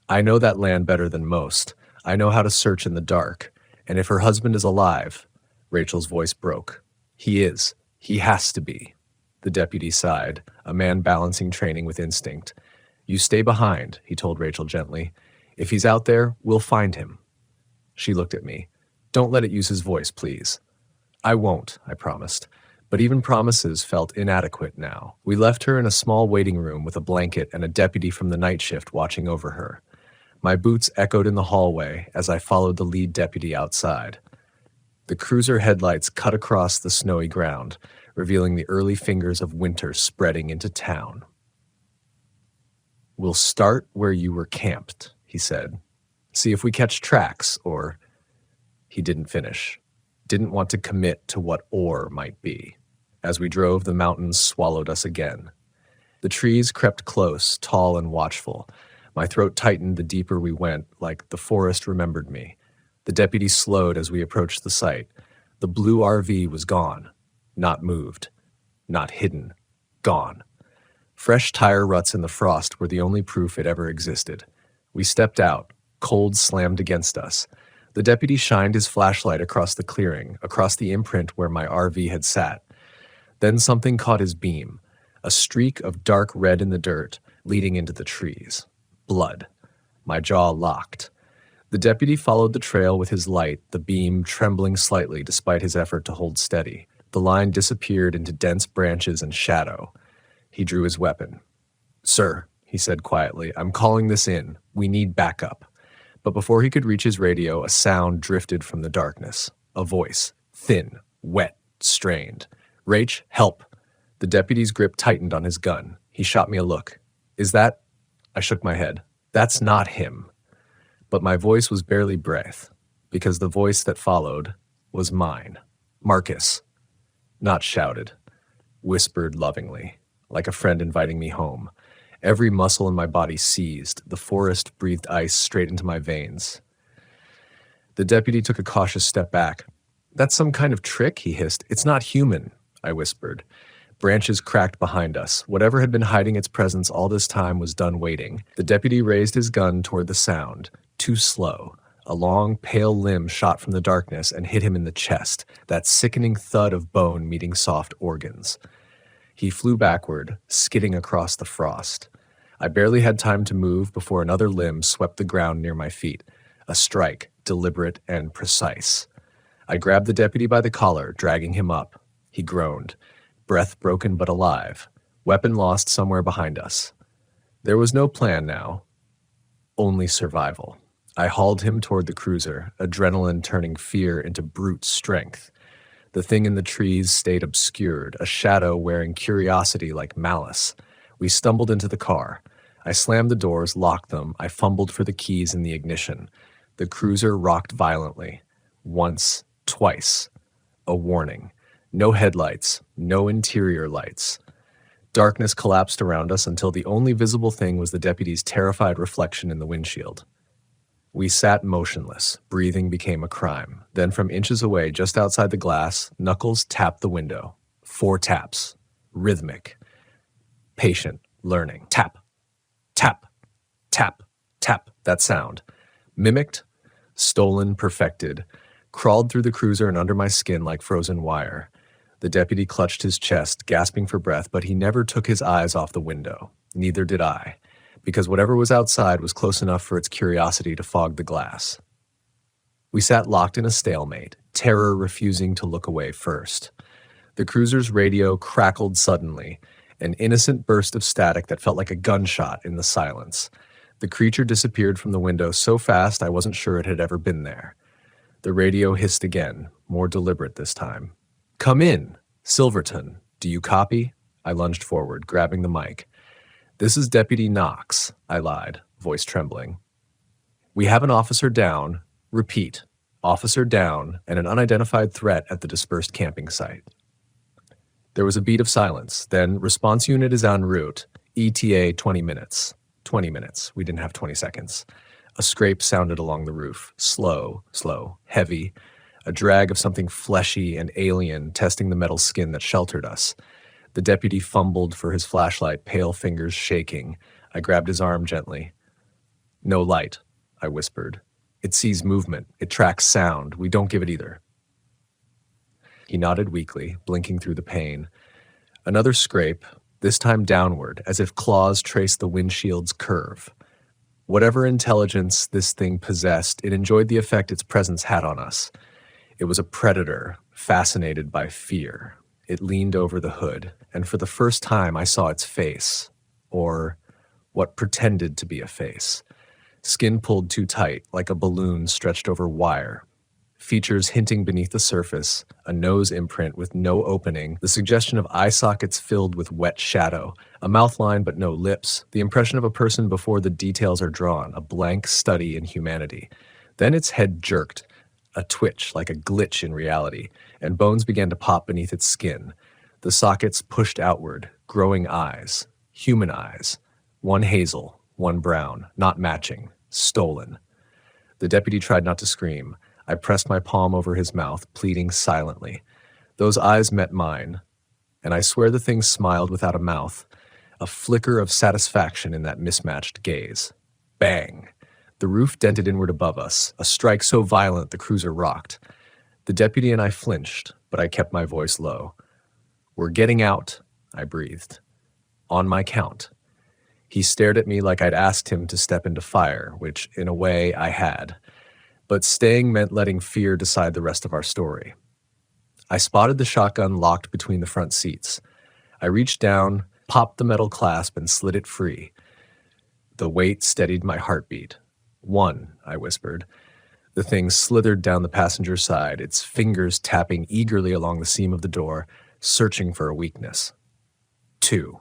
I know that land better than most. I know how to search in the dark. And if her husband is alive, Rachel's voice broke. He is. He has to be. The deputy sighed, a man balancing training with instinct. You stay behind, he told Rachel gently. If he's out there, we'll find him. She looked at me. Don't let it use his voice, please. I won't, I promised. But even promises felt inadequate now. We left her in a small waiting room with a blanket and a deputy from the night shift watching over her. My boots echoed in the hallway as I followed the lead deputy outside. The cruiser headlights cut across the snowy ground, revealing the early fingers of winter spreading into town. We'll start where you were camped, he said. See if we catch tracks, or... He didn't finish. Didn't want to commit to what or might be. As we drove, the mountains swallowed us again. The trees crept close, tall and watchful. My throat tightened the deeper we went, like the forest remembered me. The deputy slowed as we approached the site. The blue RV was gone. Not moved. Not hidden. Gone. Fresh tire ruts in the frost were the only proof it ever existed. We stepped out. Cold slammed against us. The deputy shined his flashlight across the clearing, across the imprint where my RV had sat. Then something caught his beam. A streak of dark red in the dirt, leading into the trees. Blood. My jaw locked. The deputy followed the trail with his light, the beam trembling slightly despite his effort to hold steady. The line disappeared into dense branches and shadow. He drew his weapon. Sir, he said quietly, I'm calling this in. We need backup. But before he could reach his radio, a sound drifted from the darkness. A voice. Thin, wet, strained. Rach, help. The deputy's grip tightened on his gun. He shot me a look. Is that... I shook my head. That's not him. But my voice was barely breath, because the voice that followed was mine. Marcus. Not shouted. Whispered lovingly, like a friend inviting me home. Every muscle in my body seized. The forest breathed ice straight into my veins. The deputy took a cautious step back. That's some kind of trick, he hissed. It's not human, I whispered. Branches cracked behind us. Whatever had been hiding its presence all this time was done waiting. The deputy raised his gun toward the sound. Too slow. A long, pale limb shot from the darkness and hit him in the chest, that sickening thud of bone meeting soft organs. He flew backward, skidding across the frost. I barely had time to move before another limb swept the ground near my feet. A strike, deliberate and precise. I grabbed the deputy by the collar, dragging him up. He groaned. Breath broken but alive. Weapon lost somewhere behind us. There was no plan now. Only survival. I hauled him toward the cruiser, adrenaline turning fear into brute strength. The thing in the trees stayed obscured, a shadow wearing curiosity like malice. We stumbled into the car. I slammed the doors, locked them. I fumbled for the keys in the ignition. The cruiser rocked violently. Once, twice. A warning. No headlights, no interior lights. Darkness collapsed around us until the only visible thing was the deputy's terrified reflection in the windshield. We sat motionless. Breathing became a crime. Then from inches away, just outside the glass, Knuckles tapped the window. 4 taps. Rhythmic. Patient. Learning. Tap. Tap. Tap. Tap. That sound. Mimicked. Stolen. Perfected. Crawled through the cruiser and under my skin like frozen wire. The deputy clutched his chest, gasping for breath, but he never took his eyes off the window. Neither did I, because whatever was outside was close enough for its curiosity to fog the glass. We sat locked in a stalemate, terror refusing to look away first. The cruiser's radio crackled suddenly, an innocent burst of static that felt like a gunshot in the silence. The creature disappeared from the window so fast I wasn't sure it had ever been there. The radio hissed again, more deliberate this time. Come in, Silverton. Do you copy? I lunged forward, grabbing the mic. This is Deputy Knox, I lied, voice trembling. We have an officer down. Repeat, officer down and an unidentified threat at the dispersed camping site. There was a beat of silence. Then, response unit is en route. ETA 20 minutes. 20 minutes. We didn't have 20 seconds. A scrape sounded along the roof, slow, slow, heavy, a drag of something fleshy and alien testing the metal skin that sheltered us. The deputy fumbled for his flashlight, pale fingers shaking. I grabbed his arm gently. "No light," I whispered. "It sees movement. It tracks sound. We don't give it either." He nodded weakly, blinking through the pane. Another scrape, this time downward, as if claws traced the windshield's curve. Whatever intelligence this thing possessed, it enjoyed the effect its presence had on us. It was a predator, fascinated by fear. It leaned over the hood, and for the first time I saw its face, or what pretended to be a face. Skin pulled too tight, like a balloon stretched over wire. Features hinting beneath the surface, a nose imprint with no opening, the suggestion of eye sockets filled with wet shadow, a mouth line but no lips, the impression of a person before the details are drawn, a blank study in humanity. Then its head jerked, a twitch like a glitch in reality, and bones began to pop beneath its skin. The sockets pushed outward, growing eyes, human eyes, one hazel, one brown, not matching, stolen. The deputy tried not to scream. I pressed my palm over his mouth, pleading silently. Those eyes met mine, and I swear the thing smiled without a mouth, a flicker of satisfaction in that mismatched gaze. Bang! The roof dented inward above us, a strike so violent the cruiser rocked. The deputy and I flinched, but I kept my voice low. "We're getting out," I breathed. "On my count." He stared at me like I'd asked him to step into fire, which, in a way, I had. But staying meant letting fear decide the rest of our story. I spotted the shotgun locked between the front seats. I reached down, popped the metal clasp, and slid it free. The weight steadied my heartbeat. "One," I whispered. The thing slithered down the passenger side, its fingers tapping eagerly along the seam of the door, searching for a weakness. "Two."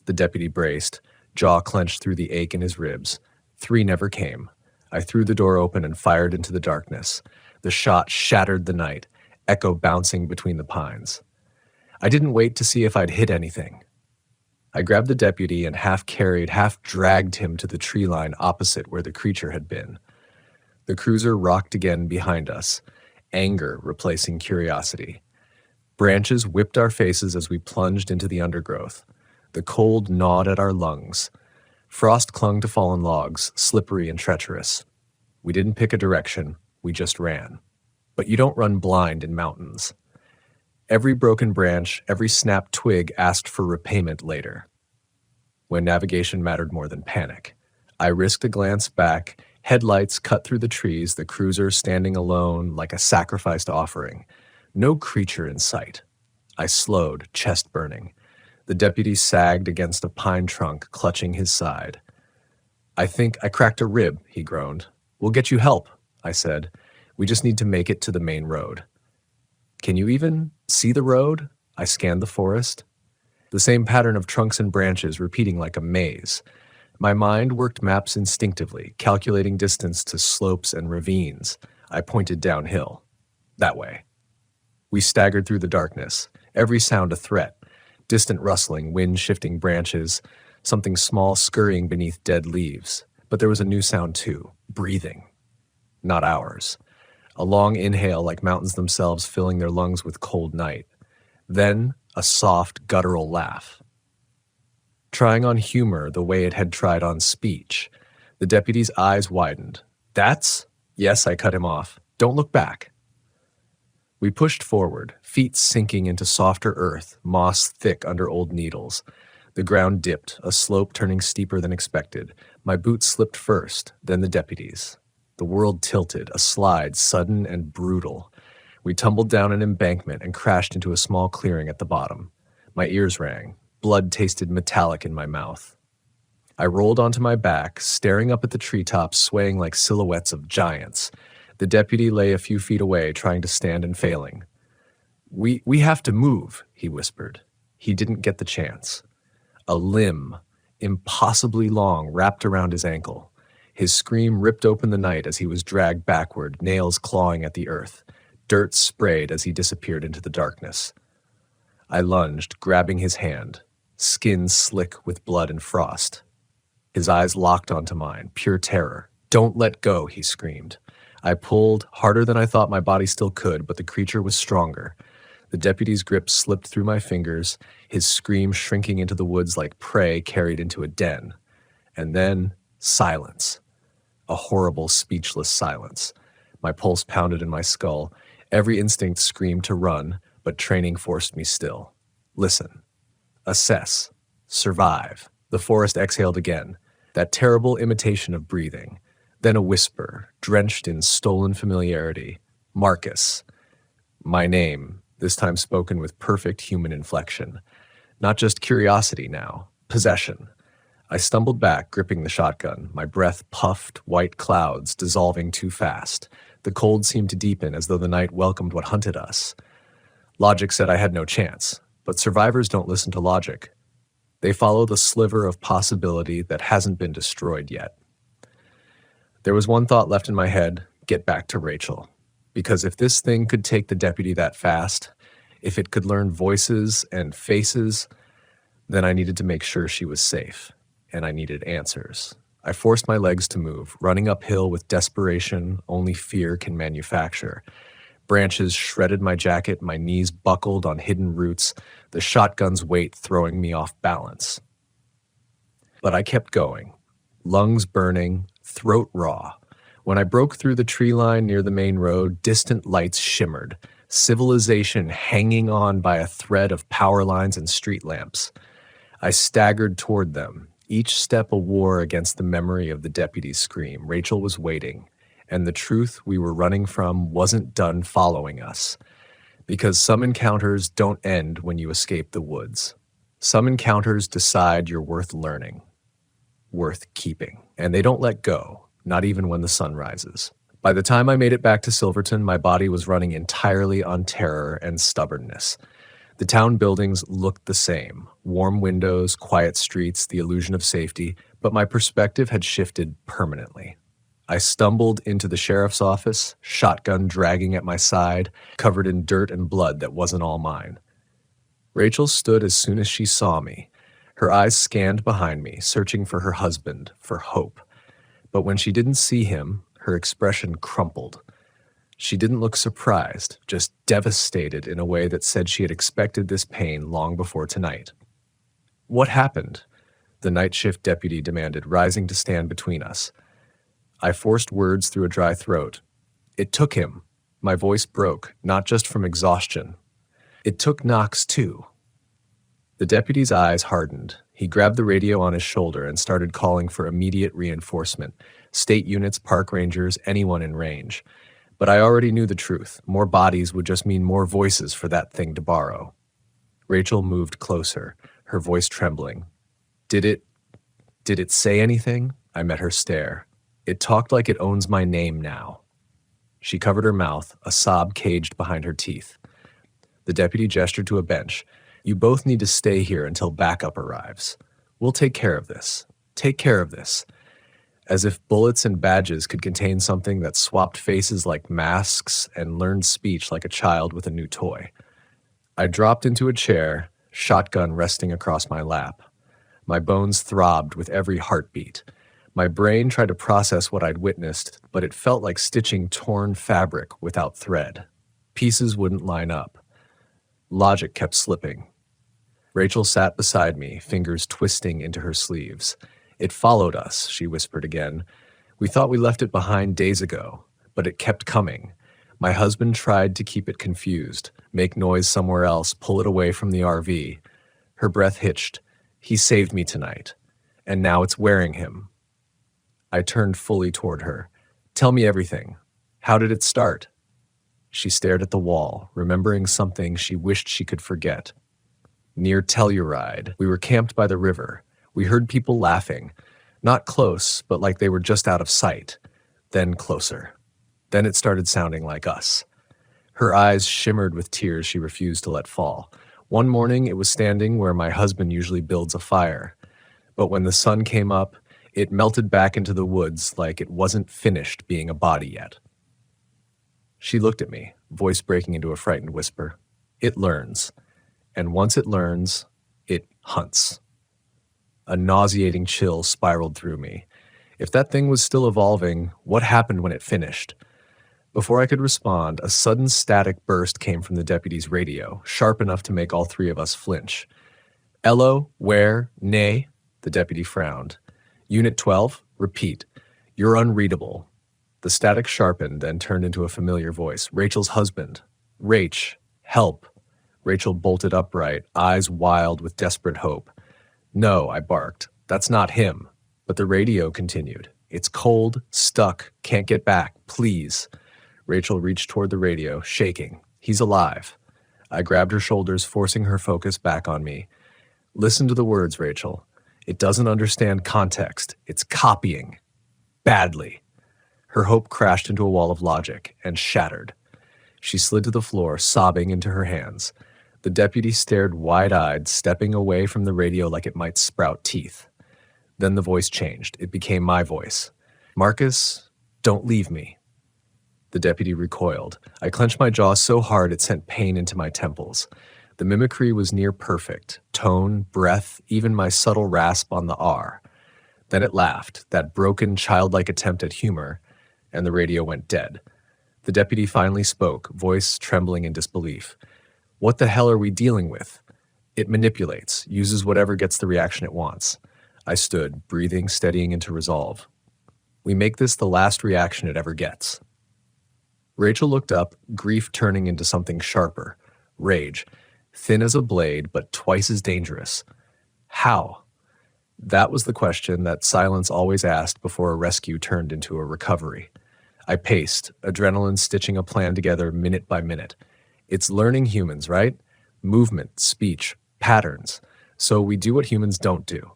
The deputy braced, jaw clenched through the ache in his ribs. Three never came. I threw the door open and fired into the darkness. The shot shattered the night, echo bouncing between the pines. I didn't wait to see if I'd hit anything. I grabbed the deputy and half carried, half dragged him to the tree line opposite where the creature had been. The cruiser rocked again behind us, anger replacing curiosity. Branches whipped our faces as we plunged into the undergrowth. The cold gnawed at our lungs. Frost clung to fallen logs, slippery and treacherous. We didn't pick a direction, we just ran. But you don't run blind in mountains. Every broken branch, every snapped twig asked for repayment later. When navigation mattered more than panic, I risked a glance back, headlights cut through the trees, the cruiser standing alone like a sacrificed offering. No creature in sight. I slowed, chest burning. The deputy sagged against a pine trunk, clutching his side. "I think I cracked a rib," he groaned. "We'll get you help," I said. "We just need to make it to the main road." "Can you even see the road?" I scanned the forest. The same pattern of trunks and branches repeating like a maze. My mind worked maps instinctively, calculating distance to slopes and ravines. I pointed downhill. "That way." We staggered through the darkness, every sound a threat. Distant rustling, wind-shifting branches, something small scurrying beneath dead leaves. But there was a new sound too, breathing. Not ours. A long inhale like mountains themselves filling their lungs with cold night. Then a soft, guttural laugh. Trying on humor the way it had tried on speech. The deputy's eyes widened. "That's—" "Yes," I cut him off. "Don't look back." We pushed forward, feet sinking into softer earth, moss thick under old needles. The ground dipped, a slope turning steeper than expected. My boots slipped first, then the deputy's. The world tilted, a slide sudden and brutal. We tumbled down an embankment and crashed into a small clearing at the bottom. My ears rang. Blood tasted metallic in my mouth. I rolled onto my back, staring up at the treetops, swaying like silhouettes of giants. The deputy lay a few feet away, trying to stand and failing. We have to move," he whispered. He didn't get the chance. A limb, impossibly long, wrapped around his ankle. His scream ripped open the night as he was dragged backward, nails clawing at the earth. Dirt sprayed as he disappeared into the darkness. I lunged, grabbing his hand, skin slick with blood and frost. His eyes locked onto mine, pure terror. "Don't let go," he screamed. I pulled, harder than I thought my body still could, but the creature was stronger. The deputy's grip slipped through my fingers, his scream shrinking into the woods like prey carried into a den. And then, silence. A horrible, speechless silence. My pulse pounded in my skull. Every instinct screamed to run, but training forced me still. Listen. Assess. Survive. The forest exhaled again. That terrible imitation of breathing. Then a whisper, drenched in stolen familiarity. Marcus. My name, this time spoken with perfect human inflection. Not just curiosity now. Possession. I stumbled back, gripping the shotgun, my breath puffed, white clouds dissolving too fast. The cold seemed to deepen as though the night welcomed what hunted us. Logic said I had no chance, but survivors don't listen to logic. They follow the sliver of possibility that hasn't been destroyed yet. There was one thought left in my head, get back to Rachel. Because if this thing could take the deputy that fast, if it could learn voices and faces, then I needed to make sure she was safe. And I needed answers. I forced my legs to move, running uphill with desperation only fear can manufacture. Branches shredded my jacket, my knees buckled on hidden roots, the shotgun's weight throwing me off balance. But I kept going, lungs burning, throat raw. When I broke through the tree line near the main road, distant lights shimmered, civilization hanging on by a thread of power lines and street lamps. I staggered toward them, each step a war against the memory of the deputy's scream. Rachel was waiting, and the truth we were running from wasn't done following us. Because some encounters don't end when you escape the woods. Some encounters decide you're worth learning, worth keeping, and they don't let go, not even when the sun rises. By the time I made it back to Silverton, my body was running entirely on terror and stubbornness. The town buildings looked the same, warm windows, quiet streets, the illusion of safety, but my perspective had shifted permanently. I stumbled into the sheriff's office, shotgun dragging at my side, covered in dirt and blood that wasn't all mine. Rachel stood as soon as she saw me. Her eyes scanned behind me, searching for her husband, for hope. But when she didn't see him, her expression crumpled. She didn't look surprised, just devastated in a way that said she had expected this pain long before tonight. "What happened?" the night shift deputy demanded, rising to stand between us. I forced words through a dry throat. "It took him." My voice broke, not just from exhaustion. "It took Knox, too." The deputy's eyes hardened. He grabbed the radio on his shoulder and started calling for immediate reinforcement. State units, park rangers, anyone in range. But I already knew the truth. More bodies would just mean more voices for that thing to borrow. Rachel moved closer, her voice trembling. Did it say anything?" I met her stare. "It talked like it owns my name now." She covered her mouth, a sob caged behind her teeth. The deputy gestured to a bench. "You both need to stay here until backup arrives. We'll take care of this. Take care of this." As if bullets and badges could contain something that swapped faces like masks and learned speech like a child with a new toy. I dropped into a chair, shotgun resting across my lap. My bones throbbed with every heartbeat. My brain tried to process what I'd witnessed, but it felt like stitching torn fabric without thread. Pieces wouldn't line up. Logic kept slipping. Rachel sat beside me, fingers twisting into her sleeves. "It followed us," she whispered again. "We thought we left it behind days ago, but it kept coming. My husband tried to keep it confused, make noise somewhere else, pull it away from the RV." Her breath hitched. "He saved me tonight, and now it's wearing him." I turned fully toward her. "Tell me everything. How did it start?" She stared at the wall, remembering something she wished she could forget. "Near Telluride, we were camped by the river. We heard people laughing. Not close, but like they were just out of sight. Then closer. Then it started sounding like us." Her eyes shimmered with tears she refused to let fall. "One morning it was standing where my husband usually builds a fire. But when the sun came up, it melted back into the woods like it wasn't finished being a body yet." She looked at me, voice breaking into a frightened whisper. "It learns. And once it learns, it hunts." A nauseating chill spiraled through me. If that thing was still evolving, what happened when it finished? Before I could respond, a sudden static burst came from the deputy's radio, sharp enough to make all three of us flinch. "Ello, where, nay?" The deputy frowned. "Unit 12, repeat. You're unreadable." The static sharpened and turned into a familiar voice. "Rachel's husband. Rach, help." Rachel bolted upright, eyes wild with desperate hope. "No," I barked. "That's not him." But the radio continued. "It's cold, stuck, can't get back, please." Rachel reached toward the radio, shaking. "He's alive." I grabbed her shoulders, forcing her focus back on me. "Listen to the words, Rachel. It doesn't understand context. It's copying. Badly." Her hope crashed into a wall of logic and shattered. She slid to the floor, sobbing into her hands. The deputy stared wide-eyed, stepping away from the radio like it might sprout teeth. Then the voice changed. It became my voice. "Marcus, don't leave me." The deputy recoiled. I clenched my jaw so hard it sent pain into my temples. The mimicry was near perfect. Tone, breath, even my subtle rasp on the R. Then it laughed, that broken, childlike attempt at humor, and the radio went dead. The deputy finally spoke, voice trembling in disbelief. "What the hell are we dealing with?" "It manipulates, uses whatever gets the reaction it wants." I stood, breathing, steadying into resolve. "We make this the last reaction it ever gets." Rachel looked up, grief turning into something sharper. Rage. Thin as a blade, but twice as dangerous. How? That was the question that silence always asked before a rescue turned into a recovery. I paced, adrenaline stitching a plan together minute by minute. It's learning humans, right? Movement, speech, patterns. So we do what humans don't do.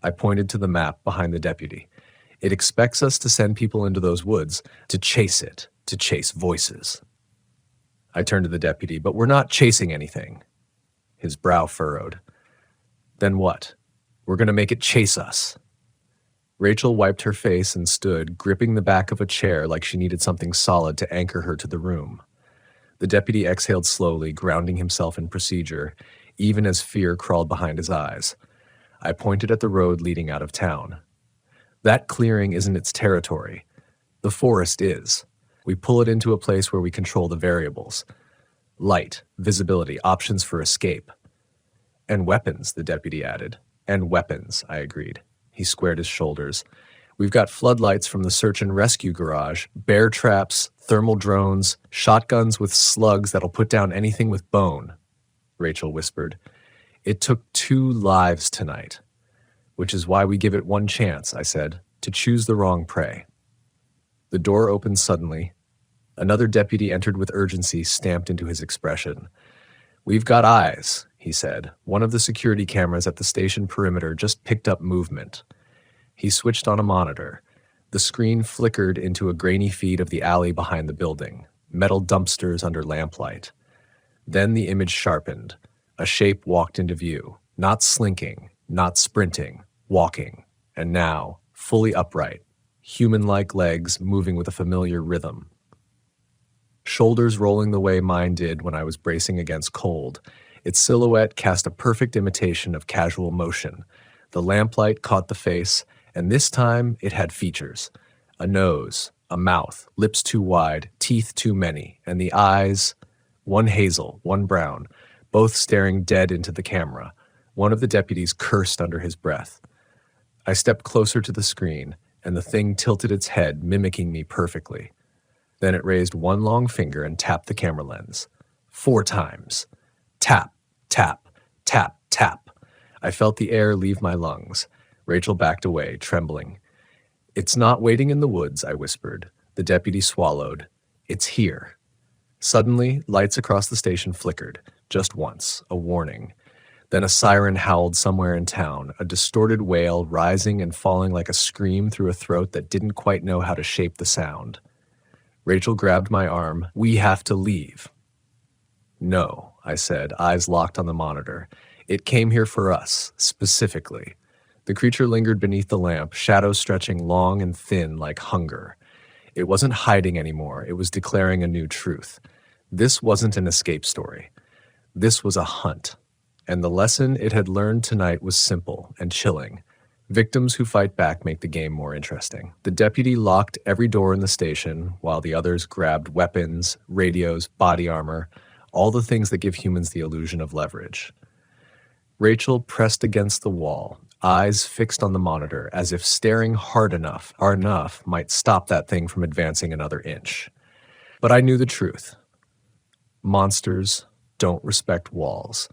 I pointed to the map behind the deputy. It expects us to send people into those woods, to chase it, to chase voices. I turned to the deputy, "But we're not chasing anything." His brow furrowed. "Then what? We're going to make it chase us." Rachel wiped her face and stood, gripping the back of a chair like she needed something solid to anchor her to the room. The deputy exhaled slowly, grounding himself in procedure, even as fear crawled behind his eyes. I pointed at the road leading out of town. "That clearing isn't its territory. The forest is. We pull it into a place where we control the variables. Light, visibility, options for escape." "And weapons," the deputy added. "And weapons," I agreed. He squared his shoulders. "We've got floodlights from the search and rescue garage, bear traps, thermal drones, shotguns with slugs that'll put down anything with bone," Rachel whispered. "It took 2 lives tonight." "Which is why we give it one chance," I said, "to choose the wrong prey." The door opened suddenly. Another deputy entered with urgency stamped into his expression. "We've got eyes," he said. "One of the security cameras at the station perimeter just picked up movement." He switched on a monitor. The screen flickered into a grainy feed of the alley behind the building, metal dumpsters under lamplight. Then the image sharpened. A shape walked into view, not slinking, not sprinting, walking, and now, fully upright, human-like legs moving with a familiar rhythm. Shoulders rolling the way mine did when I was bracing against cold. Its silhouette cast a perfect imitation of casual motion. The lamplight caught the face, and this time it had features. A nose, a mouth, lips too wide, teeth too many, and the eyes, one hazel, one brown, both staring dead into the camera. One of the deputies cursed under his breath. I stepped closer to the screen, and the thing tilted its head, mimicking me perfectly. Then it raised one long finger and tapped the camera lens. 4 times. Tap, tap, tap, tap. I felt the air leave my lungs. Rachel backed away, trembling. "It's not waiting in the woods," I whispered. The deputy swallowed. "It's here." Suddenly, lights across the station flickered. Just once, a warning. Then a siren howled somewhere in town, a distorted wail rising and falling like a scream through a throat that didn't quite know how to shape the sound. Rachel grabbed my arm. "We have to leave." "No," I said, eyes locked on the monitor. "It came here for us, specifically." The creature lingered beneath the lamp, shadows stretching long and thin like hunger. It wasn't hiding anymore, it was declaring a new truth. This wasn't an escape story. This was a hunt. And the lesson it had learned tonight was simple and chilling. Victims who fight back make the game more interesting. The deputy locked every door in the station while the others grabbed weapons, radios, body armor, all the things that give humans the illusion of leverage. Rachel pressed against the wall, eyes fixed on the monitor, as if staring hard enough might stop that thing from advancing another inch. But I knew the truth. Monsters don't respect walls.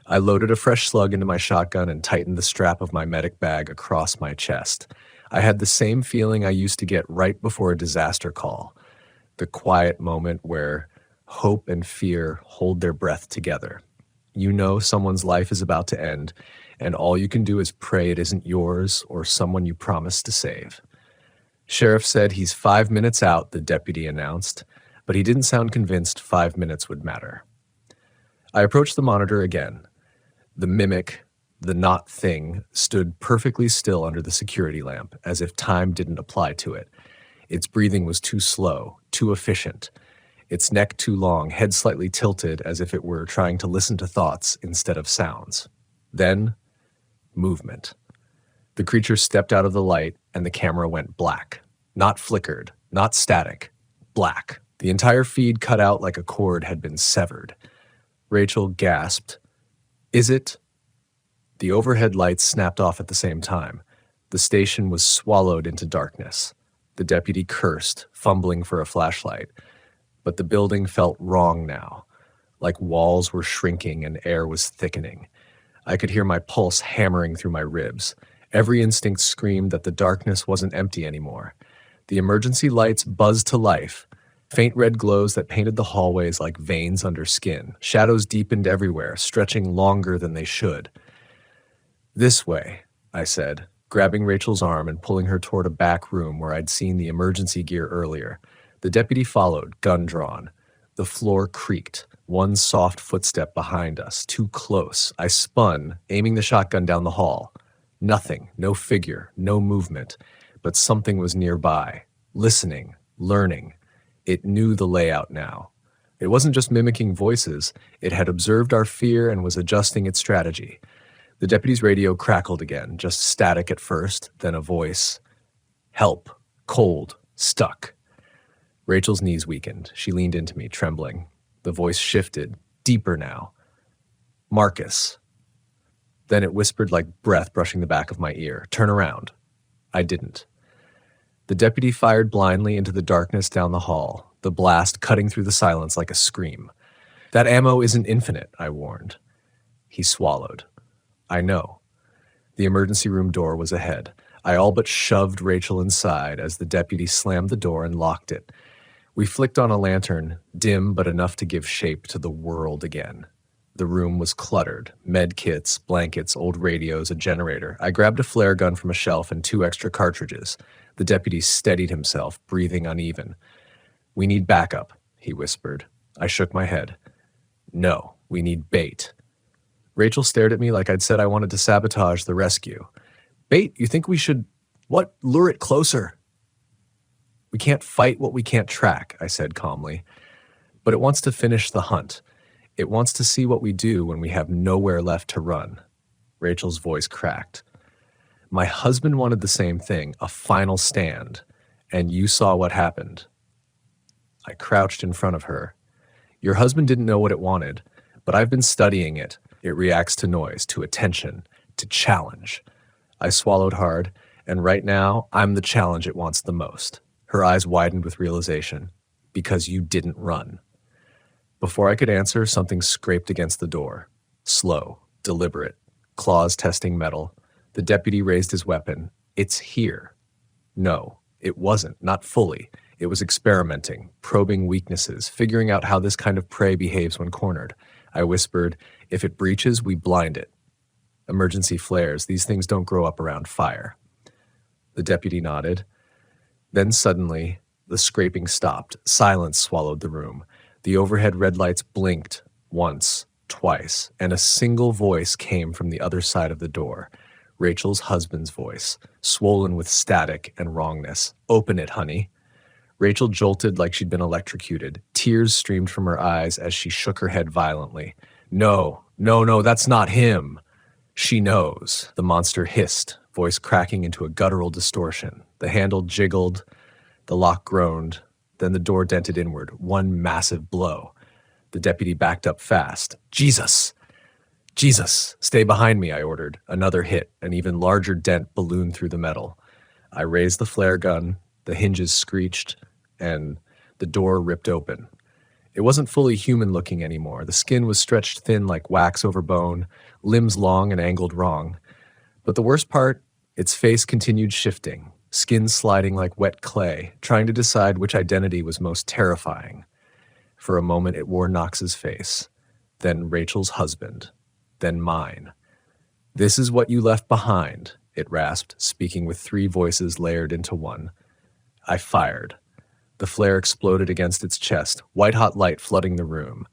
I loaded a fresh slug into my shotgun and tightened the strap of my medic bag across my chest. I had the same feeling I used to get right before a disaster call, the quiet moment where hope and fear hold their breath together. You know someone's life is about to end, and all you can do is pray it isn't yours or someone you promised to save. Sheriff said he's 5 minutes out, the deputy announced, but he didn't sound convinced 5 minutes would matter. I approached the monitor again. The mimic, the not thing, stood perfectly still under the security lamp, as if time didn't apply to it. Its breathing was too slow, too efficient. Its neck too long, head slightly tilted as if it were trying to listen to thoughts instead of sounds. Then, movement. The creature stepped out of the light, and the camera went black. Not flickered, not static. Black. The entire feed cut out like a cord had been severed. Rachel gasped. Is it? The overhead lights snapped off at the same time. The station was swallowed into darkness. The deputy cursed, fumbling for a flashlight. But the building felt wrong now, like walls were shrinking and air was thickening. I could hear my pulse hammering through my ribs. Every instinct screamed that the darkness wasn't empty anymore. The emergency lights buzzed to life. Faint red glows that painted the hallways like veins under skin. Shadows deepened everywhere, stretching longer than they should. This way, I said, grabbing Rachel's arm and pulling her toward a back room where I'd seen the emergency gear earlier. The deputy followed, gun drawn. The floor creaked, one soft footstep behind us, too close. I spun, aiming the shotgun down the hall. Nothing, no figure, no movement, but something was nearby, listening, learning. It knew the layout now. It wasn't just mimicking voices. It had observed our fear and was adjusting its strategy. The deputy's radio crackled again, just static at first, then a voice. Help. Cold. Stuck. Rachel's knees weakened. She leaned into me, trembling. The voice shifted, deeper now. Marcus. Then it whispered like breath brushing the back of my ear. Turn around. I didn't. The deputy fired blindly into the darkness down the hall, the blast cutting through the silence like a scream. That ammo isn't infinite, I warned. He swallowed. I know. The emergency room door was ahead. I all but shoved Rachel inside as the deputy slammed the door and locked it. We flicked on a lantern, dim but enough to give shape to the world again. The room was cluttered. Med kits, blankets, old radios, a generator. I grabbed a flare gun from a shelf and 2 extra cartridges. The deputy steadied himself, breathing uneven. We need backup, he whispered. I shook my head. No, we need bait. Rachel stared at me like I'd said I wanted to sabotage the rescue. Bait? You think we should... What? Lure it closer. We can't fight what we can't track, I said calmly. But it wants to finish the hunt. It wants to see what we do when we have nowhere left to run. Rachel's voice cracked. My husband wanted the same thing, a final stand, and you saw what happened. I crouched in front of her. Your husband didn't know what it wanted, but I've been studying it. It reacts to noise, to attention, to challenge. I swallowed hard, and right now, I'm the challenge it wants the most. Her eyes widened with realization. Because you didn't run. Before I could answer, something scraped against the door. Slow, deliberate, claws testing metal. The deputy raised his weapon. It's here. No, it wasn't, not fully. It was experimenting, probing weaknesses, figuring out how this kind of prey behaves when cornered. I whispered, if it breaches, we blind it. Emergency flares, these things don't grow up around fire. The deputy nodded. Then suddenly, the scraping stopped. Silence swallowed the room. The overhead red lights blinked once, twice, and a single voice came from the other side of the door. Rachel's husband's voice, swollen with static and wrongness. Open it, honey. Rachel jolted like she'd been electrocuted. Tears streamed from her eyes as she shook her head violently. No, that's not him. She knows, the monster hissed, voice cracking into a guttural distortion. The handle jiggled, the lock groaned, then the door dented inward, one massive blow. The deputy backed up fast. Jesus! Jesus! Stay behind me, I ordered. Another hit, an even larger dent ballooned through the metal. I raised the flare gun, the hinges screeched, and the door ripped open. It wasn't fully human-looking anymore. The skin was stretched thin like wax over bone, limbs long and angled wrong. But the worst part, its face continued shifting, skin sliding like wet clay, trying to decide which identity was most terrifying. For a moment, it wore Knox's face, then Rachel's husband, then mine. "This is what you left behind," it rasped, speaking with three voices layered into one. I fired. The flare exploded against its chest, white-hot light flooding the room.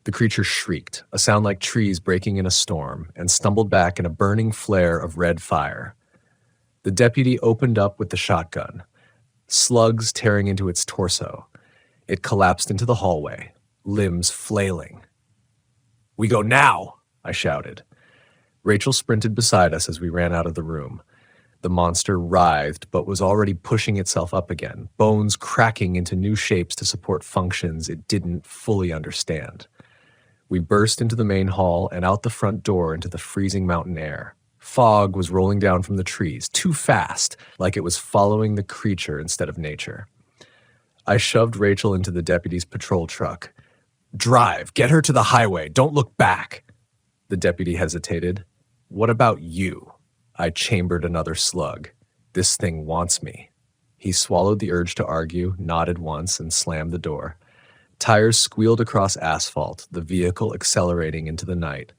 The creature shrieked, a sound like trees breaking in a storm, and stumbled back in a burning flare of red fire. The deputy opened up with the shotgun, slugs tearing into its torso. It collapsed into the hallway, limbs flailing. "We go now!" I shouted. Rachel sprinted beside us as we ran out of the room. The monster writhed, but was already pushing itself up again, bones cracking into new shapes to support functions it didn't fully understand. We burst into the main hall and out the front door into the freezing mountain air. Fog was rolling down from the trees, too fast, like it was following the creature instead of nature. I shoved Rachel into the deputy's patrol truck. "Drive! Get her to the highway! Don't look back!" The deputy hesitated. "What about you?" I chambered another slug. "This thing wants me." He swallowed the urge to argue, nodded once, and slammed the door. Tires squealed across asphalt, the vehicle accelerating into the night.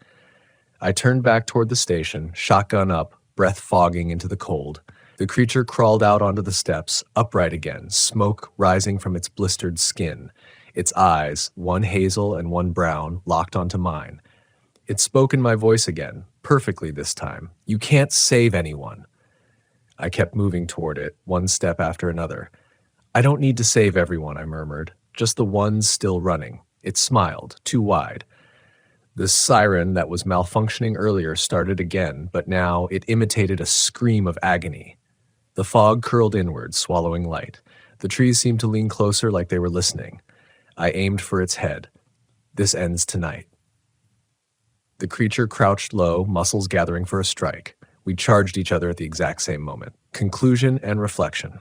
I turned back toward the station, shotgun up, breath fogging into the cold. The creature crawled out onto the steps, upright again, smoke rising from its blistered skin. Its eyes, one hazel and one brown, locked onto mine. It spoke in my voice again, perfectly this time. "You can't save anyone." I kept moving toward it, one step after another. "I don't need to save everyone," I murmured. "Just the ones still running." It smiled, too wide. The siren that was malfunctioning earlier started again, but now it imitated a scream of agony. The fog curled inward, swallowing light. The trees seemed to lean closer like they were listening. I aimed for its head. "This ends tonight." The creature crouched low, muscles gathering for a strike. We charged each other at the exact same moment. Conclusion and reflection.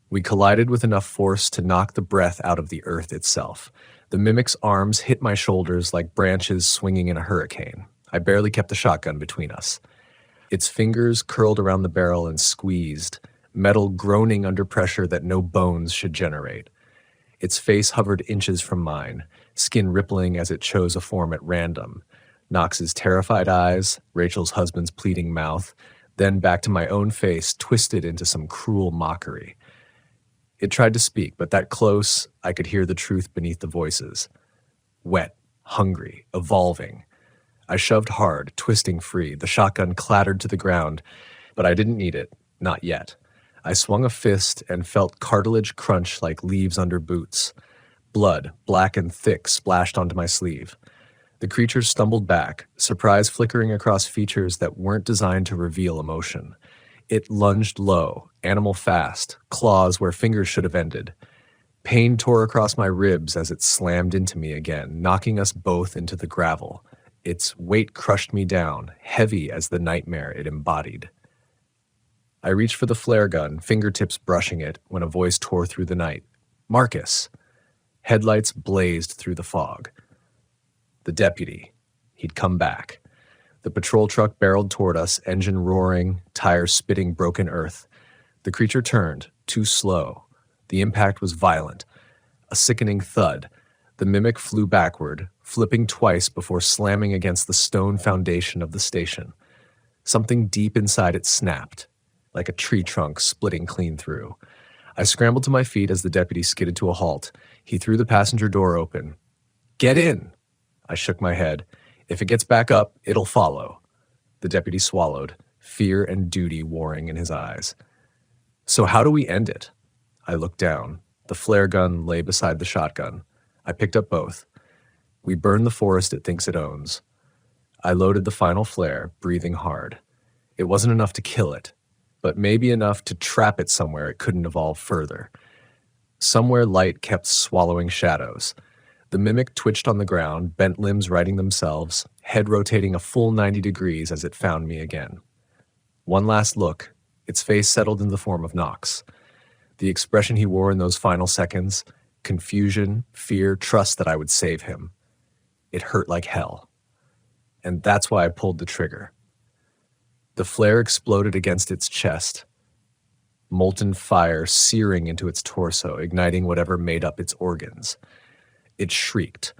We collided with enough force to knock the breath out of the earth itself. The mimic's arms hit my shoulders like branches swinging in a hurricane. I barely kept the shotgun between us. Its fingers curled around the barrel and squeezed, metal groaning under pressure that no bones should generate. Its face hovered inches from mine, skin rippling as it chose a form at random. Knox's terrified eyes, Rachel's husband's pleading mouth, then back to my own face, twisted into some cruel mockery. It tried to speak, but that close, I could hear the truth beneath the voices. Wet, hungry, evolving. I shoved hard, twisting free. The shotgun clattered to the ground, but I didn't need it, not yet. I swung a fist and felt cartilage crunch like leaves under boots. Blood, black and thick, splashed onto my sleeve. The creature stumbled back, surprise flickering across features that weren't designed to reveal emotion. It lunged low, animal fast, claws where fingers should have ended. Pain tore across my ribs as it slammed into me again, knocking us both into the gravel. Its weight crushed me down, heavy as the nightmare it embodied. I reached for the flare gun, fingertips brushing it, when a voice tore through the night. "Marcus!" Headlights blazed through the fog. The deputy. He'd come back. The patrol truck barreled toward us, engine roaring, tires spitting broken earth. The creature turned, too slow. The impact was violent. A sickening thud. The mimic flew backward, flipping twice before slamming against the stone foundation of the station. Something deep inside it snapped, like a tree trunk splitting clean through. I scrambled to my feet as the deputy skidded to a halt. He threw the passenger door open. "Get in!" I shook my head. "If it gets back up, it'll follow." The deputy swallowed, fear and duty warring in his eyes. "So how do we end it?" I looked down. The flare gun lay beside the shotgun. I picked up both. "We burn the forest it thinks it owns." I loaded the final flare, breathing hard. It wasn't enough to kill it. but maybe enough to trap it somewhere it couldn't evolve further. Somewhere light kept swallowing shadows. The mimic twitched on the ground, bent limbs righting themselves, head rotating a full 90 degrees as it found me again. One last look, its face settled in the form of Nox. The expression he wore in those final seconds, confusion, fear, trust that I would save him. It hurt like hell. And that's why I pulled the trigger. The flare exploded against its chest, molten fire searing into its torso, igniting whatever made up its organs. It shrieked,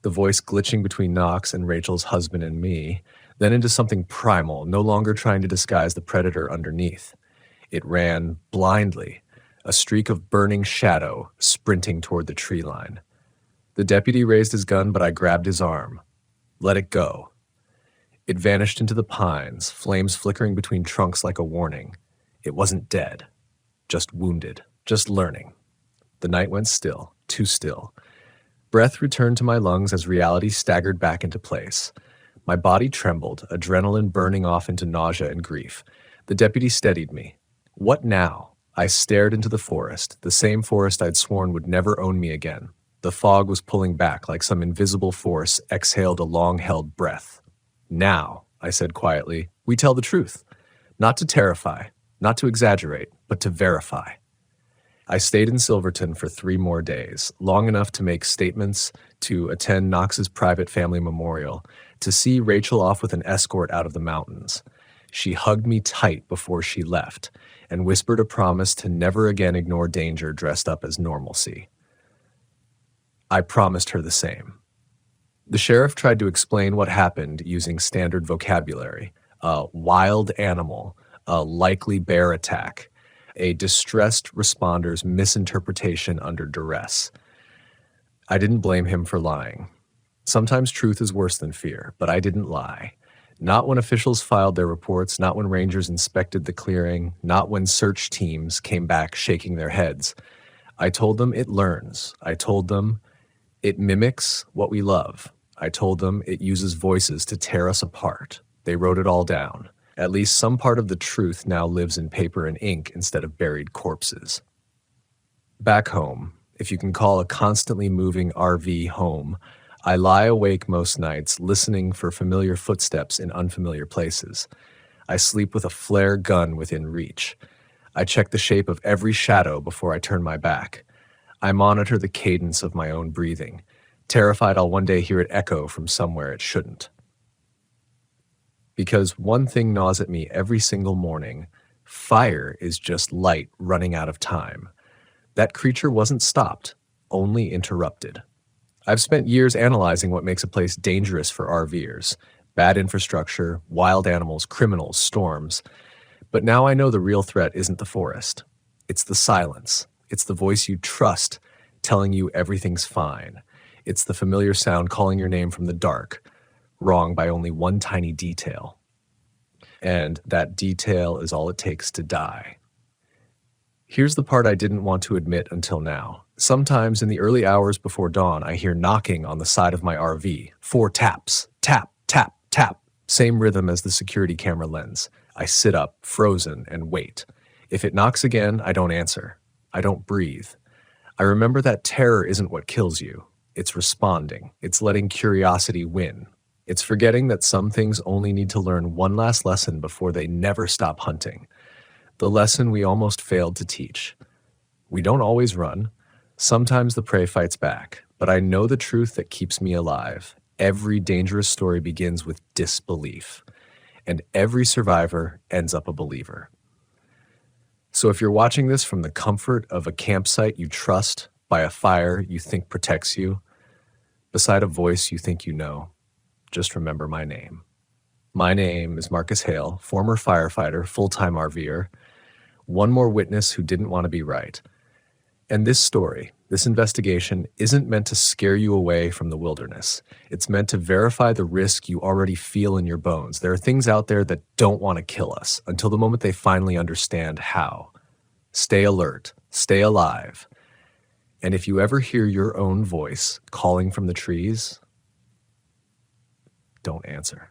the voice glitching between Nox and Rachel's husband and me, then into something primal, no longer trying to disguise the predator underneath. It ran blindly, a streak of burning shadow sprinting toward the tree line. The deputy raised his gun, but I grabbed his arm. Let it go. It vanished into the pines, flames flickering between trunks like a warning. It wasn't dead, just wounded, just learning. The night went still, too still. Breath returned to my lungs as reality staggered back into place. My body trembled, adrenaline burning off into nausea and grief. The deputy steadied me. What now? I stared into the forest, the same forest I'd sworn would never own me again. The fog was pulling back like some invisible force exhaled a long-held breath. Now, I said quietly, we tell the truth. Not to terrify, not to exaggerate, but to verify. I stayed in Silverton for 3 more days, long enough to make statements, to attend Knox's private family memorial, to see Rachel off with an escort out of the mountains. She hugged me tight before she left and whispered a promise to never again ignore danger dressed up as normalcy. I promised her the same. The sheriff tried to explain what happened using standard vocabulary: a wild animal, a likely bear attack, a distressed responder's misinterpretation under duress. I didn't blame him for lying. Sometimes truth is worse than fear, but I didn't lie. Not when officials filed their reports, not when rangers inspected the clearing, not when search teams came back shaking their heads. I told them it learns. I told them it mimics what we love. I told them it uses voices to tear us apart. They wrote it all down. At least some part of the truth now lives in paper and ink instead of buried corpses. Back home, if you can call a constantly moving RV home, I lie awake most nights listening for familiar footsteps in unfamiliar places. I sleep with a flare gun within reach. I check the shape of every shadow before I turn my back. I monitor the cadence of my own breathing, terrified I'll one day hear it echo from somewhere it shouldn't. Because one thing gnaws at me every single morning: fire is just light running out of time. That creature wasn't stopped, only interrupted. I've spent years analyzing what makes a place dangerous for RVers: bad infrastructure, wild animals, criminals, storms. But now I know the real threat isn't the forest. It's the silence. It's the voice you trust telling you everything's fine. It's the familiar sound calling your name from the dark, wrong by only one tiny detail. And that detail is all it takes to die. Here's the part I didn't want to admit until now. Sometimes in the early hours before dawn, I hear knocking on the side of my RV. 4 taps. Tap, tap, tap. Same rhythm as the security camera lens. I sit up, frozen, and wait. If it knocks again, I don't answer. I don't breathe. I remember that terror isn't what kills you. It's responding. It's letting curiosity win. It's forgetting that some things only need to learn one last lesson before they never stop hunting. The lesson we almost failed to teach. We don't always run. Sometimes the prey fights back, but I know the truth that keeps me alive. Every dangerous story begins with disbelief, and every survivor ends up a believer. So if you're watching this from the comfort of a campsite you trust, by a fire you think protects you, beside a voice you think you know, just remember my name. My name is Marcus Hale, former firefighter, full-time RVer, one more witness who didn't want to be right. And this story, this investigation, isn't meant to scare you away from the wilderness. It's meant to verify the risk you already feel in your bones. There are things out there that don't want to kill us until the moment they finally understand how. Stay alert, stay alive. And if you ever hear your own voice calling from the trees, don't answer.